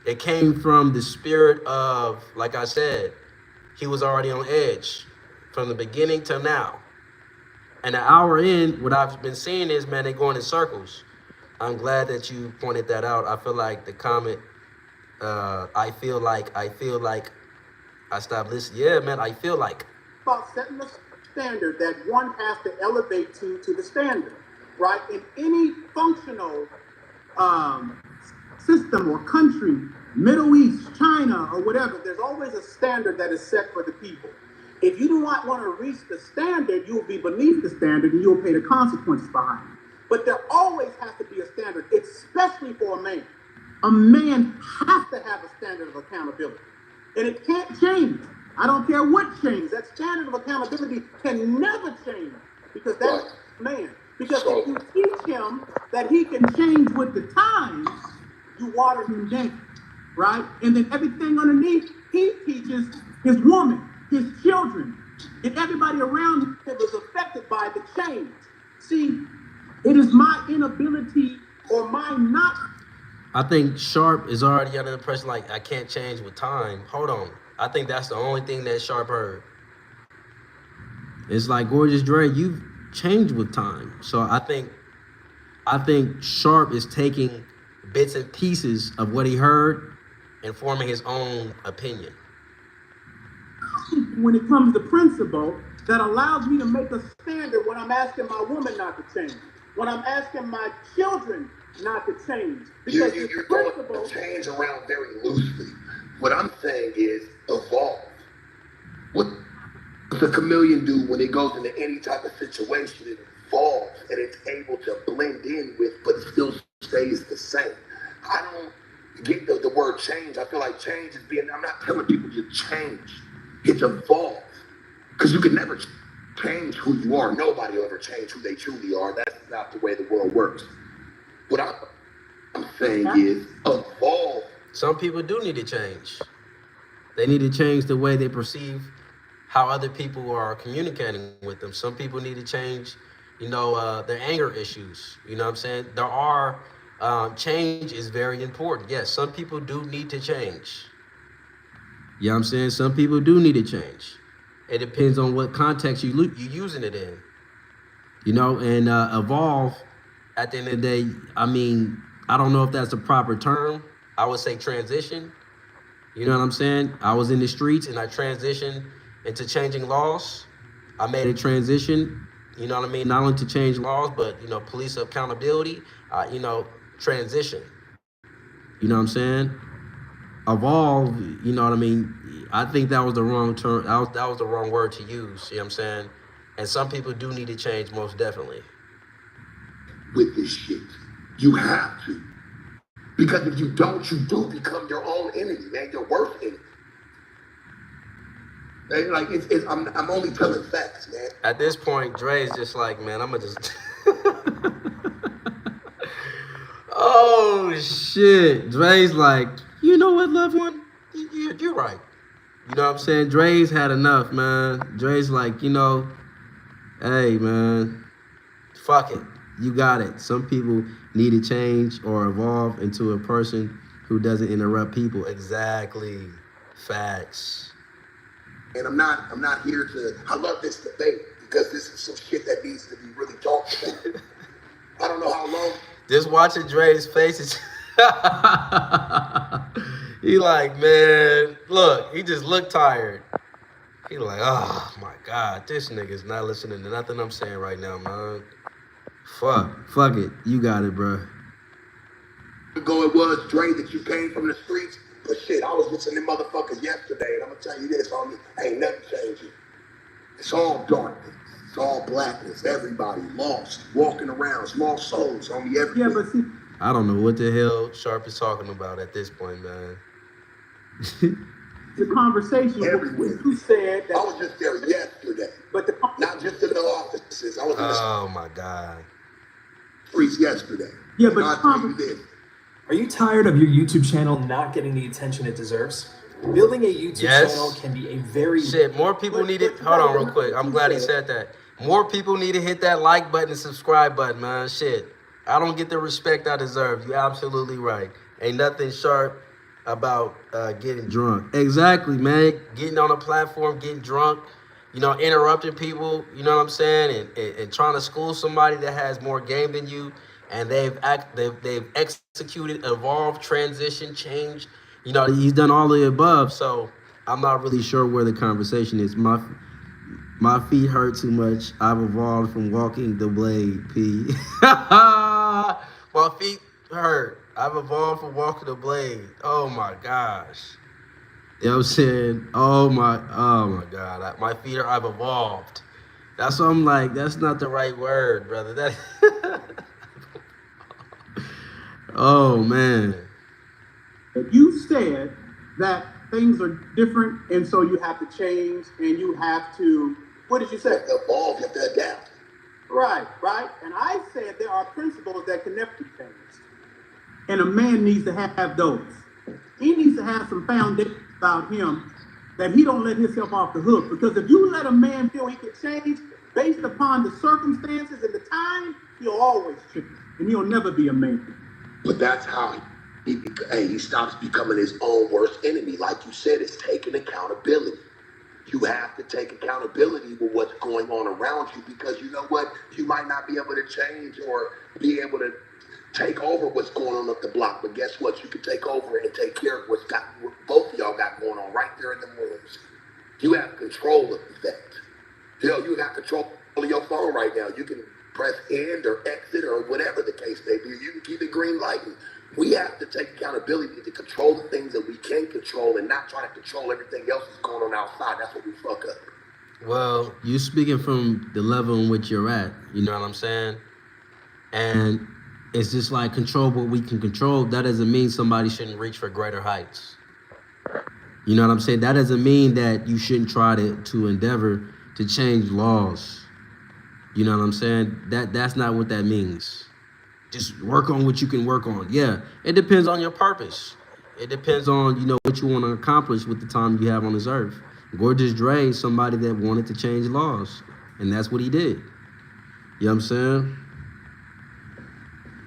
it came from the spirit of, like I said, he was already on edge from the beginning to now. And an hour in, what I've been seeing is, man, they're going in circles. I'm glad that you pointed that out. I feel like the comment, I feel like I stopped listening. Yeah, man, I feel like. About setting the standard that one has to elevate to the standard, right? In any functional system or country, Middle East, China, or whatever, there's always a standard that is set for the people. If you do not want to reach the standard, you will be beneath the standard and you will pay the consequences behind it. But there always has to be a standard, especially for a man. A man has to have a standard of accountability. And it can't change. I don't care what changes. That standard of accountability can never change because that's man. Because if you teach him that he can change with the times, you water him down, right? And then everything underneath, he teaches his woman, his children, and everybody around him that was affected by the change. See, it is my inability or my not. I think Sharp is already under the impression like I can't change with time. Hold on. I think that's the only thing that Sharp heard. It's like, Gorgeous Dre, you've changed with time. So I think Sharp is taking bits and pieces of what he heard and forming his own opinion. When it comes to principle, that allows me to make a standard when I'm asking my woman not to change, when I'm asking my children not to change. Because you're throwing the change around very loosely. What I'm saying is evolve. What does a chameleon do when it goes into any type of situation? It evolves and it's able to blend in with, but still stays the same. I don't get the word change. I feel like change is being, I'm not telling people to change. It's evolve. Because you can never change who you are. Nobody will ever change who they truly are. That's not the way the world works. What I'm saying is evolve. Some people do need to change. They need to change the way they perceive how other people are communicating with them. Some people need to change, their anger issues. You know what I'm saying? There are, change is very important. Yes, some people do need to change. You know what I'm saying? Some people do need to change. It depends on what context you're using it in. And evolve, at the end of the day, I mean, I don't know if that's the proper term. I would say transition. You know what I'm saying? I was in the streets and I transitioned into changing laws. I made a transition, you know what I mean? Not only to change laws, but, police accountability, transition. You know what I'm saying? Evolve, you know what I mean? I think that was the wrong term. That was the wrong word to use, you know what I'm saying? And some people do need to change, most definitely. With this shit, you have to. Because if you don't, you do become your own enemy, man. Your worst enemy. Man, like I'm only telling facts, man. At this point, Dre is just like, man, I'm gonna just. Oh shit, Dre's like, you know what, loved one, you're right. You know what I'm saying? Dre's had enough, man. Dre's like, hey, man, fuck it. You got it. Some people need to change or evolve into a person who doesn't interrupt people. Exactly. Facts. And I'm not here to, I love this debate because this is some shit that needs to be really talked about. I don't know how long. Just watching Dre's faces. He like, man, look, he just looked tired. He like, oh my God, this nigga's not listening to nothing I'm saying right now, man. Fuck it. You got it, bro. Ago it was, Dre, that you came from the streets. But shit, I was listening to motherfuckers yesterday, and I'm gonna tell you this, homie, ain't nothing changing. It's all darkness. It's all blackness. Everybody lost, walking around, small souls, homie. Everything. Yeah, but see, I don't know what the hell Sharp is talking about at this point, man. the conversation Everywhere. you said that I was just there yesterday. but the Not just in the offices. I was in the Oh my God. streets yesterday. Yeah, but And I'll tell you this. Are you tired of your YouTube channel not getting the attention it deserves? Building a YouTube channel can be a very... Shit, more people need it. Hold on real quick. I'm glad he said that. More people need to hit that like button and subscribe button, man. Shit. I don't get the respect I deserve. You're absolutely right. Ain't nothing sharp about getting drunk. Exactly, man. Getting on a platform, getting drunk, you know, interrupting people, you know what I'm saying? And trying to school somebody that has more game than you. And they've executed, evolved, transition, changed. You know, he's done all of the above. So I'm not really sure where the conversation is. My feet hurt too much. I've evolved from walking the blade, P. My feet hurt. I've evolved from walking the blade. Oh my gosh. You know what I'm saying? Oh my God. My feet I've evolved. That's what I'm like, that's not the right word, brother. That oh man. you said that things are different and so you have to change and you have to, what did you say? Evolve, you have to adapt. Right. And I said there are principles that can never be changed. And a man needs to have those. He needs to have some foundation about him that he don't let himself off the hook. Because if you let a man feel he can change based upon the circumstances and the time, he'll always change. And he'll never be a man. But that's how he stops becoming his own worst enemy. Like you said, it's taking accountability. You have to take accountability with what's going on around you, because you know what? You might not be able to change or be able to take over what's going on up the block. But guess what? You can take over and take care of what both of y'all got going on right there in the rooms. You have control of that. Hell, you have control of your phone right now. You can press end or exit or whatever the case may be. You can keep it green lighting. We have to take accountability to control the things that we can control and not try to control everything else that's going on outside. That's what we fuck up. Well, you speaking from the level in which you're at, you know what I'm saying? And it's just like control what we can control. That doesn't mean somebody shouldn't reach for greater heights. You know what I'm saying? That doesn't mean that you shouldn't try to endeavor to change laws. You know what I'm saying? That's not what that means. Just work on what you can work on. Yeah, it depends on your purpose. It depends on, you know, what you want to accomplish with the time you have on this earth. Gorgeous Dre is somebody that wanted to change laws, and that's what he did. You know what I'm saying?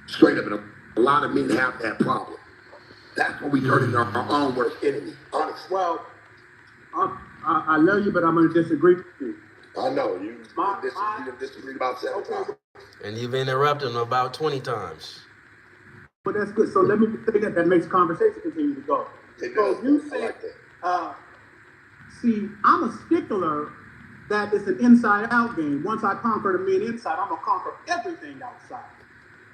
Straight up, and a lot of men have that problem. That's when we turn into our own worst enemy, honestly. Well, I love you, but I'm going to disagree with you. I know, you disagreed about 7 times. And you've interrupted him about 20 times. But that's good. So let me say that makes conversation continue to go. So you said, see, I'm a stickler that it's an inside-out game. Once I conquer the men inside, I'm going to conquer everything outside.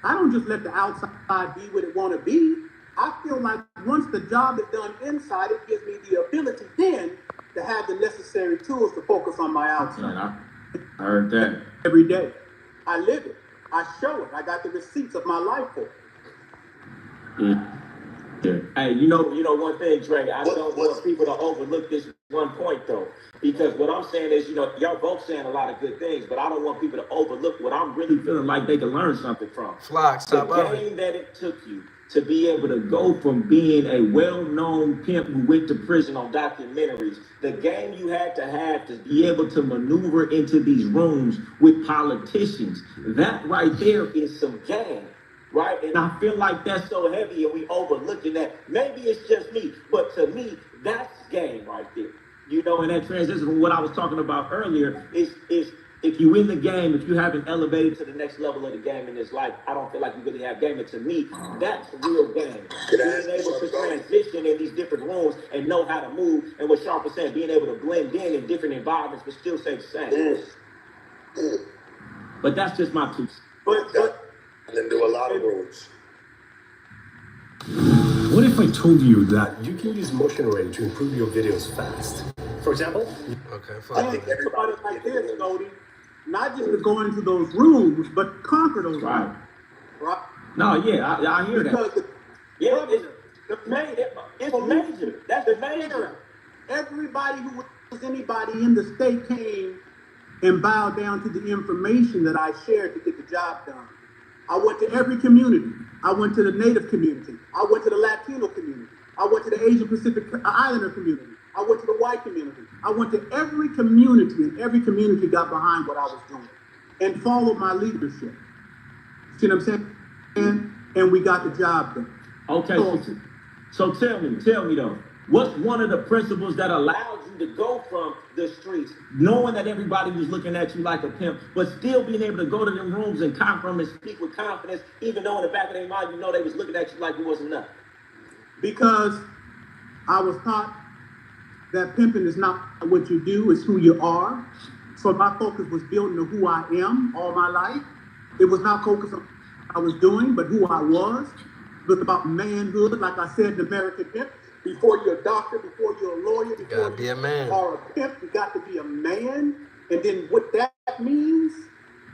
I don't just let the outside be what it want to be. I feel like once the job is done inside, it gives me the ability then to have the necessary tools to focus on my outside. I heard that. Every day. I live it. I show it. I got the receipts of my life for it. Yeah. Hey, you know one thing, Dre, I don't want people to overlook this one point though. Because what I'm saying is, y'all both saying a lot of good things, but I don't want people to overlook what I'm really feeling like they can learn something from. Flock, stop the game that it took you to be able to go from being a well-known pimp who went to prison on documentaries, the game you had to be able to maneuver into these rooms with politicians, that right there is some game, right? And I feel like that's so heavy and we overlooking that. Maybe it's just me, but to me, that's game right there. And that transition from what I was talking about earlier is if you win the game, if you haven't elevated to the next level of the game in this life, I don't feel like you really have game. And to me, that's the real game. Being able to transition in these different rooms and know how to move. And what Sharp was saying, being able to blend in different environments but still stay the same. But that's just my 2 cents. And then do a lot of rooms. What if I told you that you can use motion array to improve your videos fast? For example, Okay, I think everybody like this, Cody, not just to go into those rooms, but conquer those rooms. Right? No, yeah, I hear Because that. It's major. That's the major. everybody who was anybody in the state came and bowed down to the information that I shared to get the job done. I went to every community. I went to the Native community. I went to the Latino community. I went to the Asian Pacific Islander community. I went to the white community. I went to every community, and every community got behind what I was doing and followed my leadership. See what I'm saying? And we got the job done. Okay, so tell me though, what's one of the principles that allowed you to go from the streets, knowing that everybody was looking at you like a pimp, but still being able to go to them rooms and conquer them and speak with confidence, even though in the back of their mind you know they was looking at you like you wasn't nothing? Because I was taught that pimping is not what you do, it's who you are. So my focus was building to who I am all my life. It was not focused on what I was doing, but who I was. It was about manhood, like I said, the American pimp. Before you're a doctor, before you're a lawyer, before be a man. you are a pimp, you got to be a man. And then what that means,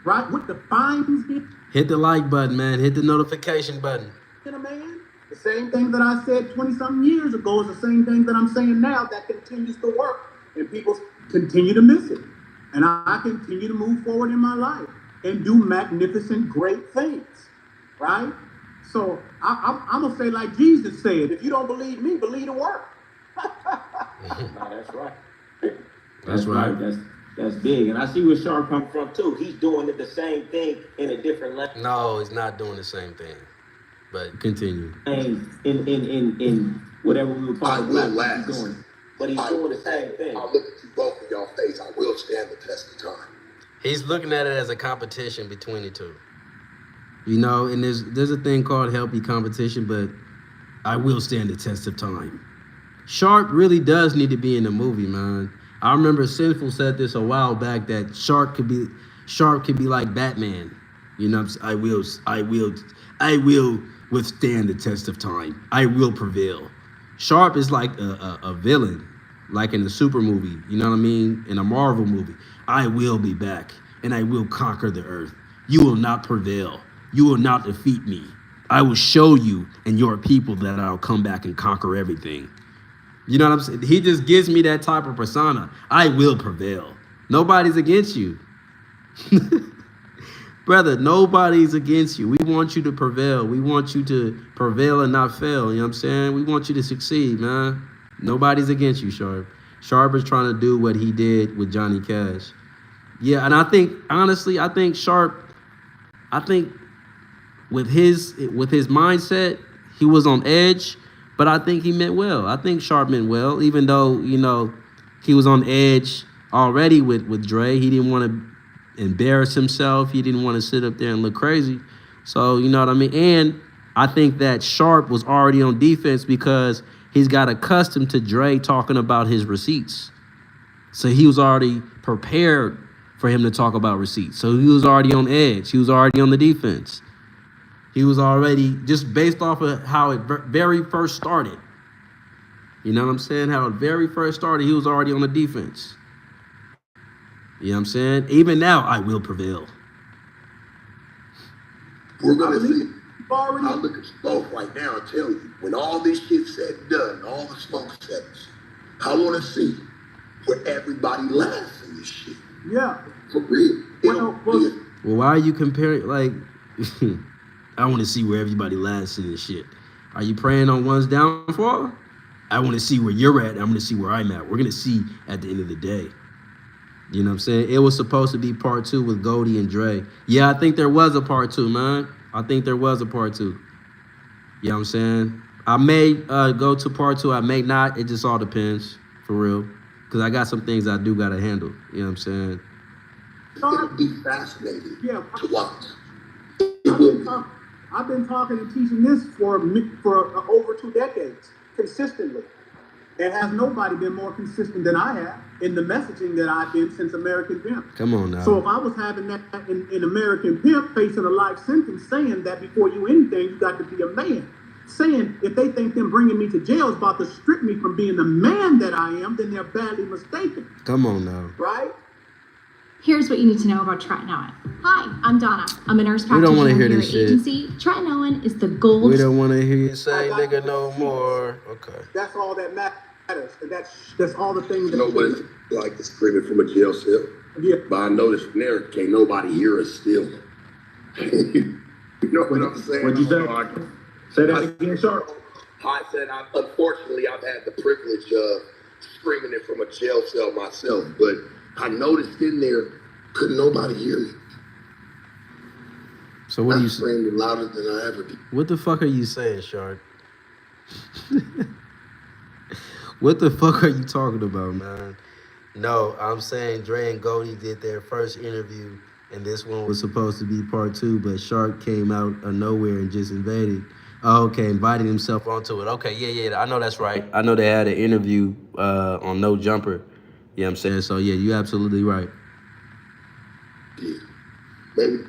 right? What defines it Hit the like button, man. Hit the notification button. in a man? The same thing that I said 20-something years ago is the same thing that I'm saying now that continues to work. And people continue to miss it. And I continue to move forward in my life and do magnificent, great things, right? So I'm going to say like Jesus said, if you don't believe me, believe the work. No, that's right. That's right. That's big. And I see where Sharp come from too. He's doing it the same thing in a different level. No, he's not doing the same thing. But continue. In whatever we were talking will about, last. he's doing. But he's doing the same thing. I'll look at you both in your face. I will stand the test of time. He's looking at it as a competition between the two. You know, and there's a thing called healthy competition, but I will stand the test of time. Sharp really does need to be in the movie, man. I remember Sinful said this a while back that Sharp could be like Batman. You know, I will withstand the test of time. I will prevail. Sharp is like a villain, like in a super movie. You know what I mean? In a Marvel movie. I will be back, and I will conquer the earth. You will not prevail. You will not defeat me. I will show you and your people that I'll come back and conquer everything. You know what I'm saying? He just gives me that type of persona. I will prevail. Nobody's against you. Brother, nobody's against you. We want you to prevail. We want you to prevail and not fail. You know what I'm saying? We want you to succeed, man. Nobody's against you, Sharp. Sharp is trying to do what he did with Johnny Cash. Yeah, and I think, honestly, Sharp, with his mindset, he was on edge, but I think he meant well. I think Sharp meant well, even though, you know, he was on edge already with Dre. He didn't want to embarrass himself. He didn't want to sit up there and look crazy. So, you know what I mean? And I think that Sharp was already on defense because he's got accustomed to Dre talking about his receipts. So he was already prepared for him to talk about receipts. So he was already on edge. He was already on the defense. He was already, just based off of how it very first started. You know what I'm saying? How it very first started, he was already on the defense. You know what I'm saying? Even now, I will prevail. We're going to see. I'll look at you both right now and tell you, when all this shit's said and done, all the smoke settles, I want to see where everybody laughs in this shit. Yeah. For real. Well, why are you comparing, like, I want to see where everybody laughs in this shit. Are you praying on one's downfall? I want to see where you're at. I'm going to see where I'm at. We're going to see at the end of the day. You know what I'm saying? It was supposed to be part 2 with Goldie and Dre. Yeah, I think there was a part 2, man. I think there was a part 2. You know what I'm saying? I may go to part 2. I may not. It just all depends, for real. Because I got some things I do got to handle. You know what I'm saying? It'll be fascinating Yeah. to watch. I've been talking and teaching this for over 2 decades, consistently. And has nobody been more consistent than I have in the messaging that I've been since American Pimp. Come on now. So if I was having that in American Pimp, facing a life sentence, saying that before you anything, you got to be a man. Saying if they think them bringing me to jail is about to strip me from being the man that I am, then they're badly mistaken. Come on now. Right? Here's what you need to know about Tretinoin. Hi, I'm Donna. I'm a nurse We don't wanna practitioner hear here this at shit. agency. Tretinoin is the gold. We don't want to hear you say nigga no more. Okay. That's all that matters. That's all the things. You know what it's like to screaming from a jail cell? Yeah. But I noticed from there, can't nobody hear us still. You know what I'm saying? What'd you say? Say that again, Sharp. I said, unfortunately, I've had the privilege of screaming it from a jail cell myself, but I noticed in there, couldn't nobody hear me. So what are I you screamed louder than I ever did. What the fuck are you saying, Shark? What the fuck are you talking about, man? No, I'm saying Dre and Goldie did their first interview, and this one was supposed to be part 2, but Shark came out of nowhere and just invaded. Oh, okay, invited himself onto it. Okay, yeah, I know that's right. I know they had an interview on No Jumper. You know what I'm saying? So, yeah, you're absolutely right. Yeah. Maybe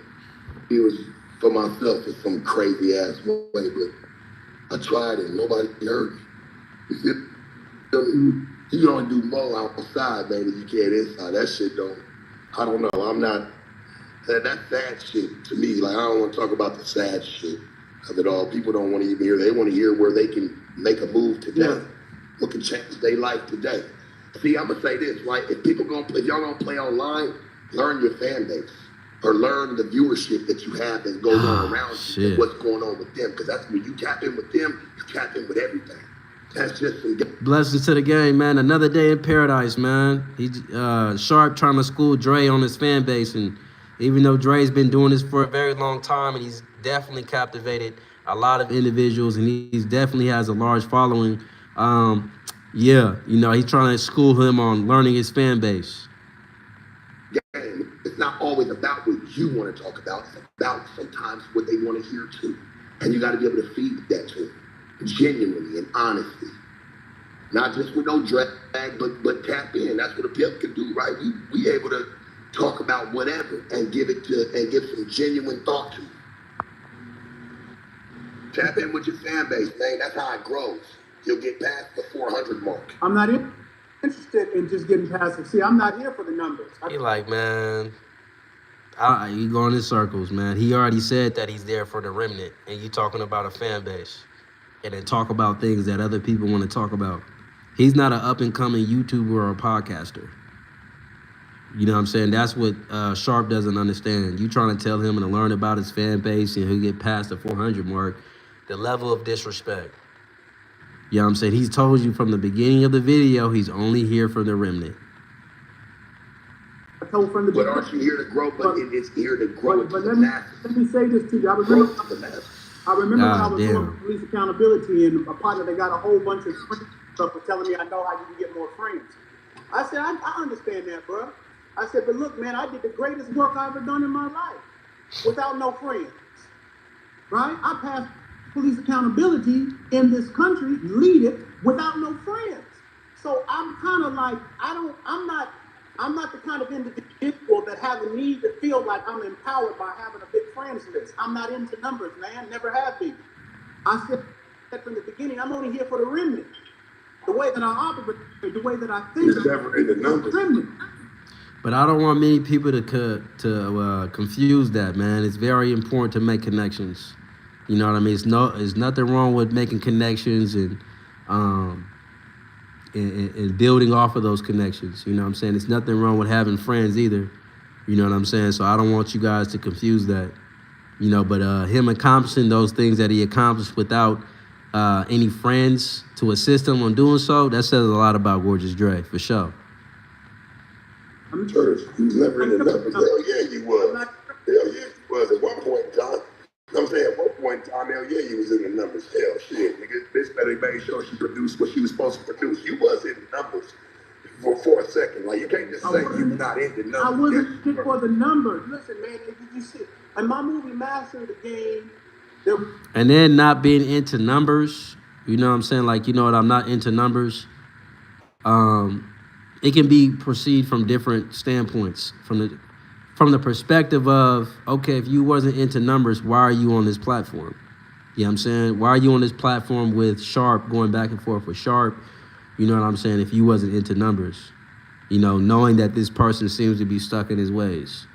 it was for myself in some crazy ass way, but I tried it. Nobody heard me. You feel me? You don't do more outside, baby. You can't inside. That shit don't. I don't know. I'm not. That's sad shit to me. Like, I don't want to talk about the sad shit of it all. People don't want to even hear. They want to hear where they can make a move today. Yeah. What can change their life today. See, I'm gonna say this, right? If y'all gonna play online, learn your fan base or learn the viewership that you have that goes on around you and what's going on with them. Because that's when you tap in with them, you tap in with everything. That's just some blessings to the game, man. Another day in paradise, man. He Sharp trying to school Dre on his fan base, and even though Dre's been doing this for a very long time, and he's definitely captivated a lot of individuals, and he's definitely has a large following. Yeah, you know, he's trying to school him on learning his fan base. Game. It's not always about what you want to talk about. It's about sometimes what they want to hear too, and you got to be able to feed that to them. Genuinely and honestly, not just with no drag, but tap in. That's what a pimp can do, right? We able to talk about whatever and give some genuine thought to. Tap in with your fan base, man. That's how it grows. You'll get past the 400 mark. I'm not interested in just getting past it. See, I'm not here for the numbers. He like, man, you going in circles, man. He already said that he's there for the remnant, and you talking about a fan base. And then talk about things that other people want to talk about. He's not an up-and-coming YouTuber or a podcaster. You know what I'm saying? That's what Sharp doesn't understand. You trying to tell him to learn about his fan base and he'll get past the 400 mark. The level of disrespect. You know what I'm saying? He's told you from the beginning of the video, he's only here for the remnant. I told from the but aren't you here to grow? But it's here to grow. But let me say this to you. I remember when I was doing police accountability, and a partner that got a whole bunch of stuff for telling me I know how you can get more friends. I said, I understand that, bro. I said, but look, man, I did the greatest work I ever done in my life without no friends, right? I passed police accountability in this country, lead it without no friends. So I'm kind of like, I'm not the kind of individual that has a need to feel like I'm empowered by having a big friends list. I'm not into numbers, man. Never have been. I said from the beginning, I'm only here for the remnant. The way that I operate, the way that I think. It's never in the numbers. Remnant. But I don't want many people to confuse that, man. It's very important to make connections. You know what I mean? There's nothing wrong with making connections and building off of those connections. You know what I'm saying? There's nothing wrong with having friends either. You know what I'm saying? So I don't want you guys to confuse that. You know, but him accomplishing those things that he accomplished without any friends to assist him on doing so, that says a lot about Gorgeous Dre, for sure. I'm sure he was never in the numbers. Hell yeah, he was. Hell yeah, he was at one point in time. I'm saying at one point in time, hell yeah, he was in the numbers. Hell shit, nigga. Bitch better made sure she produced what she was supposed to produce. You was in the numbers for a second. Like, you can't just say you're not into numbers. I wasn't in for the numbers. Listen, man, you see, in my movie Master of the Game, and then not being into numbers, you know what I'm saying? Like, you know what, I'm not into numbers. It can be perceived from different standpoints. From the perspective of, okay, if you wasn't into numbers, why are you on this platform? You know what I'm saying? Why are you on this platform with Sharp, going back and forth with Sharp? You know what I'm saying? If you wasn't into numbers, you know, knowing that this person seems to be stuck in his ways.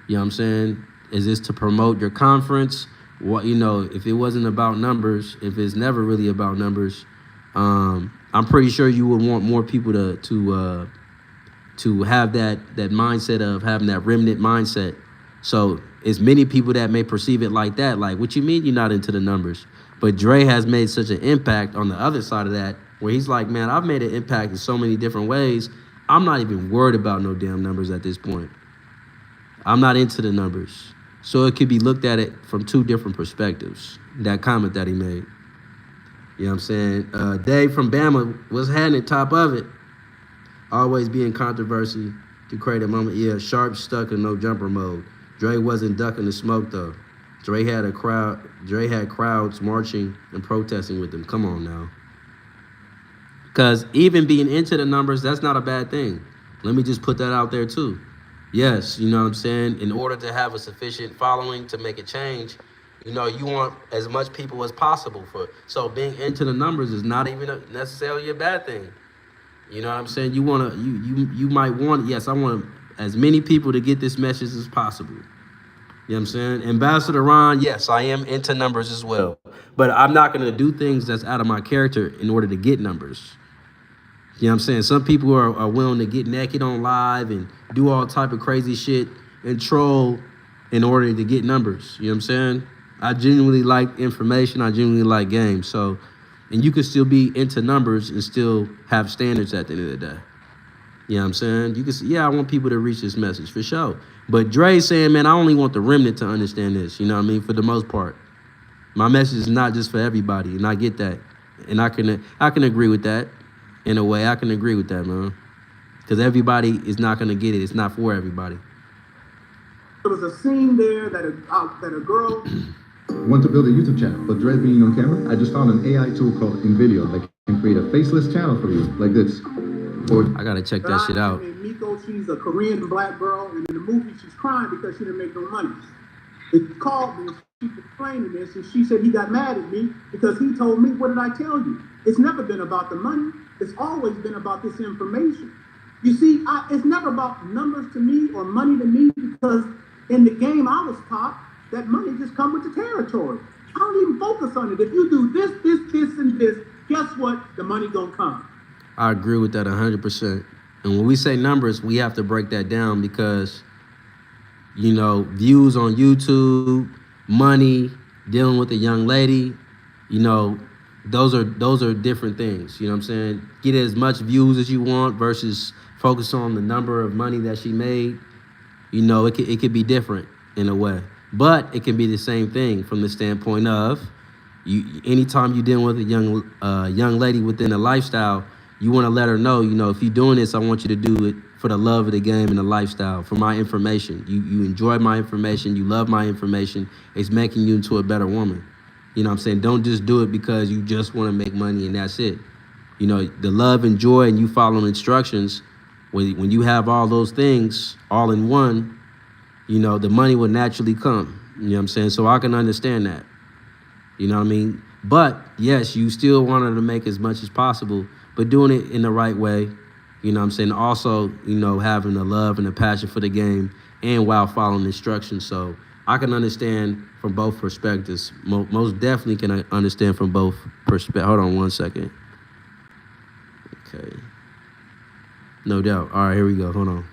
You know what I'm saying? Is this to promote your conference? What, you know, if it wasn't about numbers, if it's never really about numbers, I'm pretty sure you would want more people to have that mindset of having that remnant mindset. So it's many people that may perceive it like that. Like, what you mean you're not into the numbers? But Dre has made such an impact on the other side of that, where he's like, man, I've made an impact in so many different ways. I'm not even worried about no damn numbers at this point. I'm not into the numbers. So it could be looked at it from two different perspectives, that comment that he made. You know what I'm saying? Dave from Bama was heading top of it. Always be in controversy to create a moment. Yeah, Sharp stuck in no jumper mode. Dre wasn't ducking the smoke though. Dre had crowds marching and protesting with him. Come on now. Because even being into the numbers, that's not a bad thing. Let me just put that out there too. Yes, you know what I'm saying? In order to have a sufficient following to make a change, you know, you want as much people as possible so being into the numbers is not even necessarily a bad thing. You know what I'm saying? You want to, you might want, yes, I want as many people to get this message as possible. You know what I'm saying? Ambassador Ron, yes, I am into numbers as well. But I'm not going to do things that's out of my character in order to get numbers. You know what I'm saying? Some people are willing to get naked on live and do all type of crazy shit and troll in order to get numbers. You know what I'm saying? I genuinely like information. I genuinely like games. So, and you can still be into numbers and still have standards at the end of the day. You know what I'm saying? You can say, yeah, I want people to reach this message for sure. But Dre's saying, man, I only want the remnant to understand this. You know what I mean? For the most part, my message is not just for everybody, and I get that, and I can agree with that. In a way, I can agree with that, man. Because everybody is not going to get it. It's not for everybody. There was a scene there that a girl Want to build a YouTube channel, but dread being on camera? I just found an AI tool called InVideo that can create a faceless channel for you, like this. I gotta check that shit out. Miko, she's a Korean black girl, and in the movie she's crying because she didn't make no money. It called me, she was explaining this, and she said he got mad at me because he told me, what did I tell you? It's never been about the money. It's always been about this information. You see, it's never about numbers to me or money to me, because in the game I was taught that money just comes with the territory. I don't even focus on it. If you do this, and this, guess what? The money gonna come. I agree with that 100%. And when we say numbers, we have to break that down because, you know, views on YouTube, money, dealing with a young lady, you know, those are different things. You know what I'm saying? Get as much views as you want versus focus on the number of money that she made. You know, it could be different in a way, but it can be the same thing from the standpoint of anytime you're dealing with a young lady within a lifestyle, you want to let her know, you know, if you're doing this, I want you to do it for the love of the game and the lifestyle, for my information. You enjoy my information. You love my information. It's making you into a better woman. You know what I'm saying? Don't just do it because you just want to make money and that's it. You know, the love and joy and you following instructions, when you have all those things all in one, you know, the money will naturally come. You know what I'm saying? So I can understand that. You know what I mean? But yes, you still wanted to make as much as possible, but doing it in the right way. You know what I'm saying? Also, you know, having a love and a passion for the game and while following instructions. So I can understand from both perspectives. Most definitely can understand from both perspectives. Hold on one second. Okay. No doubt. All right, here we go. Hold on.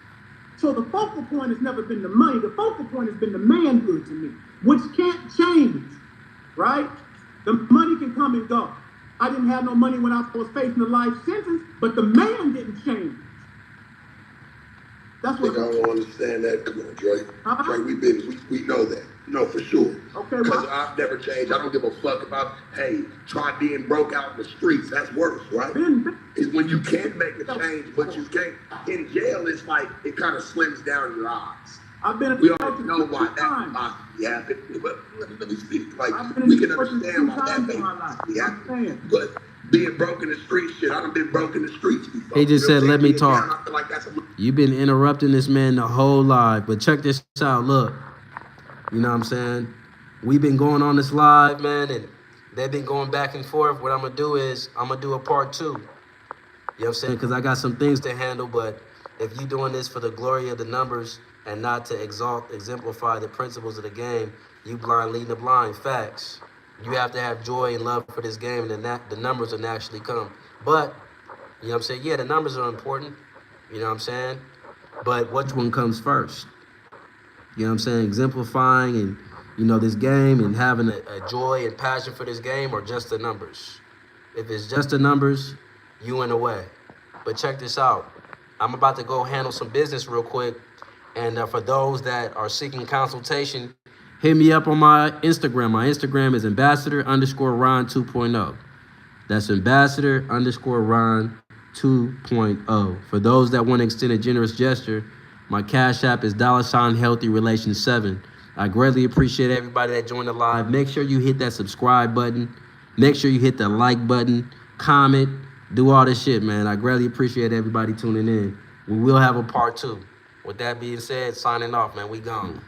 So the focal point has never been the money. The focal point has been the manhood to me, which can't change, right? The money can come and go. I didn't have no money when I was facing a life sentence, but the man didn't change. That's what I don't understand that. Come on, Dre. Dre, we know that. No, for sure. Okay, Because well, I've never changed. I don't give a fuck about, hey, try being broke out in the streets. That's worse, right? It's when you can make a change, but you can't. In jail, it's like, it kind of slims down your odds. I've been We already know why that possibly happened, but let me speak. Like, we can understand why that may possibly happen. But being broke in the streets, shit, I done been broke in the streets before. He just You know said, what let I'm me saying? talk. Down, I feel like that's a You've been interrupting this man the whole live, but check this out. Look, you know what I'm saying? We've been going on this live, man, and they've been going back and forth. What I'm gonna do is I'm gonna do a part 2. You know what I'm saying? Because I got some things to handle, but if you're doing this for the glory of the numbers and not to exemplify the principles of the game, you blind leading the blind. Facts. You have to have joy and love for this game, and then the numbers will naturally come. But, you know what I'm saying? Yeah, the numbers are important. You know what I'm saying? But which one comes first? You know what I'm saying? Exemplifying and, you know, this game and having a joy and passion for this game, or just the numbers? If it's just the numbers, you in the way. But check this out. I'm about to go handle some business real quick. And for those that are seeking consultation, hit me up on my Instagram. My Instagram is ambassador_Ron 2.0. That's ambassador_Ron 2.0. For those that want to extend a generous gesture, my Cash App is $HealthyRelations7. I greatly appreciate everybody that joined the live. Make sure you hit that subscribe button. Make sure you hit the like button, comment, do all this shit, man. I greatly appreciate everybody tuning in. We will have a part 2. With that being said, signing off, man. We gone.